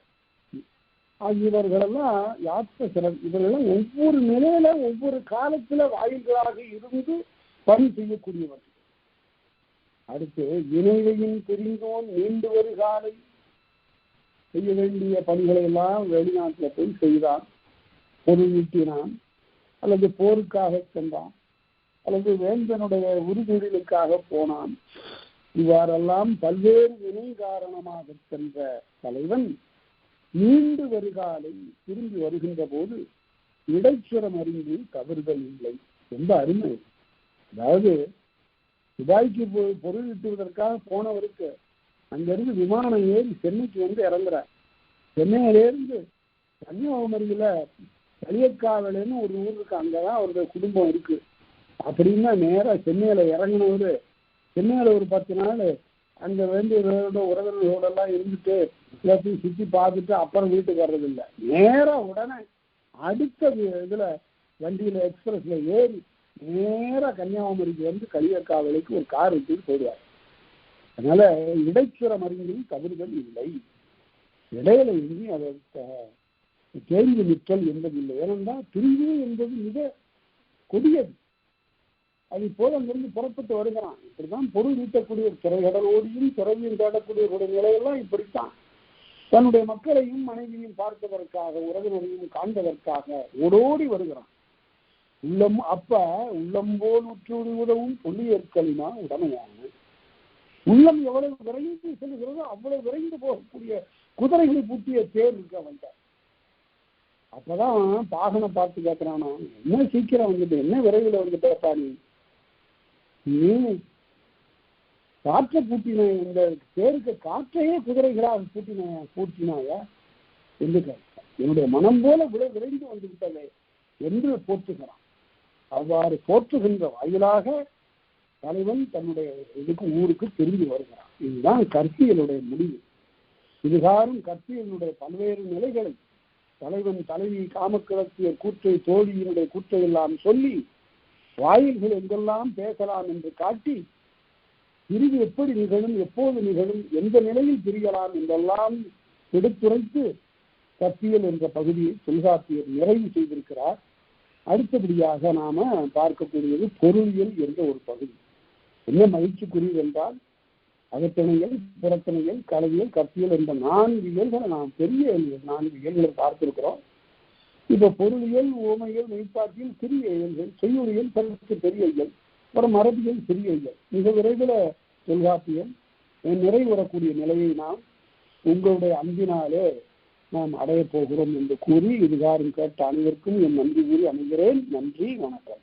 ஆகியவர்களெல்லாம் யாத்த சிறன். இவர்களெல்லாம் ஒவ்வொரு நிலையில ஒவ்வொரு காலத்துல வாயில்களாக இருந்து பணி செய்யக்கூடியவர்கள். அடுத்து வினைவையின் தெரிந்தோன் நீண்டு வருகாலை செய்ய வேண்டிய பணிகளை எல்லாம் வெளிநாட்டில் போய் செய்தான். பொருள் ஈட்டினான், அல்லது போருக்காக சென்றான், அல்லது வேந்தனுடைய உறுதிகளுக்காக போனான். இவ்வாறெல்லாம் பல்வேறு வினை காரணமாக சென்ற தலைவன் நீண்டு வருகாலை திரும்பி வருகின்ற போது இடைச்சுரம் அறிந்து தவறுதல் இல்லை. ரொம்ப அருமை. அதாவது துபாய்க்கு பொருள் ஈட்டுவதற்காக போனவருக்கு அங்கிருந்து விமானம் ஏறி சென்னைக்கு வந்து இறங்குறார். சென்னையிலேருந்து கன்னியாகுமரியில களியக்காவலன்னு ஒரு ஊர் இருக்கு, அங்கதான் அவருடைய குடும்பம் இருக்கு. அப்படின்னா நேரா சென்னையில இறங்கினவரு சென்னையில ஒரு 10 நாள் அங்க வேண்டியவரோட உறவினர்களோட எல்லாம் இருந்துட்டு எல்லாத்தையும் சுற்றி பார்த்துட்டு அப்புறம் வீட்டுக்கு வர்றதில்லை. நேரா உடனே அடுத்த இதுல வண்டியில எக்ஸ்பிரஸ்ல ஏறி நேரா கன்னியாகுமரிக்கு வந்து களியக்காவலுக்கு ஒரு கார் விட்டுட்டு போயிடுவார். அதனால இடைச்சுரம் அறிஞரின் தவறுதல் இல்லை. இடையில இனி அதை தேங்கி நிற்றல் என்பதில்லை. ஏனென்றால் பிரிவு என்பது மிக கொடியது. அது போல அங்கிருந்து புறப்பட்டு வருகிறான். இப்படிதான் பொருள் ஈட்டக்கூடிய திரைகடலோடியும் திறவியும் தேடக்கூடிய நிலையெல்லாம் இப்படித்தான். தன்னுடைய மக்களையும் மனைவியும் பார்ப்பதற்காக உறவினரையும் காண்பதற்காக ஓடோடி வருகிறான். உள்ளம் அப்ப உள்ளம்போல் உற்று உதவும் புள்ளியற்களினா உடமையான உள்ளம் எவ்வளவு விரைந்து செல்கிறதோ அவ்வளவு விரைந்து போகக்கூடிய குதிரைகளை பூட்டிய தேர் இருக்க வந்தார். அப்பதான் பாகனை பார்த்து கேட்கிறானா, என்ன சீக்கிரம் வந்துட்டு, என்ன விரைவில் வந்துட்டா நீ, நீ காற்றை பூட்டின, இந்த தேருக்கு காற்றையே குதிரைகளாக பூட்டினாயா என்று கேட்கிறார். என்னுடைய மனம் போல விரைந்து வந்து விட்டதே என்று போற்றுகிறான். அவ்வாறு போற்றுகின்ற வாயிலாக தலைவன் தன்னுடைய ஊருக்கு திரும்பி வருகிறான். இதுதான் கற்பியலுடைய முடிவு. இதுகாரும் கற்பியலுடைய பல்வேறு நிலைகளை தலைவன் தலைவி காமக்கிழத்திய கூற்றை தோழியினுடைய கூற்றை எல்லாம் சொல்லி வாயில்கள் எங்கெல்லாம் பேசலாம் என்று காட்டி பிரிவு எப்படி நிகழும், எப்போது நிகழும், எந்த நிலையில் பிரியலாம் என்றெல்லாம் எடுத்துரைத்து கற்பியல் என்ற பகுதியை தொல்காப்பியர் நிறைவு செய்திருக்கிறார். அடுத்தபடியாக நாம பார்க்கக்கூடியது பொருளியல் என்ற ஒரு பகுதி. என்ன மகிழ்ச்சிக்குரியது என்றால் அகத்திணையல், புறத்திணையல், கலவியல், கற்பியல் என்ற 4 இயல்களை நாம் பெரிய 4 இயல்களை பார்த்திருக்கிறோம். இப்ப பொருளியல், ஓமையல், மெய்ப்பாட்டியல் சிறிய இயல்கள், செய்யுளியல் சற்று பெரிய இயல், அப்புறம் மரபியல் சிறிய இயல். மிக விரைவில் தொல்காப்பியம் நிறைவுறக்கூடிய நிலையை நாம் உங்களுடைய அன்பினாலே நாம் அடைய போகிறோம் என்று கூறி இதுகாரும் கேட்ட அனைவருக்கும் என் நன்றி கூறி அமைகிறேன். நன்றி, வணக்கம்.